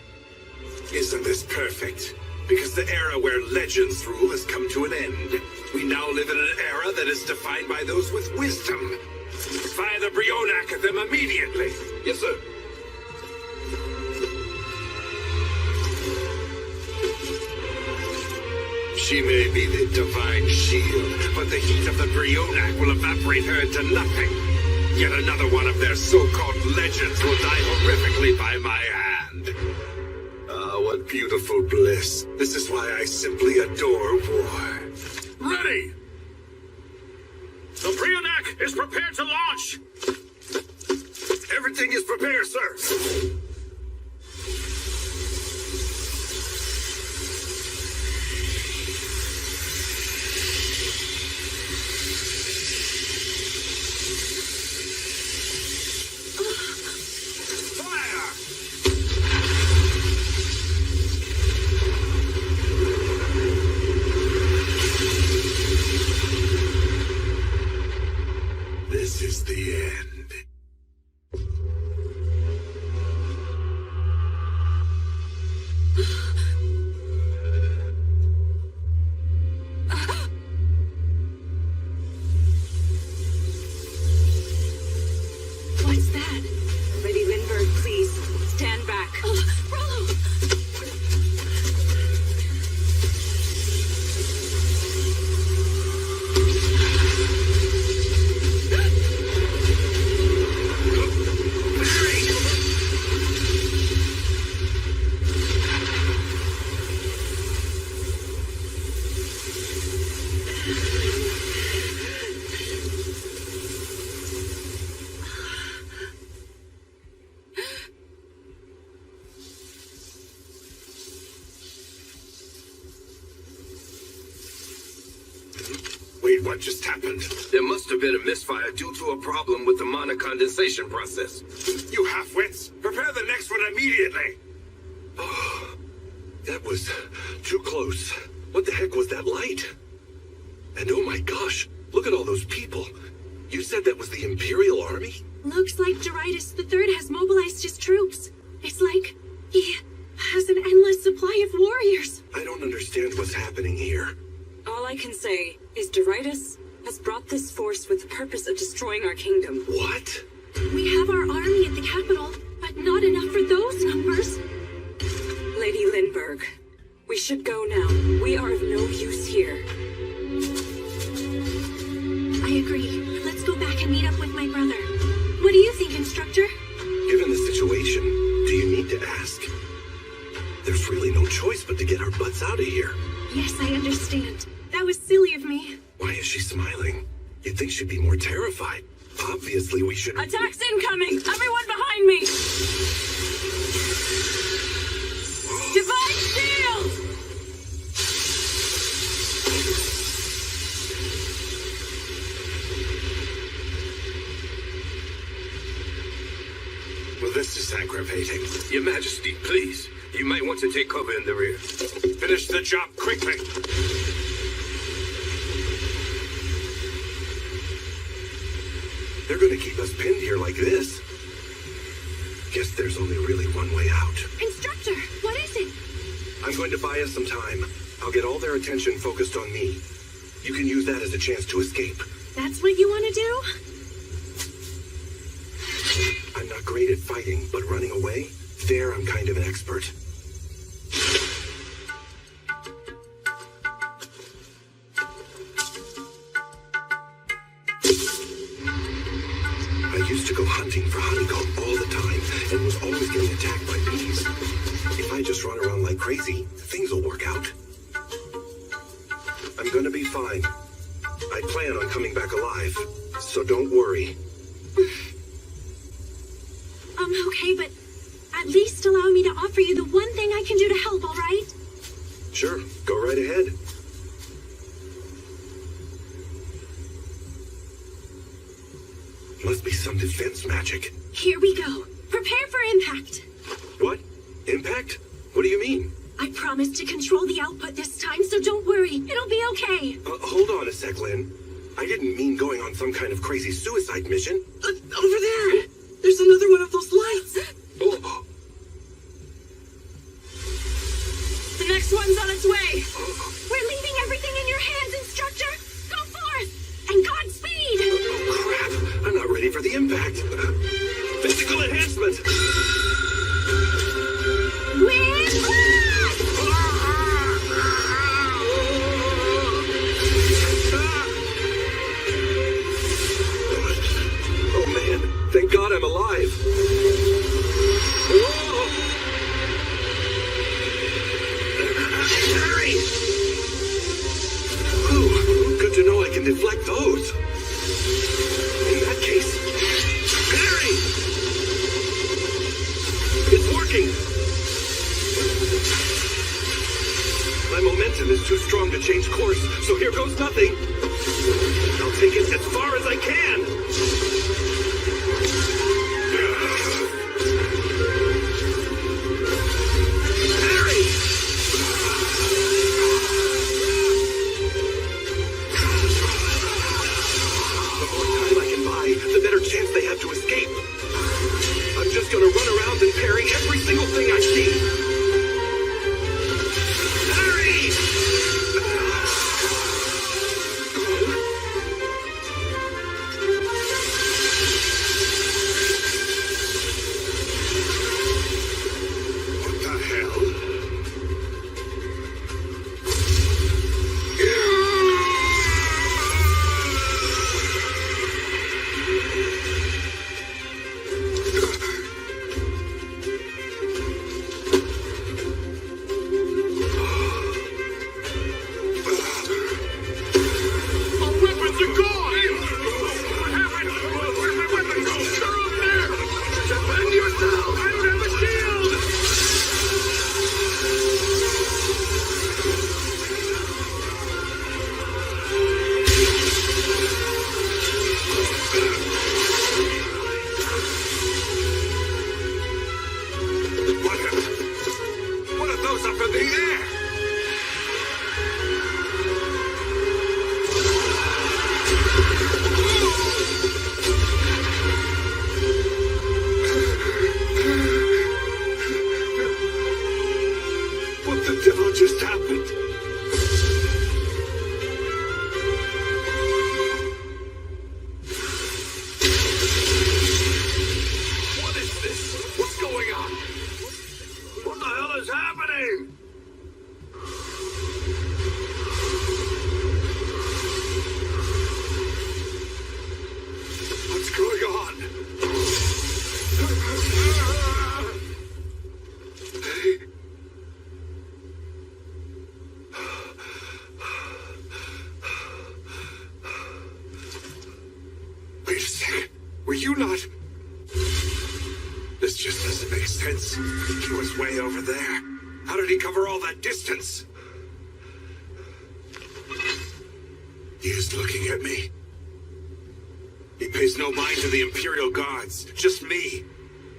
Isn't this perfect? Because the era where legends rule has come to an end. We now live in an era that is defined by those with wisdom. Fire the Brionac at them immediately. Yes, sir. She may be the divine shield, but the heat of the Brionac will evaporate her into nothing. Yet another one of their so-called legends will die horrifically by my hand. Ah, what beautiful bliss. This is why I simply adore war. Ready! The Brionac is prepared to launch! Everything is prepared, sir. This is the end. What's that? Lady Lindbergh, please, stand back. Rollo! Wait, what just happened? There must have been a misfire due to a problem with the mana condensation process. You half-wits! Prepare the next one immediately! Oh, that was too close. What the heck was that light? And oh my gosh, look at all those people. You said that was the Imperial Army? Looks like Doritus III has mobilized his troops. It's like he has an endless supply of warriors. I don't understand what's happening here. All I can say is Doritus has brought this force with the purpose of destroying our kingdom. What? We have our army at the capital, but not enough for those numbers. Lady Lindbergh, we should go now. We are of no use here. I agree. Let's go back and meet up with my brother. What do you think, Instructor? Given the situation, do you need to ask? There's really no choice but to get our butts out of here. Yes, I understand. That was silly of me. Why is she smiling? You'd think she'd be more terrified. Obviously, we should... Attacks incoming! Everyone behind me! Divine Shield! Well, this is aggravating. Your Majesty, please. You might want to take cover in the rear. Finish the job quickly. they're gonna keep us pinned here like this. Guess there's only really one way out. Instructor, what is it? I'm going to buy us some time. I'll get all their attention focused on me. You can use that as a chance to escape. That's what you want to do? I'm not great at fighting, but running away? There I'm kind of an expert. I used to go hunting for honeycomb all the time and was always getting attacked by bees. If I just run around like crazy, things will work out. I'm gonna be fine. I plan on coming back alive, so don't worry. Okay, but at least allow me to offer you the one thing I can do to help, all right? Sure, go right ahead. Must be some defense magic. Here we go. Prepare for impact. What? Impact? What do you mean? I promise to control the output this time, so don't worry. It'll be okay. Hold on a sec, Lynn. I didn't mean going on some kind of crazy suicide mission. Over there! There's another one of those lights! Oh. The next one's on its way. We're leaving everything in your hands, Instructor. Go forth! And Godspeed! Oh, crap! I'm not ready for the impact. Physical enhancement! Oh man, thank God I'm alive. Harry! Oh, good to know I can deflect those. In that case, Harry! It's working! My momentum is too strong to change course, so here goes nothing. I'll take it as far as I can. Harry! The more time I can buy, the better chance they have to escape. I'm just gonna run around and parry every single thing I see. Were you not? This just doesn't make sense. He was way over there. How did he cover all that distance? He is looking at me. He pays no mind to the Imperial Guards, just me.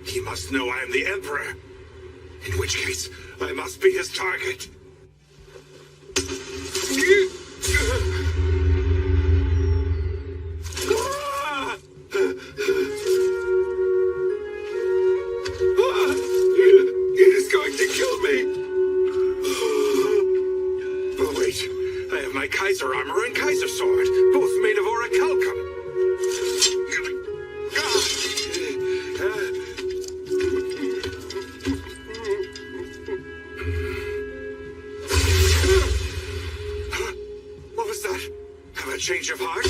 He must know I am the Emperor. In which case, I must be his target. change of heart?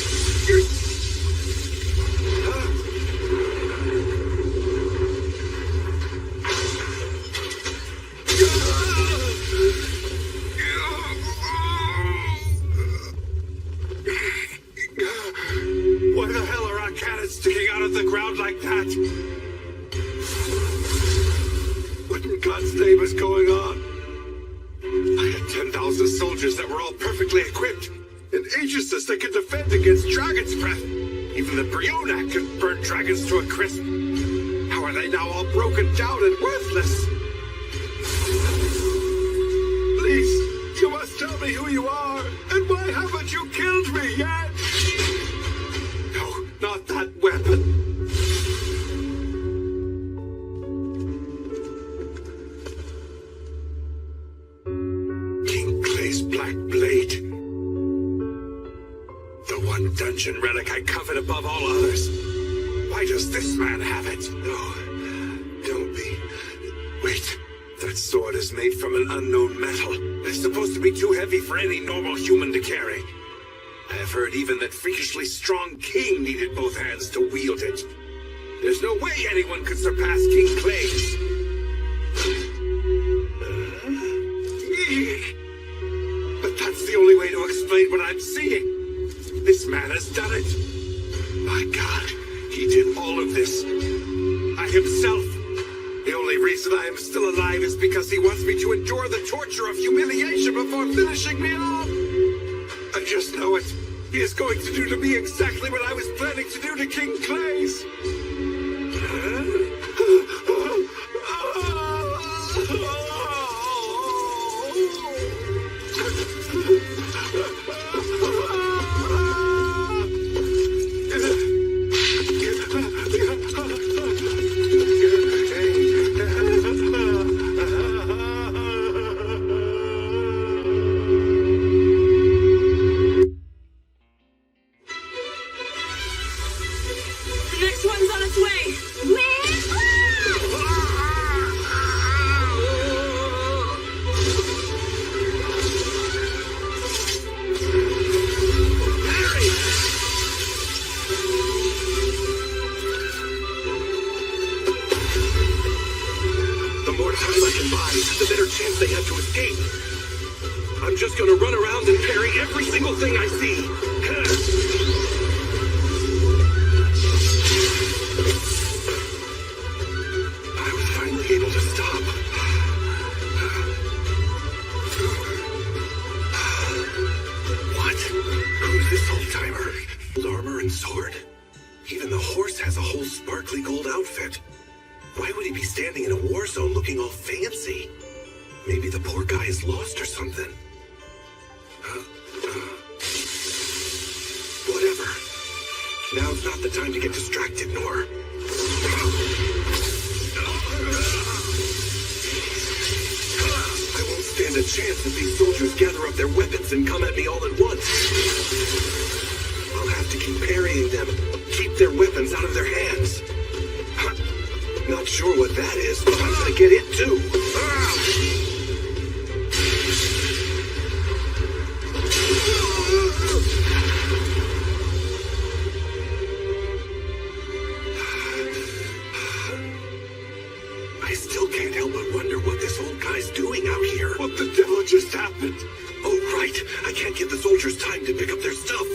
Why the hell are our cannons sticking out of the ground like that? What in God's name is going on? I had 10,000 soldiers that were all perfectly equipped, and aegis that could defend against dragon's breath. Even the Brionac could burn dragons to a crisp. How are they now all broken down and worthless? Please, you must tell me who you are, and why haven't you killed me yet? No, not that weapon. King Clay's Black Blade. The one dungeon relic I covet above all others. Why does this man have it? No, don't be. Wait, that sword is made from an unknown metal. It's supposed to be too heavy for any normal human to carry. I have heard even that freakishly strong king needed both hands to wield it. There's no way anyone could surpass King Clay's. But that's the only way to explain what I'm seeing. This man has done it. My God, he did all of this. I himself. The only reason I am still alive is because he wants me to endure the torture of humiliation before finishing me off. I just know it. He is going to do to me exactly what I was planning to do to King Clay's. I'm just gonna run around and parry every single thing I see. I was finally able to stop. What? Who's this old-timer? Gold armor and sword? Even the horse has a whole sparkly gold outfit. Why would he be standing in a war zone looking all fancy? Maybe the poor guy is lost or something. Whatever. Now's not the time to get distracted, Nor. I won't stand a chance if these soldiers gather up their weapons and come at me all at once. I'll have to keep parrying them, keep their weapons out of their hands. Not sure what that is, but I'm gonna get it too. I still can't help but wonder what this old guy's doing out here. What the devil just happened? Oh, right. I can't give the soldiers time to pick up their stuff.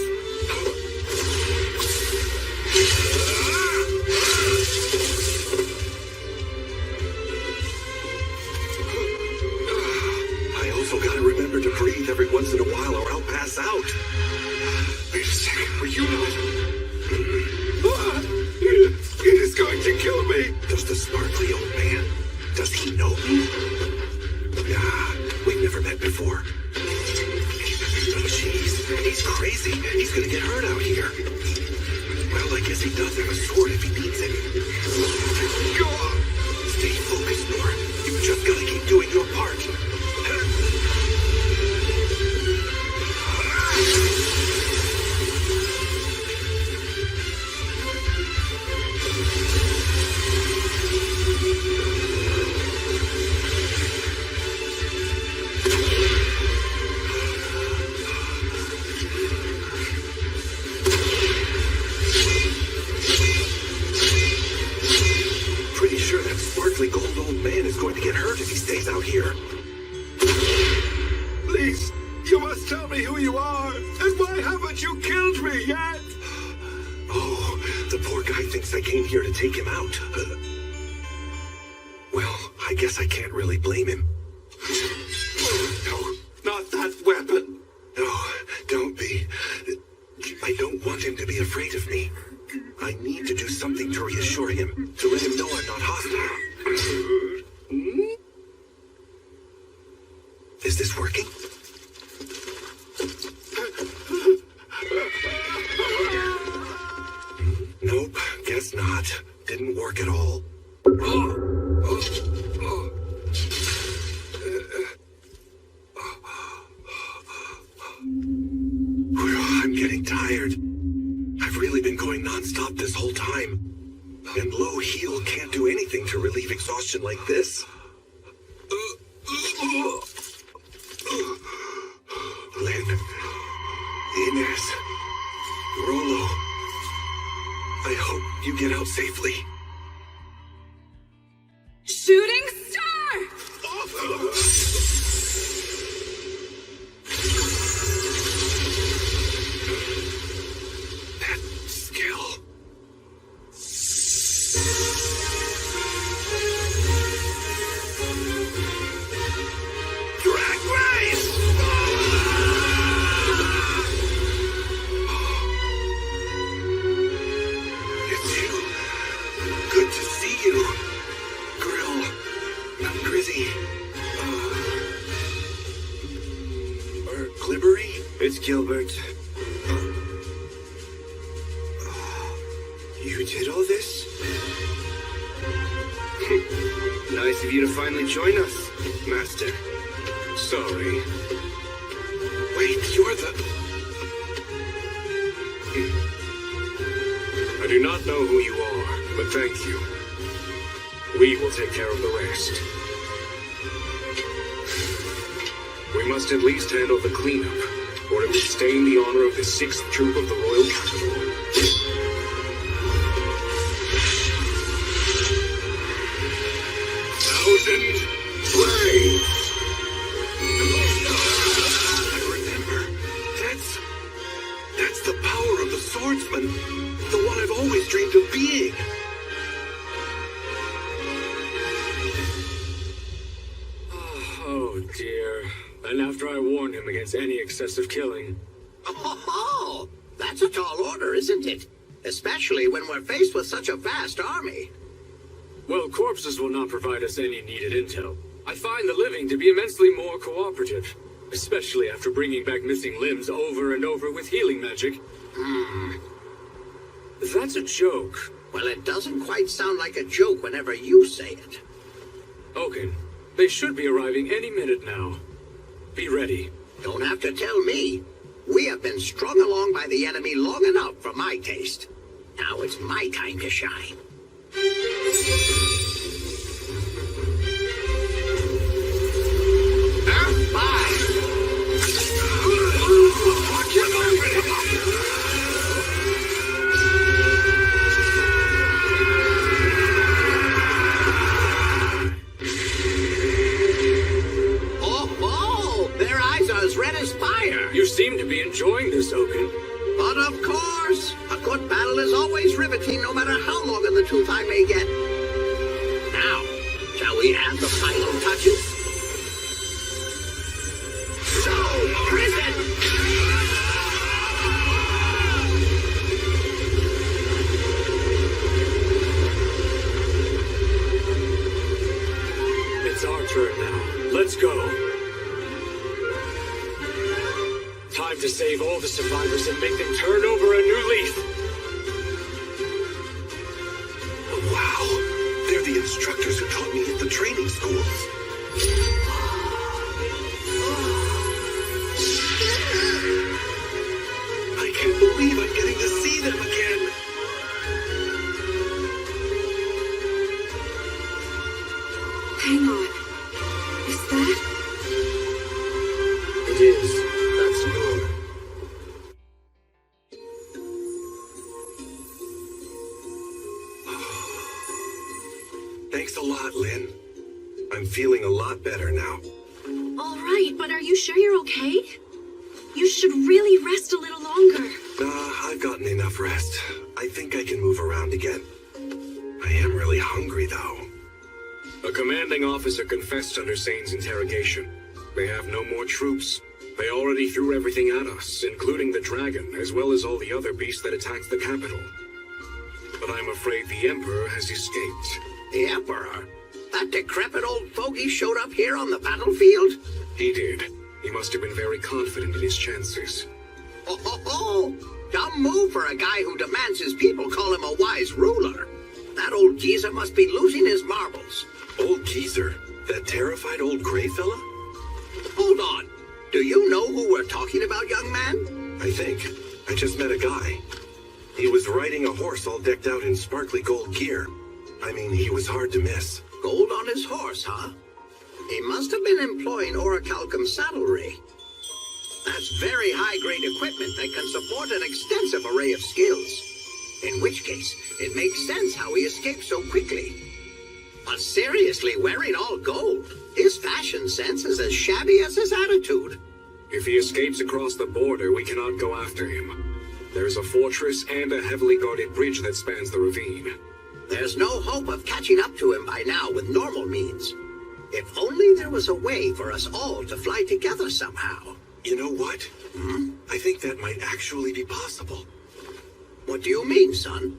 I also gotta remember to breathe every once in a while or I'll pass out. Wait a second, were you not? It is going to kill me. Does the sparkly old man, does he know me? Nah, we've never met before. Oh, jeez, he's crazy. He's gonna get hurt out here. Well, I guess he does have a sword if he needs it. Go on. Stay focused, Nor. You've just gotta keep doing your part. sparkly gold old man is going to get hurt if he stays out here. Please, you must tell me who you are, and why haven't you killed me yet? Oh, the poor guy thinks I came here to take him out. Well, I guess I can't really blame him. No, not that weapon. No, don't be. I don't want him to be afraid of me. I need to do something to reassure him, to let him know I'm not hostile. Is this working? Nope, guess not. Didn't work at all. I'm getting tired. I've really been going non-stop this whole time. And low heal can't do anything to relieve exhaustion like this. Len, Inez, Rolo, I hope you get out safely. Shooting star! That skill. Drag race! It's you. Good to see you. Grill. Grizzy. Or Glibbery? It's Gilbert. You did all this? Nice of you to finally join us, Master. Sorry. Wait, you're the... I do not know who you are, but thank you. We will take care of the rest. We must at least handle the cleanup, or it would stain the honor of the 6th Troop of the Royal Capital. Thousand Blades! I remember. That's the power of the swordsman. The one I've always dreamed of being. Oh dear. And after I warned him against any excessive killing. Oh, that's a tall order, isn't it? Especially when we're faced with such a vast army. Well, corpses will not provide us any needed intel. I find the living to be immensely more cooperative, especially after bringing back missing limbs over and over with healing magic. That's a joke. Well, it doesn't quite sound like a joke whenever you say it. Okay, they should be arriving any minute now. Be ready. Don't have to tell me. We have been strung along by the enemy long enough for my taste. Now it's my time to shine. Their eyes are as red as fire. You seem to be enjoying this, Oaken. But of course, a good battle is always riveting, no matter how long in the tooth I may get. Now, shall we add the final touches? So, prison! It's our turn now. Let's go. Time to save all the survivors and make them turn over a new leaf. Wow, they're the instructors who taught me at the training schools. I can't believe I'm getting to see them again. Hang on. Is that? It is. That's Noor. Thanks a a lot, Lynn. I'm feeling a lot better now. All right, but are you sure you're okay? You should really rest a little longer. I've gotten enough rest. I think I can move around again. I am really hungry, though. A commanding officer confessed under Sane's interrogation. They have no more troops. They already threw everything at us, including the dragon, as well as all the other beasts that attacked the capital. But I'm afraid the Emperor has escaped. The Emperor? That decrepit old fogey showed up here on the battlefield? He did. He must have been very confident in his chances. Ho ho ho! Dumb move for a guy who demands his people call him a wise ruler. That old geezer must be losing his marbles. Old geezer? That terrified old gray fella? Hold on. Do you know who we're talking about, young man? I think. I just met a guy. He was riding a horse all decked out in sparkly gold gear. I mean, he was hard to miss. Gold on his horse, huh? He must have been employing orichalcum saddlery. That's very high-grade equipment that can support an extensive array of skills. In which case, it makes sense how he escaped so quickly. But seriously, wearing all gold, his fashion sense is as shabby as his attitude. If he escapes across the border, we cannot go after him. There's a fortress and a heavily guarded bridge that spans the ravine. There's no hope of catching up to him by now with normal means. If only there was a way for us all to fly together somehow. You know what? I think that might actually be possible. What do you mean, son?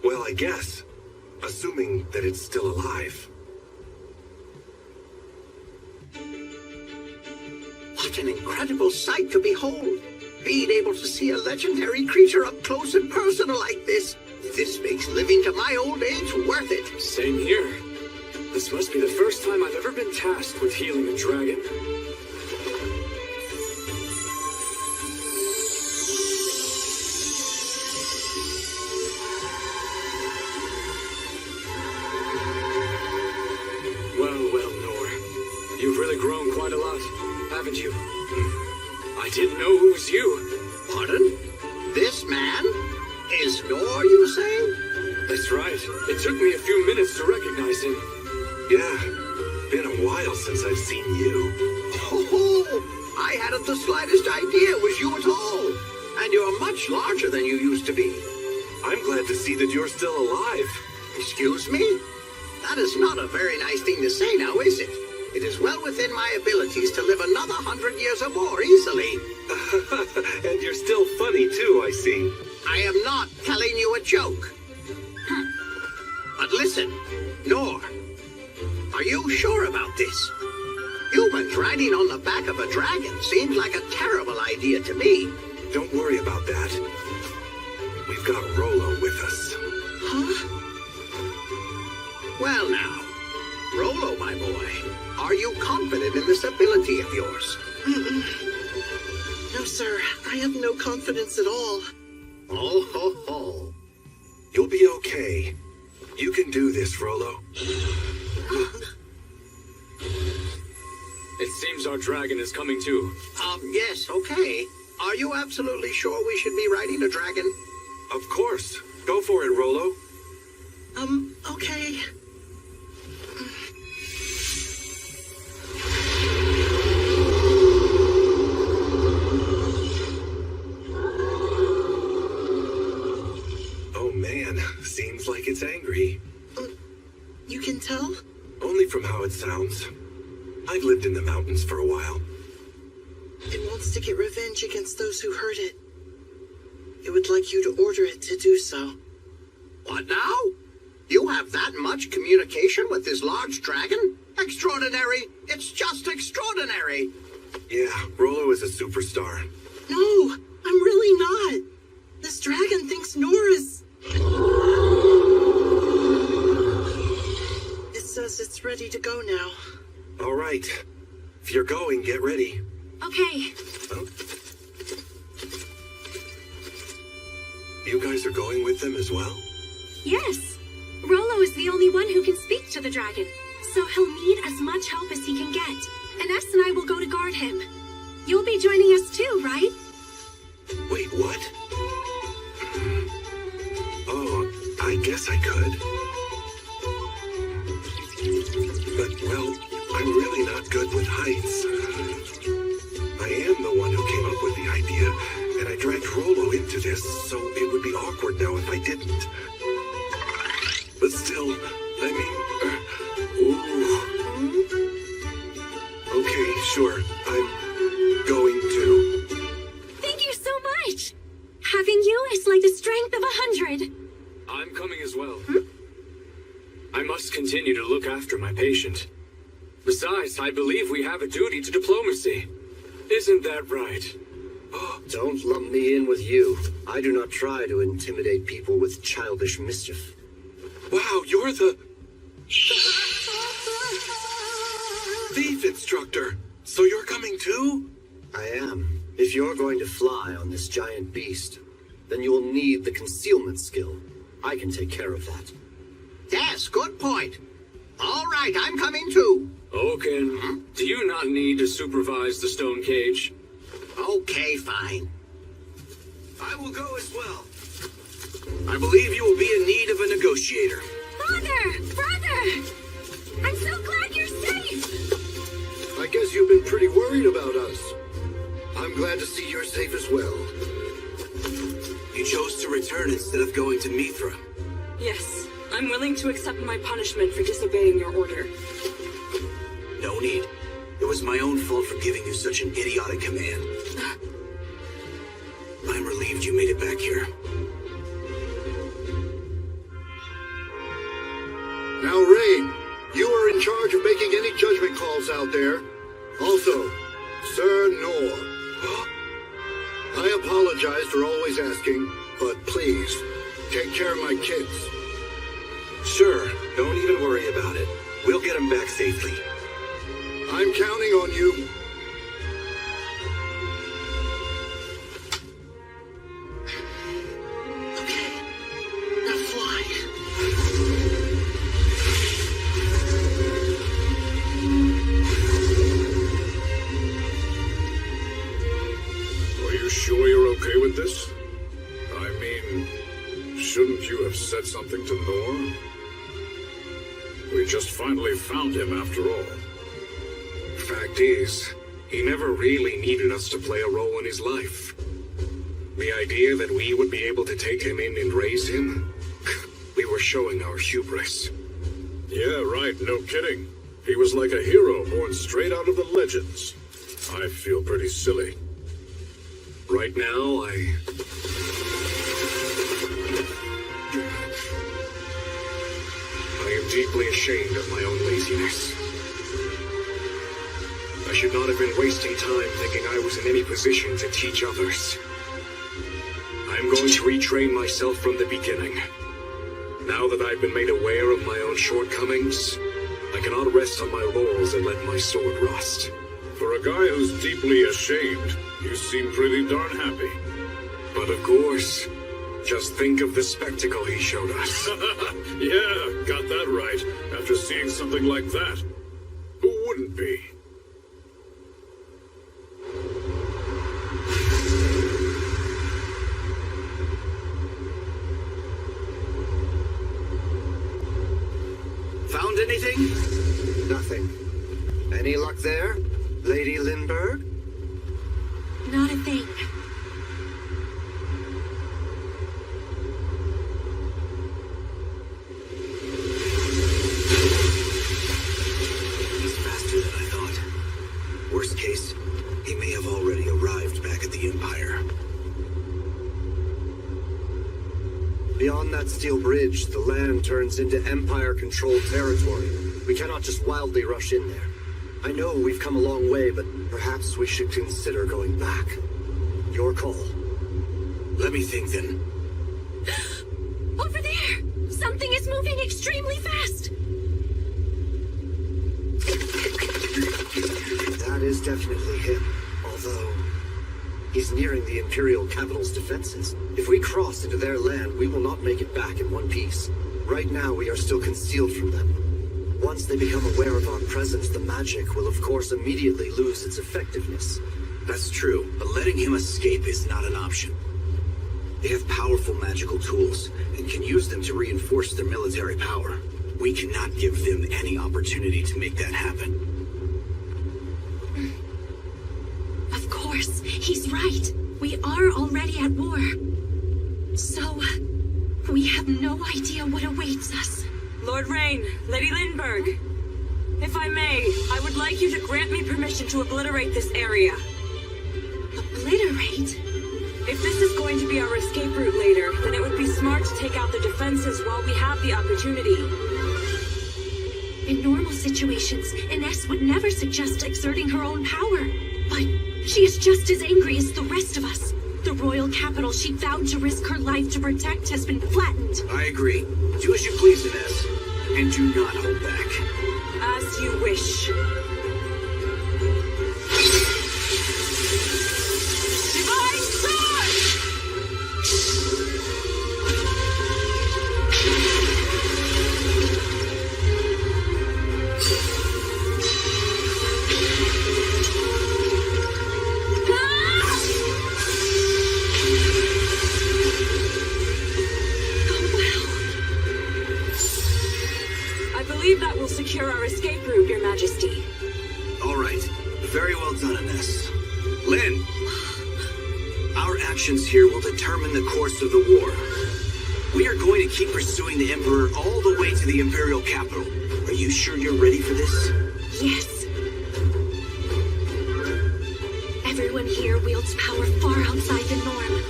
Well, I guess. Assuming that it's still alive. What an incredible sight to behold. Being able to see a legendary creature up close and personal like this. This makes living to my old age worth it. Same here. This must be the first time I've ever been tasked with healing a dragon. Well, Nor. You've really grown quite a lot, haven't you? I didn't know it was you. Pardon? This man? Is Nor, you say? That's right. It took me a few minutes to recognize him. Yeah, been a while since I've seen you. Oh, I hadn't the slightest idea it was you at all. And you're much larger than you used to be. I'm glad to see that you're still alive. Excuse me? That is not a very nice thing to say now, is it? It is well within my abilities to live another 100 years or more easily. And you're still funny too, I see. I am not telling you a joke. But listen, Nor, are you sure about this? Humans riding on the back of a dragon seems like a terrible idea to me. Don't worry about that. We've got Rollo with us. Huh? Well now, Rollo, my boy, are you confident in this ability of yours? No, sir. I have no confidence at all. Oh, ho, ho. You'll be okay. You can do this, Rollo. It seems our dragon is coming too. Yes, okay. Are you absolutely sure we should be riding a dragon? Of course. Go for it, Rollo. Okay. Oh man, seems like it's angry. You can tell? Only from how it sounds. I've lived in the mountains for a while. It wants to get revenge against those who hurt it. It would like you to order it to do so. What now? You have that much communication with this large dragon? Extraordinary! It's just extraordinary! Yeah, Rollo is a superstar. No, I'm really not. This dragon thinks Nora's... It says it's ready to go now. All right. If you're going, get ready. Okay. Oh. You guys are going with them as well? Yes. Rollo is the only one who can speak to the dragon, so he'll need as much help as he can get. And S and I will go to guard him. You'll be joining us too, right? Wait, what? Oh, I guess I could. just so it would be awkward now if I didn't. But still, I mean, ooh. Okay, sure, I'm going to. Thank you so much! Having you is like the strength of 100. I'm coming as well. I must continue to look after my patient. Besides, I believe we have a duty to diplomacy. Isn't that right? Don't lump me in with you. I do not try to intimidate people with childish mischief. Wow, you're the thief instructor. So you're coming too? I am. If you're going to fly on this giant beast, then you will need the concealment skill. I can take care of that. Yes, good point. All right, I'm coming too. Oaken, do you not need to supervise the stone cage? Okay, fine. I will go as well. I believe you will be in need of a negotiator. Brother! I'm so glad you're safe! I guess you've been pretty worried about us. I'm glad to see you're safe as well. You chose to return instead of going to Mithra. Yes, I'm willing to accept my punishment for disobeying your order. No need. It was my own fault for giving you such an idiotic command. I'm relieved you made it back here. Now, Rain, you are in charge of making any judgment calls out there. Also, Sir Nor. I apologize for always asking, but please, take care of my kids. Sure, don't even worry about it. We'll get him back safely. I'm counting on you. Okay, now fly. Are you sure you're okay with this? I mean, shouldn't you have said something to Nor? We just finally found him after all. Fact is, he never really needed us to play a role in his life. The idea that we would be able to take him in and raise him, we were showing our hubris. Yeah, right, no kidding. He was like a hero born straight out of the legends. I feel pretty silly. Right now, I am deeply ashamed of my own laziness. I should not have been wasting time thinking I was in any position to teach others. I'm going to retrain myself from the beginning. Now that I've been made aware of my own shortcomings, I cannot rest on my laurels and let my sword rust. For a guy who's deeply ashamed, you seem pretty darn happy. But of course, just think of the spectacle he showed us. Yeah, got that right. After seeing something like that, who wouldn't be? Found anything? Nothing. Any luck there, Lady Lindbergh? Not a thing. He's faster than I thought. Worst case, he may have already arrived back at the Empire. Beyond that steel bridge, the land turns into Empire-controlled territory. We cannot just wildly rush in there. I know we've come a long way, but perhaps we should consider going back. Your call. Let me think then. Over there! Something is moving extremely fast! That is definitely him, although he's nearing the Imperial capital's defenses. If we cross into their land, we will not make it back in one piece. Right now, we are still concealed from them. Once they become aware of our presence, the magic will of course immediately lose its effectiveness. That's true, but letting him escape is not an option. They have powerful magical tools and can use them to reinforce their military power. We cannot give them any opportunity to make that happen. Of course, he's right. We are already at war. So, we have no idea what awaits us. Lord Rain, Lady Lindbergh, if I may, I would like you to grant me permission to obliterate this area. Obliterate? If this is going to be our escape route later, then it would be smart to take out the defenses while we have the opportunity. In normal situations, Ines would never suggest exerting her own power. But she is just as angry as the rest of us. The royal capital she vowed to risk her life to protect has been flattened. I agree. Do as you please, Ines. And do not hold back. As you wish. Divine Sword! That will secure our escape route, Your Majesty. All right. Very well done, Ines. Lynn! Our actions here will determine the course of the war. We are going to keep pursuing the Emperor all the way to the Imperial capital. Are you sure you're ready for this? Yes. Everyone here wields power far outside the norm.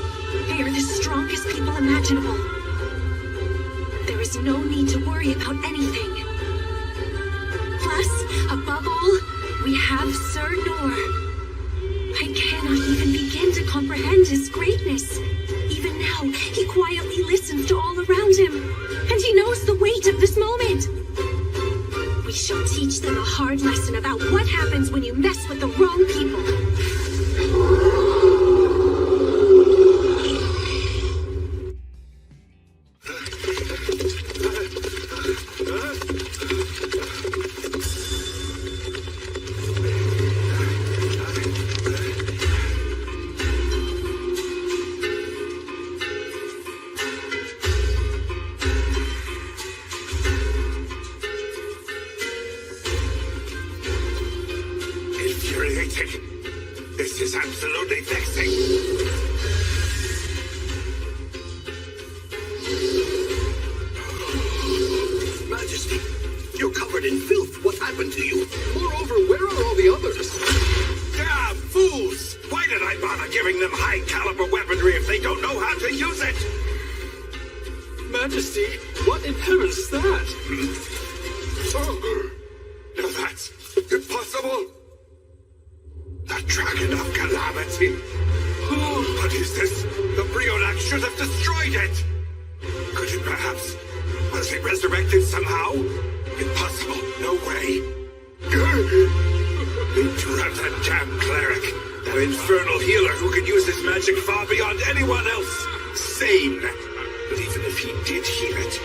They are the strongest people imaginable. There is no need to worry about anything. Plus, above all, we have Sir Nor. I cannot even begin to comprehend his greatness. Even now, he quietly listens to all around him, and he knows the weight of this moment. We shall teach them a hard lesson about what happens when you mess with the wrong people. This is absolutely vexing. Majesty, you're covered in filth. What happened to you? Moreover, where are all the others? Damn fools! Why did I bother giving them high-caliber weaponry if they don't know how to use it? Majesty, what in heaven is that? Oh, now that's impossible! The Dragon of Calamity! What is this? The Brionac should have destroyed it! Could it perhaps... was it resurrected somehow? Impossible. No way. Need to have that damn cleric. That infernal healer who can use his magic far beyond anyone else. Sane. But even if he did heal it,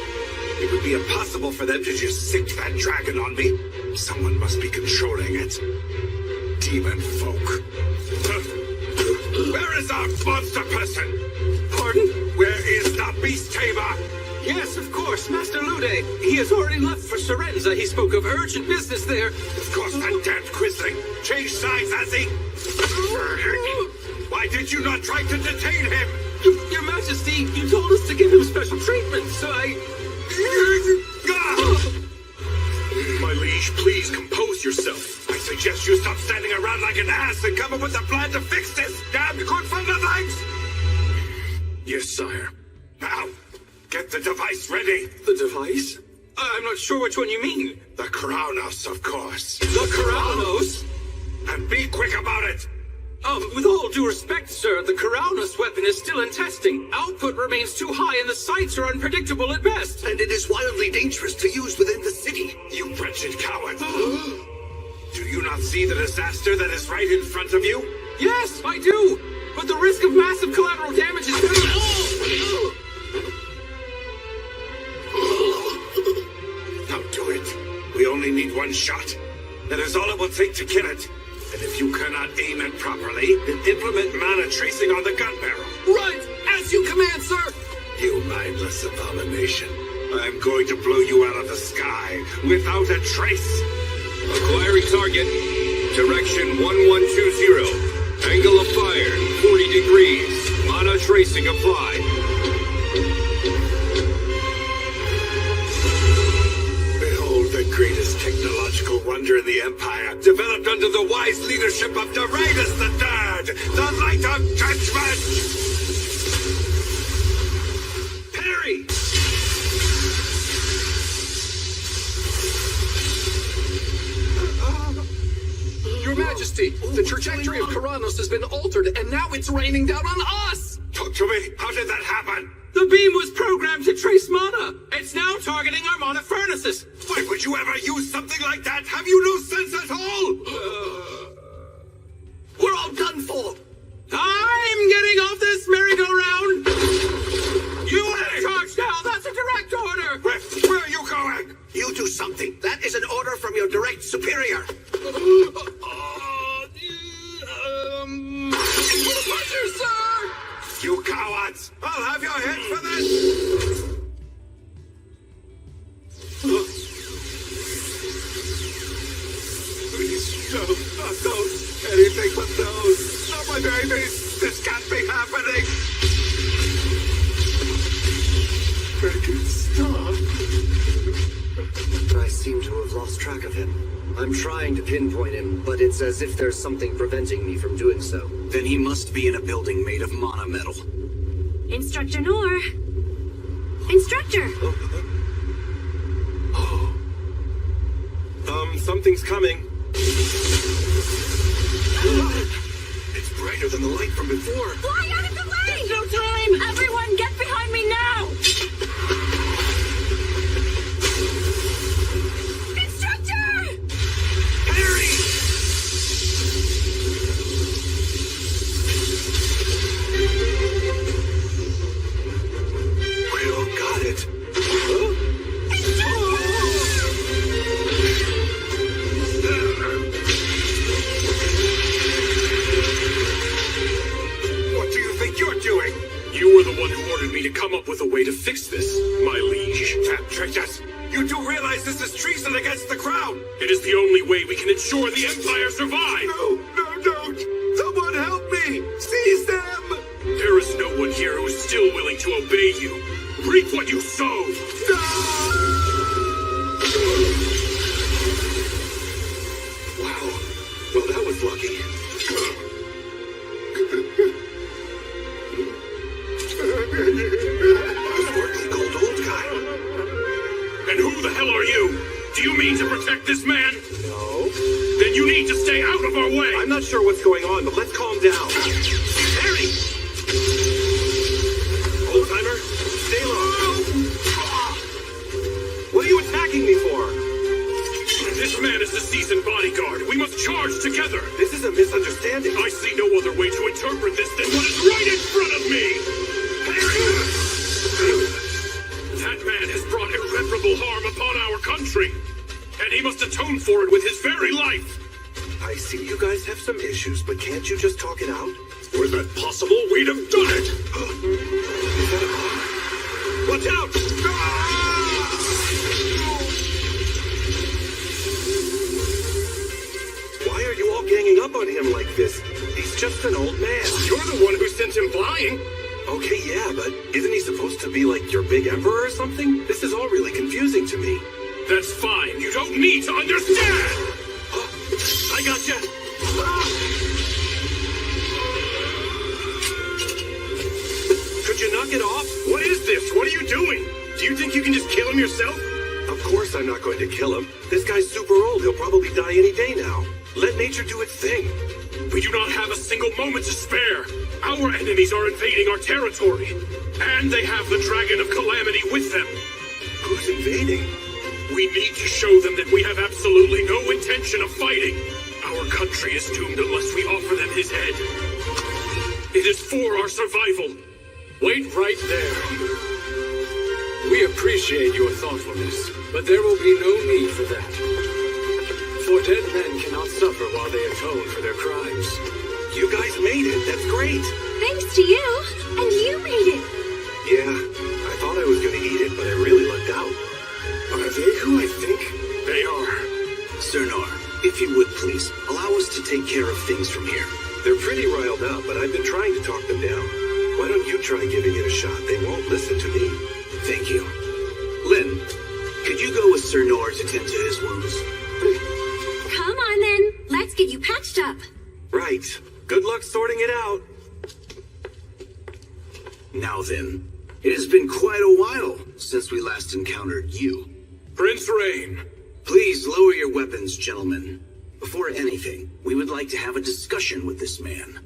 it would be impossible for them to just sink that dragon on me. Someone must be controlling it. Demon folk. Where is our monster person? Pardon? Where is the beast tamer? Yes, of course, Master Lude. He has already left for Serenza. He spoke of urgent business there. Of course, that damned quisling. Changed sides, has he? Why did you not try to detain him? Your Majesty, you told us to give him special treatment, so I... My liege, please compose yourself. I suggest you stop standing around like an ass and come up with a plan to fix this damn good for nothings! Yes, sire. Now, get the device ready. The device? I'm not sure which one you mean. The Kronos, of course. The Kronos? And be quick about it! With all due respect, sir, the Kronos weapon is still in testing. Output remains too high and the sights are unpredictable at best. And it is wildly dangerous to use within the city. You wretched coward! Do you not see the disaster that is right in front of you? Yes, I do! But the risk of massive collateral damage is very... Now do it. We only need one shot. That is all it will take to kill it. And if you cannot aim it properly, then implement mana tracing on the gun barrel. Right! As you command, sir! You mindless abomination. I'm going to blow you out of the sky without a trace. Acquiring target. Direction 1120. Angle of fire, 40 degrees. Mana tracing applied. technological wonder in the Empire, developed under the wise leadership of Darius III, the Light of Judgment! Parry! Your Majesty, the trajectory of Karanos has been altered, and now it's raining down on us! Talk to me. How did that happen? The beam was programmed to trace mana. It's now targeting our mana furnaces. Why would you ever use something like that? Have you no sense at all? We're all done for. I'm getting off this merry-go-round. You are in charge now. That's a direct order. Where are you going? You do something. That is an order from your direct superior. Pleasure, sir. You cowards! I'll have your head for this! Please, no, not those. Anything but those. Not my babies. This can't be happening. Make it stop. I seem to have lost track of him. I'm trying to pinpoint him, but it's as if there's something preventing me from doing so. Then he must be in a building made of mana metal. Instructor Noor. Instructor! Something's coming. It's brighter than the light from before. Fly out of the way! There's no time! Everyone, get behind me now! Instructor! Parry! Well, got it. What do you think you're doing? You were the one who ordered me to come up with a way to fix this, my liege. Damn traitors! You do realize this is treason against the crown? It is the only way we can ensure the Empire survives! No, don't! Someone help me! Seize them! There is no one here who is still willing to obey you. Reap what you sow! Wow. Well, that was lucky. The sparkly gold old guy. And who the hell are you? Do you mean to protect this man? No. Then you need to stay out of our way! I'm not sure what's going on, but let's calm down. Harry! Old-timer, stay low. What are you attacking me for? This man is the seasoned bodyguard. We must charge together. This is a misunderstanding. I see no other way to interpret this than what is right in front of me! That man has brought irreparable harm upon our country, and he must atone for it with his very life! I see you guys have some issues, but can't you just talk it out? Were that possible, we'd have done it! Watch out! Why are you all ganging up on him like this? He's just an old man. You're the one who sent him flying! Okay, yeah, but isn't he supposed to be like your big emperor or something? This is all really confusing to me. That's fine. You don't need to understand! I gotcha! Could you knock it off? What is this? What are you doing? Do you think you can just kill him yourself? Of course I'm not going to kill him. This guy's super old. He'll probably die any day now. Let nature do its thing. We do not have a single moment to spare. Our enemies are invading our territory. And they have the Dragon of Calamity with them. Who's invading? We need to show them that we have absolutely no intention of fighting. Our country is doomed unless we offer them his head. It is for our survival. Wait right there. We appreciate your thoughtfulness, but there will be no need for that. For dead men cannot suffer while they atone for their crimes. You guys made it. That's great. Thanks to you. And you made it. Yeah, I thought I was going to eat it, but I really lucked out. Are they who I think they are? Sir Noor, if you would please, allow us to take care of things from here. They're pretty riled up, but I've been trying to talk them down. Why don't you try giving it a shot? They won't listen to me. Thank you. Lynn, could you go with Sir Noor to tend to his wounds? right. Good luck sorting it out. Now then, it has been quite a while since we last encountered you. Prince Rain. Please lower your weapons, gentlemen. Before anything, we would like to have a discussion with this man.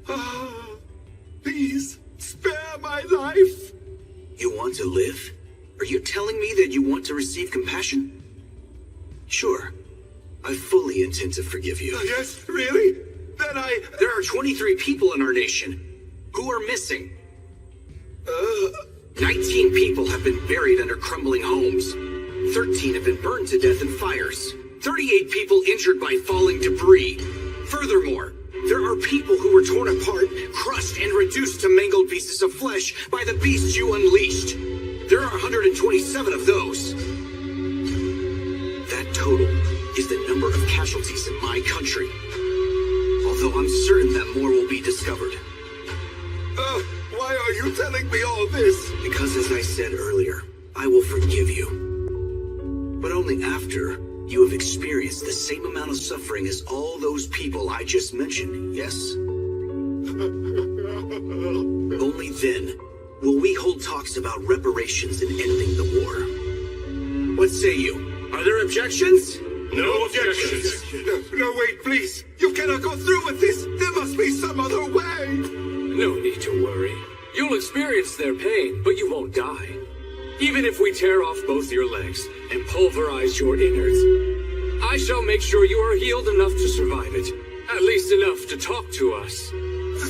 Please, spare my life. You want to live? Are you telling me that you want to receive compassion? Sure. I fully intend to forgive you. Yes, really? There are 23 people in our nation who are missing. 19 people have been buried under crumbling homes. 13 have been burned to death in fires. 38 people injured by falling debris. Furthermore, there are people who were torn apart, crushed, and reduced to mangled pieces of flesh by the beasts you unleashed. There are 127 of those. That total is the number of casualties in my country. Although I'm certain that more will be discovered. Why are you telling me all this? Because as I said earlier, I will forgive you. But only after you have experienced the same amount of suffering as all those people I just mentioned, yes? Only then will we hold talks about reparations and ending the war. What say you? Are there objections? No objections. No, wait, please. You cannot go through with this. There must be some other way. No need to worry. You'll experience their pain, but you won't die. Even if we tear off both your legs and pulverize your innards, I shall make sure you are healed enough to survive it. At least enough to talk to us.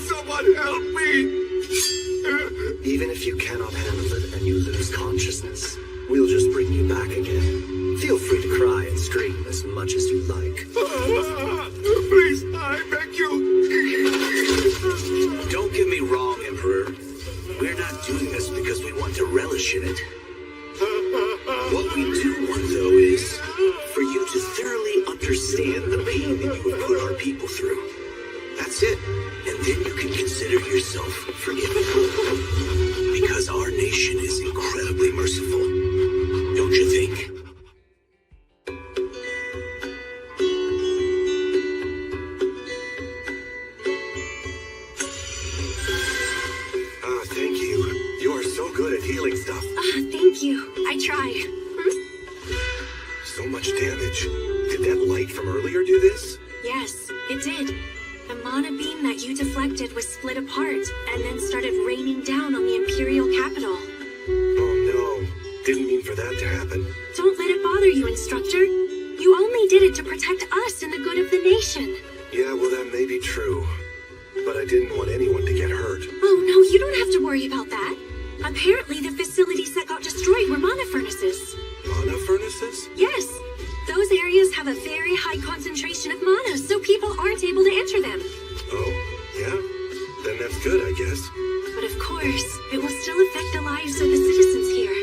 Someone help me! Even if you cannot handle it and you lose consciousness, we'll just bring you back again. Feel free to cry and scream as much as you like. Please, I beg you. Don't get me wrong, Emperor. We're not doing this because we want to relish in it. What we do want, though, is for you to thoroughly understand the pain that you have put our people through. That's it. And then you can consider yourself forgiven. Because our nation is incredibly merciful. Don't you think? Thank you. You are so good at healing stuff. Thank you. I try. So much damage. Did that light from earlier do this? Yes, it did. The mana beam that you deflected was split apart and then started raining down on the Imperial capital. Oh no. Didn't mean for that to happen. Don't let it bother you, Instructor. You only did it to protect us and the good of the nation. Yeah, well, that may be true. But I didn't want anyone to get hurt. Oh no, you don't have to worry about that. Apparently the facilities that got destroyed were mana furnaces. Mana furnaces? Yes. Those areas have a very high concentration of mana, so people aren't able to enter them. Oh, yeah? Then that's good, I guess. But of course, it will still affect the lives of the citizens here.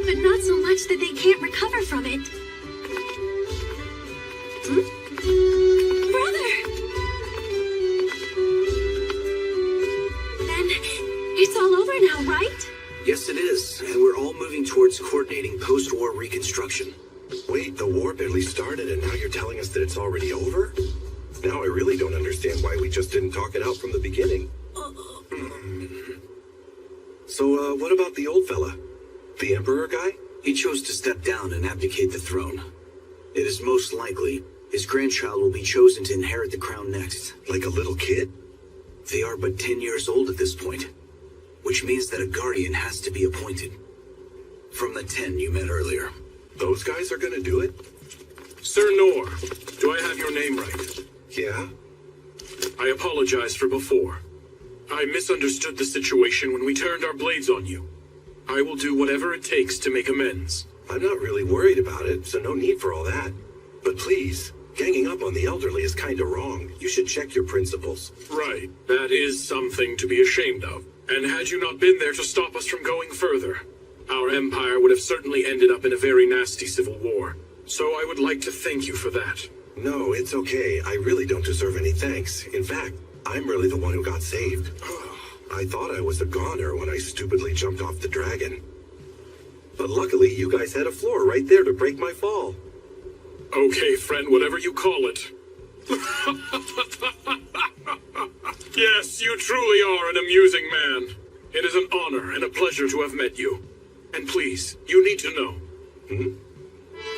But not so much that they can't recover from it. Brother! Then, it's all over now, right? Yes, it is. And we're all moving towards coordinating post-war reconstruction. Wait, the war barely started and now you're telling us that it's already over? Now I really don't understand why we just didn't talk it out from the beginning. So, what about the old fella? The Emperor guy? He chose to step down and abdicate the throne. It is most likely his grandchild will be chosen to inherit the crown next. Like a little kid? They are but 10 years old at this point, which means that a guardian has to be appointed. From the 10 you met earlier. Those guys are gonna do it? Sir Nor, do I have your name right? Yeah? I apologize for before. I misunderstood the situation when we turned our blades on you. I will do whatever it takes to make amends. I'm not really worried about it, so no need for all that. But please, ganging up on the elderly is kinda wrong. You should check your principles. Right, that is something to be ashamed of. And had you not been there to stop us from going further, our empire would have certainly ended up in a very nasty civil war. So I would like to thank you for that. No, it's okay. I really don't deserve any thanks. In fact, I'm really the one who got saved. I thought I was a goner when I stupidly jumped off the dragon. But luckily, you guys had a floor right there to break my fall. Okay, friend, whatever you call it. Yes, you truly are an amusing man. It is an honor and a pleasure to have met you. And please, you need to know.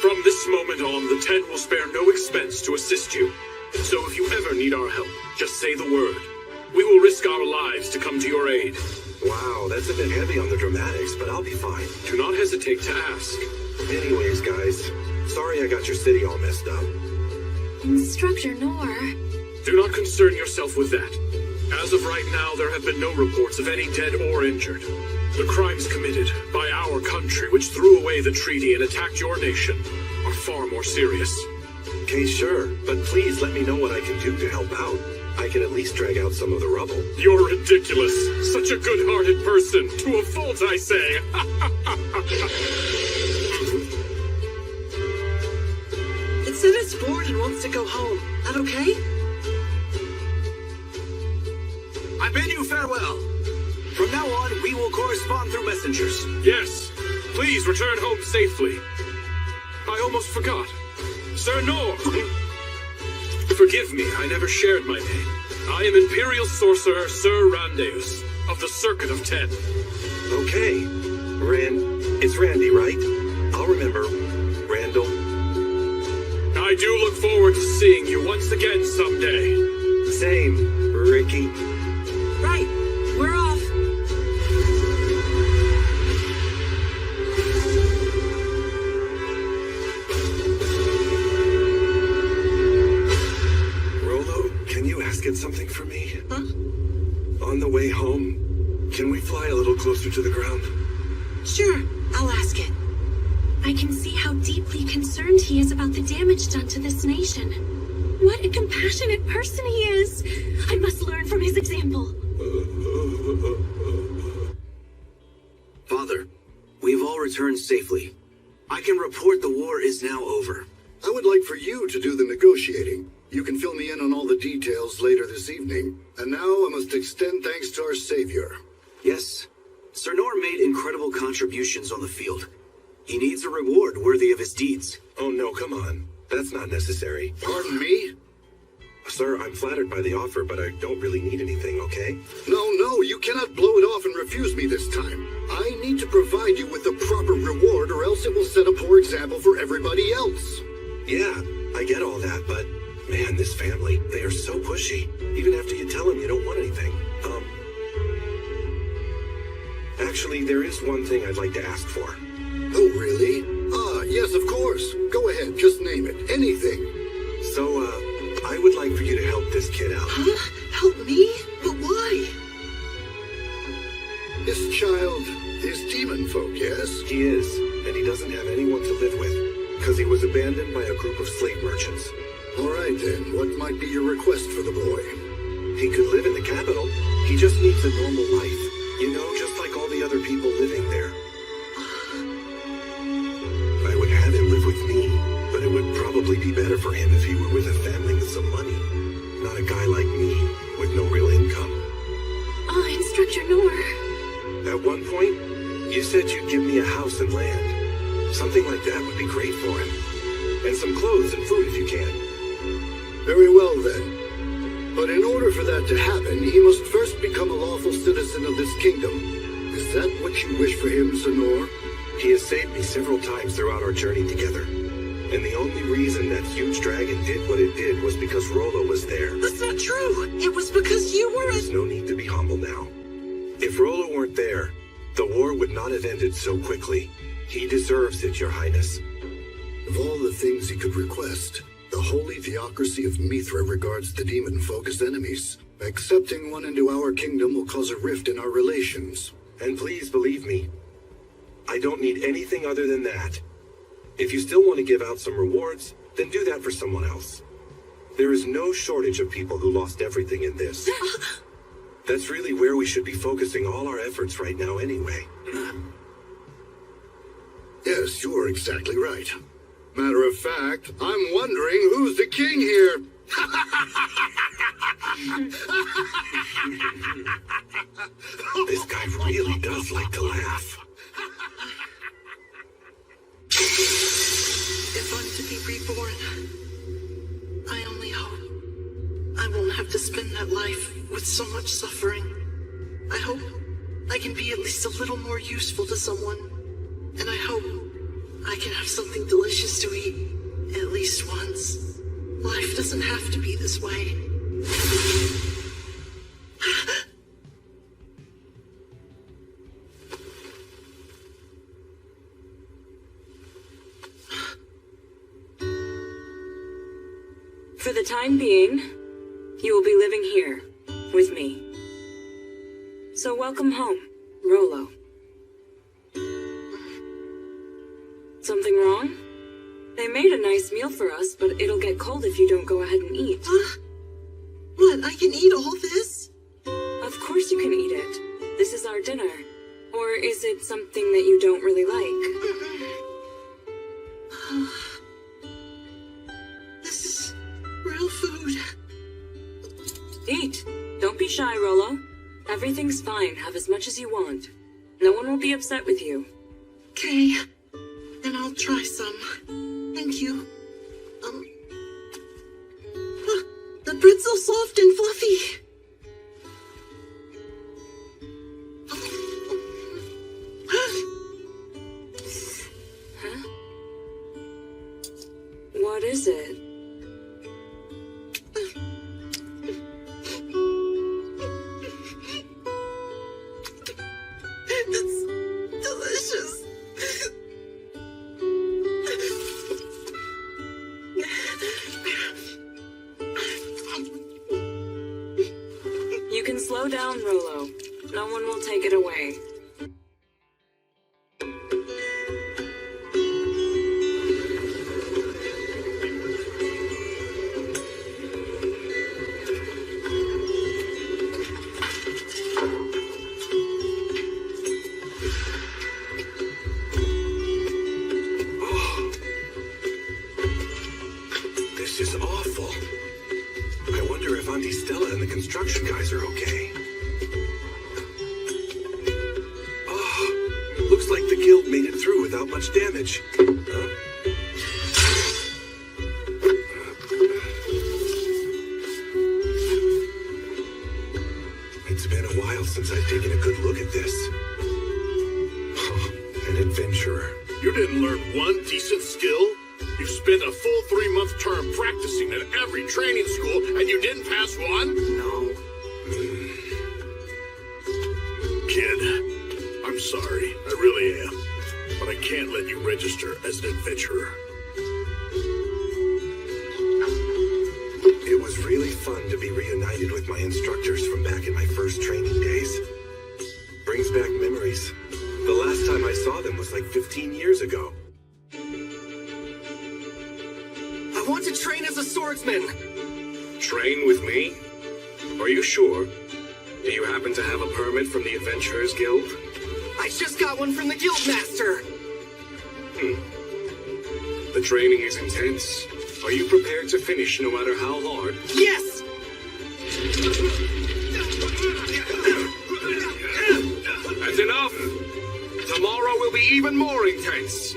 From this moment on, the Ten will spare no expense to assist you. So if you ever need our help, just say the word. We will risk our lives to come to your aid. Wow, that's a bit heavy on the dramatics, but I'll be fine. Do not hesitate to ask. Anyways, guys, sorry I got your city all messed up. Instructor Nor. Do not concern yourself with that. As of right now, there have been no reports of any dead or injured. The crimes committed by our country, which threw away the treaty and attacked your nation, are far more serious. Okay, sure, but please let me know what I can do to help out. I can at least drag out some of the rubble. You're ridiculous. Such a good-hearted person. To a fault, I say. It said it's bored and wants to go home. That okay? I bid you farewell. From now on, we will correspond through messengers. Yes. Please return home safely. I almost forgot. Sir Nor. Forgive me, I never shared my name. I am Imperial Sorcerer Sir Randeus, of the Circuit of Ten. Okay. It's Randy, right? I'll remember. Randall. I do look forward to seeing you once again someday. Same, Ricky. Right. We're off. Get something for me? Huh? On the way home, can we fly a little closer to the ground? Sure, I'll ask it. I can see how deeply concerned he is about the damage done to this nation. What a compassionate person he is. I must learn from his example. Father, we've all returned safely. I can report the war is now over. I would like for you to do the negotiating. You can fill me in on all the details later this evening. And now I must extend thanks to our savior. Yes, Sir Nor made incredible contributions on the field. He needs a reward worthy of his deeds. Oh no, come on. That's not necessary. Pardon me? Sir, I'm flattered by the offer, but I don't really need anything, okay? No, you cannot blow it off and refuse me this time. I need to provide you with the proper reward, or else it will set a poor example for everybody else. Yeah, I get all that, but man, this family, they are so pushy. Even after you tell them you don't want anything. Actually, there is one thing I'd like to ask for. Oh, really? Yes, of course. Go ahead, just name it. Anything. So, I would like for you to help this kid out. Huh? Help me? But why? This child is demon folk, yes? He is, and he doesn't have anyone to live with, because he was abandoned by a group of slave merchants. All right, then. What might be your request for the boy? He could live in the capital. He just needs a normal life. You know, just like all the other people living there. I would have him live with me, but it would probably be better for him if he were with a family with some money. Not a guy like me, with no real income. Oh, Instructor Nor. At one point, you said you'd give me a house and land. Something like that would be great for him. And some clothes and food if you can. Very well, then. But in order for that to happen, he must first become a lawful citizen of this kingdom. Is that what you wish for him, Sir Nor? He has saved me several times throughout our journey together. And the only reason that huge dragon did what it did was because Rollo was there. That's not true. It was because you were... There's no need to be humble now. If Rollo weren't there, the war would not have ended so quickly. He deserves it, Your Highness. Of all the things he could request, the holy theocracy of Mithra regards the demon folk as enemies. Accepting one into our kingdom will cause a rift in our relations. And please believe me, I don't need anything other than that. If you still want to give out some rewards, then do that for someone else. There is no shortage of people who lost everything in this. That's really where we should be focusing all our efforts right now anyway. Yes, you're exactly right. Matter of fact, I'm wondering who's the king here. This guy really does like to laugh. If I'm to be reborn, I only hope I won't have to spend that life with so much suffering. I hope I can be at least a little more useful to someone. And I hope I can have something delicious to eat at least once. Life doesn't have to be this way. For the time being, you will be living here, with me. So welcome home, Rolo. Something wrong? They made a nice meal for us, but it'll get cold if you don't go ahead and eat. What, I can eat all this? Of course you can eat it. This is our dinner. Or is it something that you don't really like? This is real food. Eat. Don't be shy, Rolo. Everything's fine. Have as much as you want. No one will be upset with you. Okay. Then I'll try some. Thank you. The bread's so soft and fluffy. Huh? What is it? It's delicious. You can slow down, Rolo. No one will take it away. This is awful. I wonder if Auntie Stella and the construction guys are okay. Oh, looks like the guild made it through without much damage. Huh? It's been a while since I've taken a good look at this. Oh, an adventurer. You didn't learn one decent skill? You spent a full 3-month term practicing at every training school, and you didn't pass one? No. Kid, I'm sorry. I really am. But I can't let you register as an adventurer. It was really fun to be reunited with my instructors from back in my first training days. Brings back memories. The last time I saw them was like 15 years ago. I want to train as a swordsman. Train with me? Are you sure? Do you happen to have a permit from the Adventurers Guild? I just got one from the Guildmaster. The training is intense. Are you prepared to finish no matter how hard? Yes! That's enough! Tomorrow will be even more intense.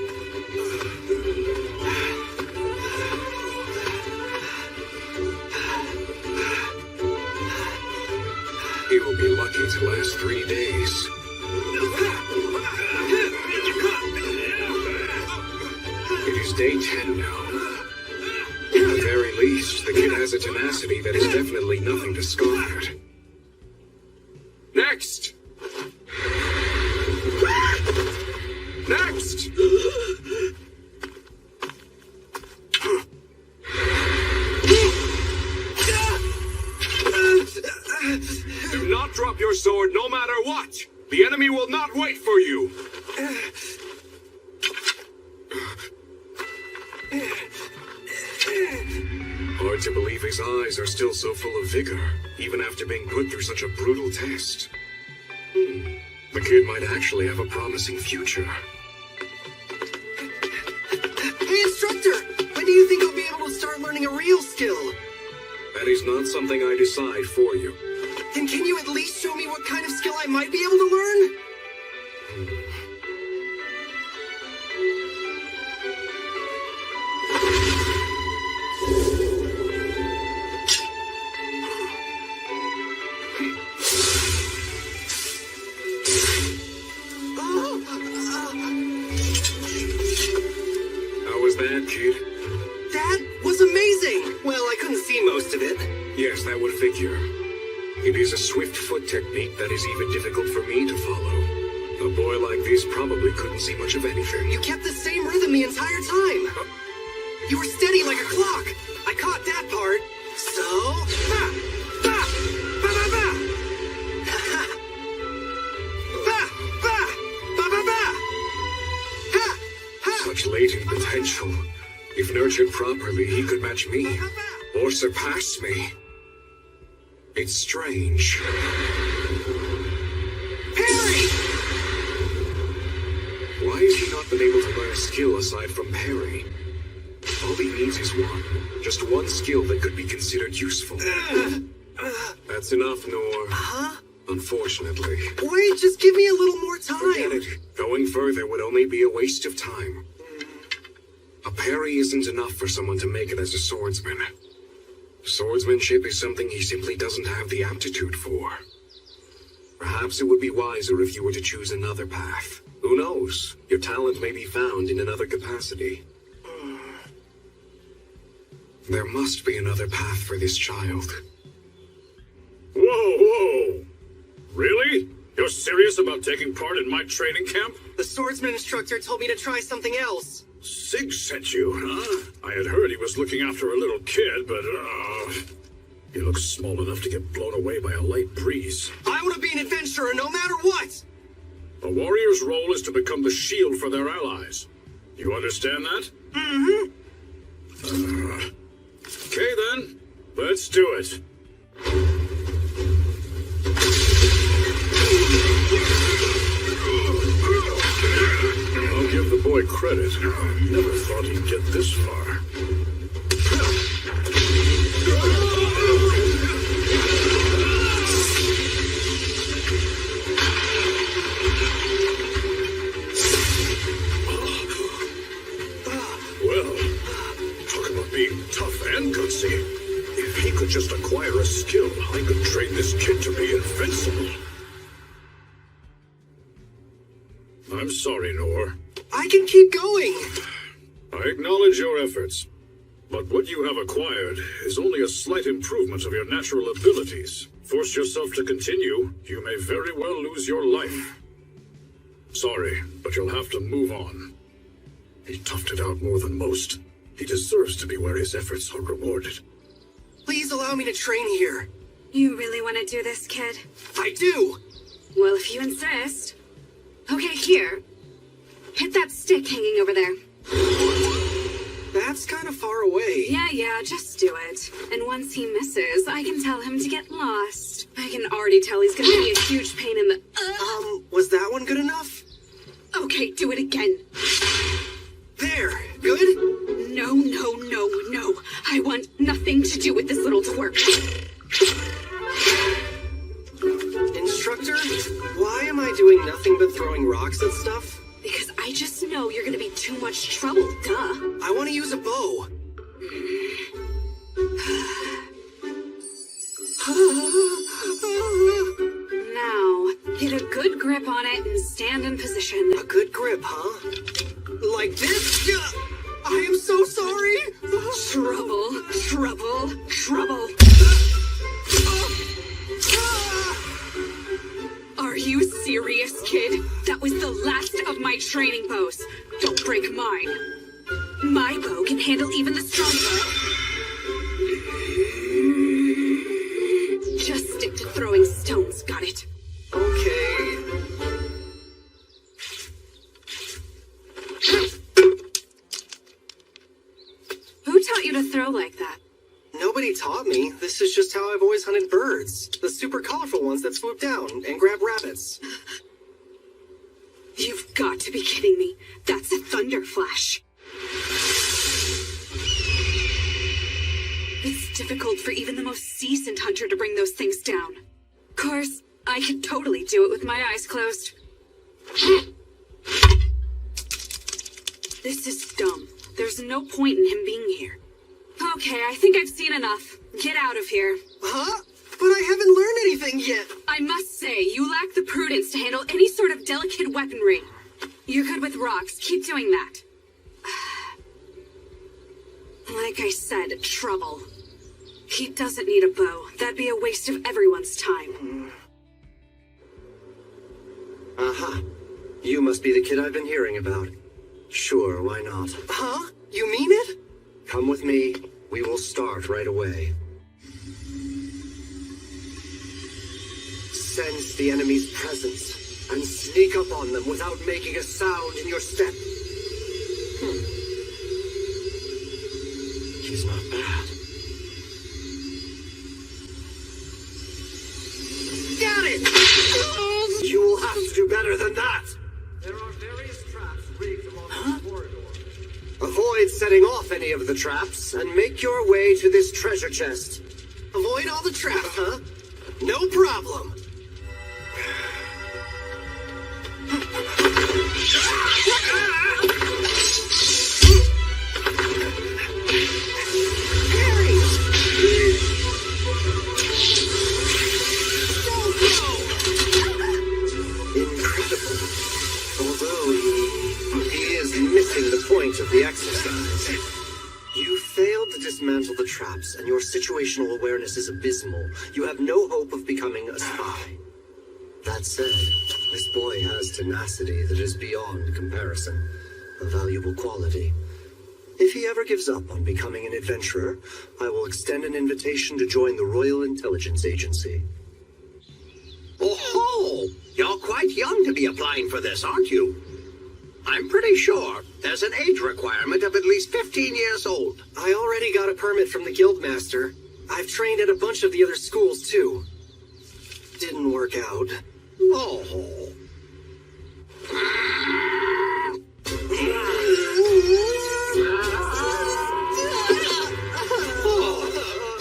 He will be lucky to last 3 days. It is day 10 now. At the very least, the kid has a tenacity that is definitely nothing to scoff at. Next! Next! Do not drop your sword no matter what! The enemy will not wait for you! Hard to believe his eyes are still so full of vigor, even after being put through such a brutal test. The kid might actually have a promising future. Hey, instructor! When do you think I'll be able to start learning a real skill? That is not something I decide for you. Then can you at least show me what kind of skill I might be able to learn? most of it. Yes, that would figure. It is a swift foot technique that is even difficult for me to follow. A boy like this probably couldn't see much of anything. You kept the same rhythm the entire time. You were steady like a clock. I caught that part. So, ba, ba, ba, ba, ba. Ba, ba, ba, ba, ba. Ha, ha. Such latent potential. If nurtured properly, he could match me, or surpass me. It's strange. Parry! Why has he not been able to learn a skill aside from parry? All he needs is one. Just one skill that could be considered useful. That's enough, Noor. Huh? Unfortunately. Wait, just give me a little more time. Forget it. Going further would only be a waste of time. A parry isn't enough for someone to make it as a swordsman. Swordsmanship is something he simply doesn't have the aptitude for. Perhaps it would be wiser if you were to choose another path. Who knows? Your talent may be found in another capacity. There must be another path for this child. Whoa! Really? You're serious about taking part in my training camp? The swordsman instructor told me to try something else. Sig sent you, huh? I had heard he was looking after a little kid, but, he looks small enough to get blown away by a light breeze. I want to be an adventurer no matter what! A warrior's role is to become the shield for their allies. You understand that? Mm-hmm. Okay then, let's do it. I'll give the boy credit. Never thought he'd get this far. Well, talk about being tough and gutsy. If he could just acquire a skill, I could train this kid to be invincible. I'm sorry, Noor. I can keep going! I acknowledge your efforts, but what you have acquired is only a slight improvement of your natural abilities. Force yourself to continue, you may very well lose your life. Sorry, but you'll have to move on. He toughed it out more than most. He deserves to be where his efforts are rewarded. Please allow me to train here. You really want to do this, kid? I do! Well, if you insist. Okay, here. Hit that stick hanging over there. That's kind of far away. Yeah, just do it. And once he misses, I can tell him to get lost. I can already tell he's gonna be a huge pain in the... Was that one good enough? Okay, do it again. There, good? No. I want nothing to do with this little twerp. Instructor, why am I doing nothing but throwing rocks at stuff? Because I just know you're gonna be too much trouble, duh. I want to use a bow. Now, get a good grip on it and stand in position. A good grip, huh? Like this? I am so sorry! Trouble. Are you serious, kid? That was the last of my training bows. Don't break mine. My bow can handle even the strongest. Just stick to throwing stones, got it? Okay. Who taught you to throw like that? Nobody taught me. This is just how I've always hunted birds. The super colorful ones that swoop down and grab rabbits. You've got to be kidding me. That's a thunder flash. It's difficult for even the most seasoned hunter to bring those things down. Of course, I could totally do it with my eyes closed. This is dumb. There's no point in him being here. Okay, I think I've seen enough. Get out of here. Huh? But I haven't learned anything yet. I must say, you lack the prudence to handle any sort of delicate weaponry. You're good with rocks. Keep doing that. Like I said, trouble. He doesn't need a bow. That'd be a waste of everyone's time. Aha. You must be the kid I've been hearing about. Sure, why not? Huh? You mean it? Come with me. We will start right away. Sense the enemy's presence and sneak up on them without making a sound in your step. He's not bad. Got it! You will have to do better than that. There are various traps rigged along the corridor. Avoid setting off any of the traps and make your way to this treasure chest. Avoid all the traps, huh? No problem. Incredible. Although he is missing the point of the exercise. You failed to dismantle the traps, and your situational awareness is abysmal. You have no hope of becoming a spy. That said, this boy has tenacity that is beyond comparison. A valuable quality. If he ever gives up on becoming an adventurer, I will extend an invitation to join the Royal Intelligence Agency. Oh, you're quite young to be applying for this, aren't you? I'm pretty sure there's an age requirement of at least 15 years old. I already got a permit from the Guildmaster. I've trained at a bunch of the other schools, too. Didn't work out. Oh.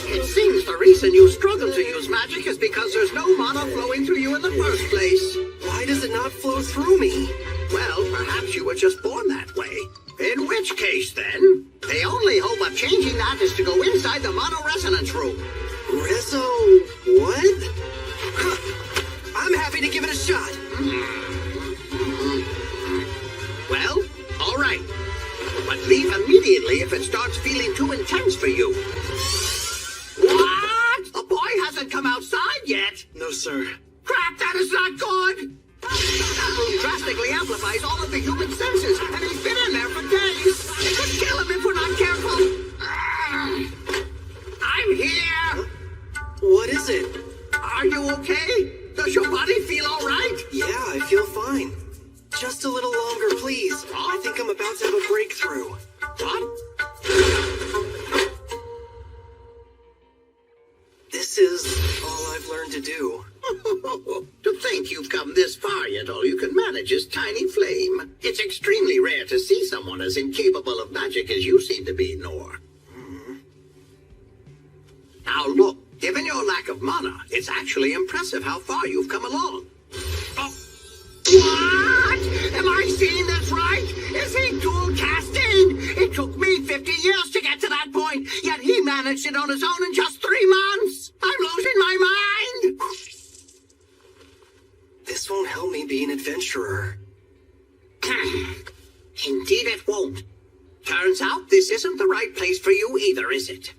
It seems the reason you struggle to use magic is because there's no mana flowing through you in the first place. Why does it not flow through me? Well, perhaps you were just born that way. In which case, then, the only hope of changing that is to go inside the mono-resonance room. Rezo... what? Huh. I'm happy to give it a shot. Well, all right. But leave immediately if it starts feeling too intense for you. What? The boy hasn't come outside yet. No, sir. Crap, that is not good. That room drastically amplifies all of the human senses, and he's been in there for days. It could kill him if we're not careful. I'm here. What is it? Are you okay? Does your body feel all right? Yeah, I feel fine. Just a little longer, please. I think I'm about to have a breakthrough. What? This is all I've learned to do. To think you've come this far, yet all you can manage is tiny flame. It's extremely rare to see someone as incapable of magic as you seem to be, Nor. Now look, given your lack of mana, it's actually impressive how far you've come along. Oh. What? Am I seeing this right? Is he dual casting? It took me 50 years to get to that point, yet he managed it on his own in just 3 months. I'm losing my mind. This won't help me be an adventurer. Indeed it won't. Turns out this isn't the right place for you either, is it?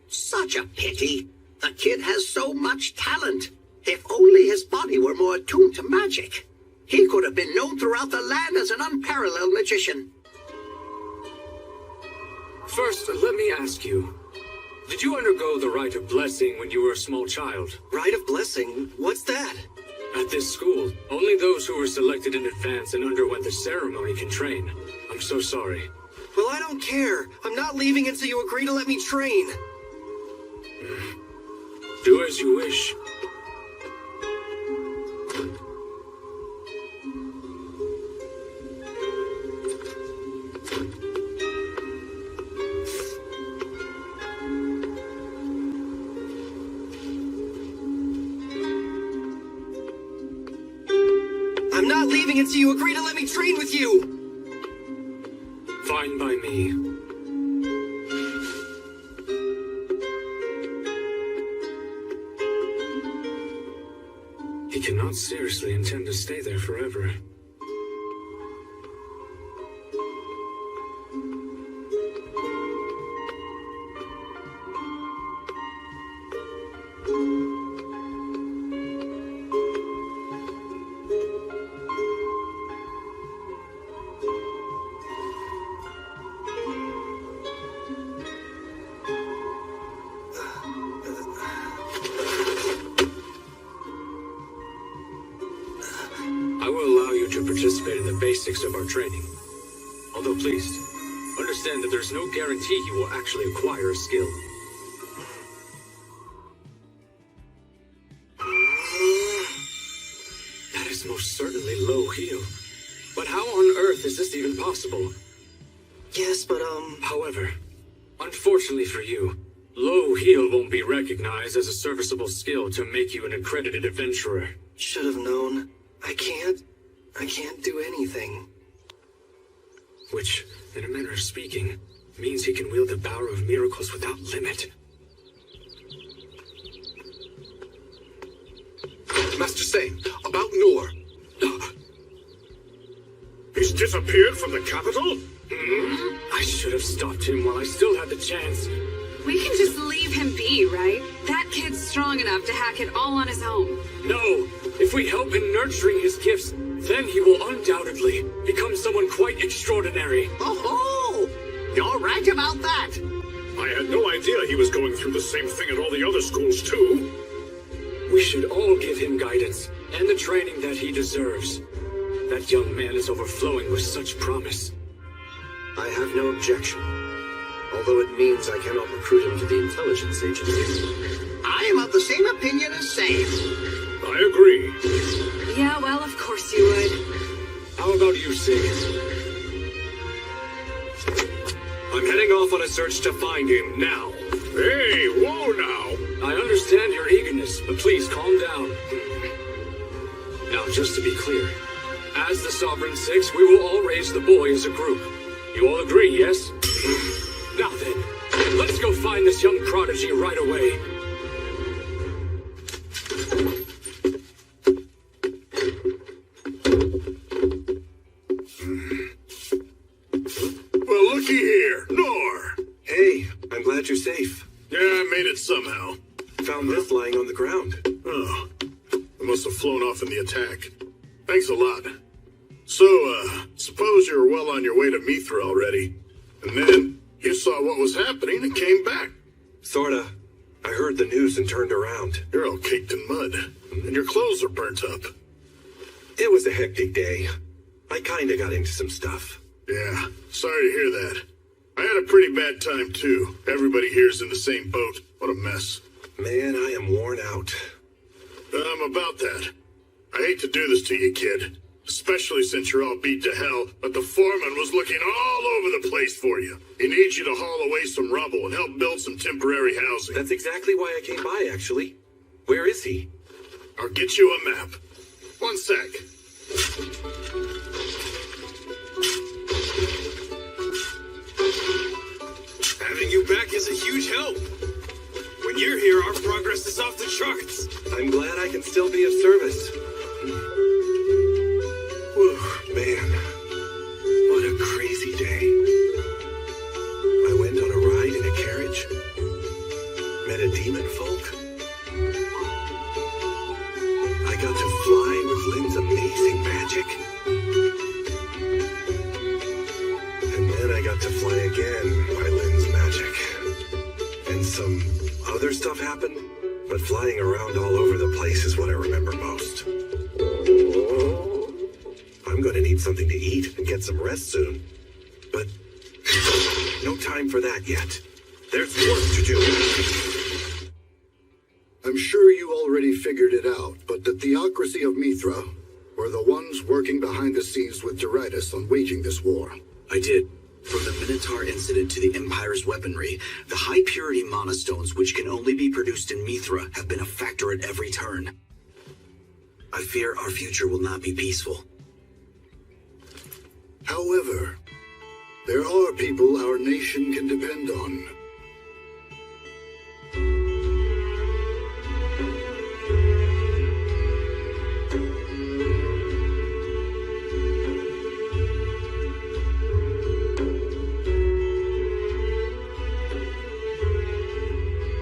Such a pity. The kid has so much talent. If only his body were more attuned to magic. He could have been known throughout the land as an unparalleled magician. First, let me ask you. Did you undergo the rite of blessing when you were a small child? Rite of blessing? What's that? At this school, only those who were selected in advance and underwent the ceremony can train. I'm so sorry. Well, I don't care. I'm not leaving until you agree to let me train. Do as you wish. I'm not leaving until you agree to let me train with you! Fine by me. He cannot seriously intend to stay there forever. basics of our training. Although please, understand that there's no guarantee he will actually acquire a skill. That is most certainly low heel. But how on earth is this even possible? Yes, but However, unfortunately for you, low heel won't be recognized as a serviceable skill to make you an accredited adventurer. should have known. I can't do anything. Which, in a manner of speaking, means he can wield the power of miracles without limit. Master Sane, about Noor. He's disappeared from the capital? I should have stopped him while I still had the chance. We can just leave him be, right? That kid's strong enough to hack it all on his own. No! If we help in nurturing his gifts, then he will undoubtedly become someone quite extraordinary. Oh, you're right about that. I had no idea he was going through the same thing at all the other schools, too. We should all give him guidance and the training that he deserves. That young man is overflowing with such promise. I have no objection. Although it means I cannot recruit him to the intelligence agency. I am of the same opinion as Sane. I agree. Yeah, well, of course you would. How about you, Sig? I'm heading off on a search to find him now. Hey, whoa now. I understand your eagerness, but please calm down. Now, just to be clear, as the Sovereign Six, we will all raise the boy as a group. You all agree, yes? Now then, let's go find this young prodigy right away. Well, looky here, Noor. Hey, I'm glad you're safe. Yeah, I made it somehow. Found this lying on the ground. Oh, I must have flown off in the attack. Thanks a lot. So, suppose you were well on your way to Mithra already. And then you saw what was happening and came back. Sorta. I heard the news and turned around. You're all caked in mud, and your clothes are burnt up. It was a hectic day. I kinda got into some stuff. Yeah, sorry to hear that. I had a pretty bad time, too. Everybody here's in the same boat. What a mess. Man, I am worn out. About that. I hate to do this to you, kid. Especially since you're all beat to hell, but the foreman was looking all over the place for you. He needs you to haul away some rubble and help build some temporary housing. That's exactly why I came by, actually. Where is he? I'll get you a map. One sec. Having you back is a huge help. When you're here, our progress is off the charts. I'm glad I can still be of service. Whew, man. What a crazy day. I went on a ride in a carriage. Met a demon folk. I got to fly with Lynn's amazing magic. And then I got to fly again by Lynn's magic. And some other stuff happened, but flying around all over the place is what I remember most. I'm gonna need something to eat and get some rest soon. But no time for that yet. There's work to do. I'm sure you already figured it out, but the theocracy of Mithra were the ones working behind the scenes with Doritus on waging this war. I did. From the Minotaur incident to the Empire's weaponry, the high-purity monostones, which can only be produced in Mithra, have been a factor at every turn. I fear our future will not be peaceful. However, there are people our nation can depend on.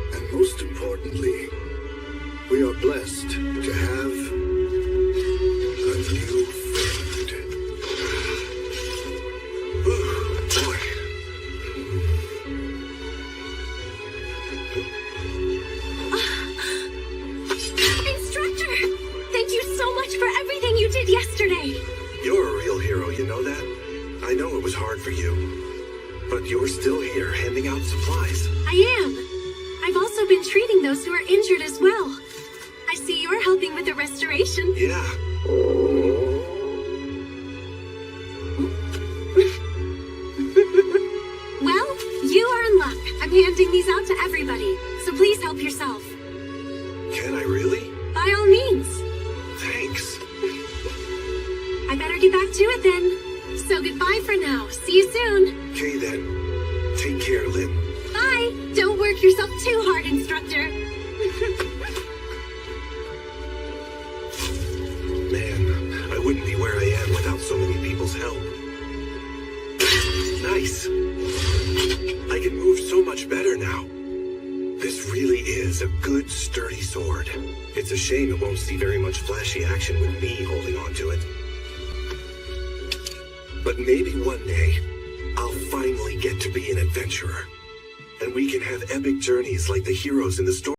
And most importantly, we are blessed to have a new friend. Boy. Instructor! Thank you so much for everything you did yesterday! You're a real hero, know that? I know it was hard for you. But you're still here, handing out supplies. I am. I've also been treating those who are injured as well. I see you're helping with the restoration. Yeah. Well, you are in luck. I'm handing these out to everybody, so please help yourself. Can I really? By all means. Thanks. I better get back to it then. So goodbye for now. See you soon. Okay then. Take care, Lynn. Bye. Don't work yourself too hard, instructor. Man, I wouldn't be where I am without so many people's help. Nice. I can move so much better now. This really is a good, sturdy sword. It's a shame it won't see very much flashy action with me holding on to it. But maybe one day, I'll finally get to be an adventurer. And we can have epic journeys like the heroes in the story.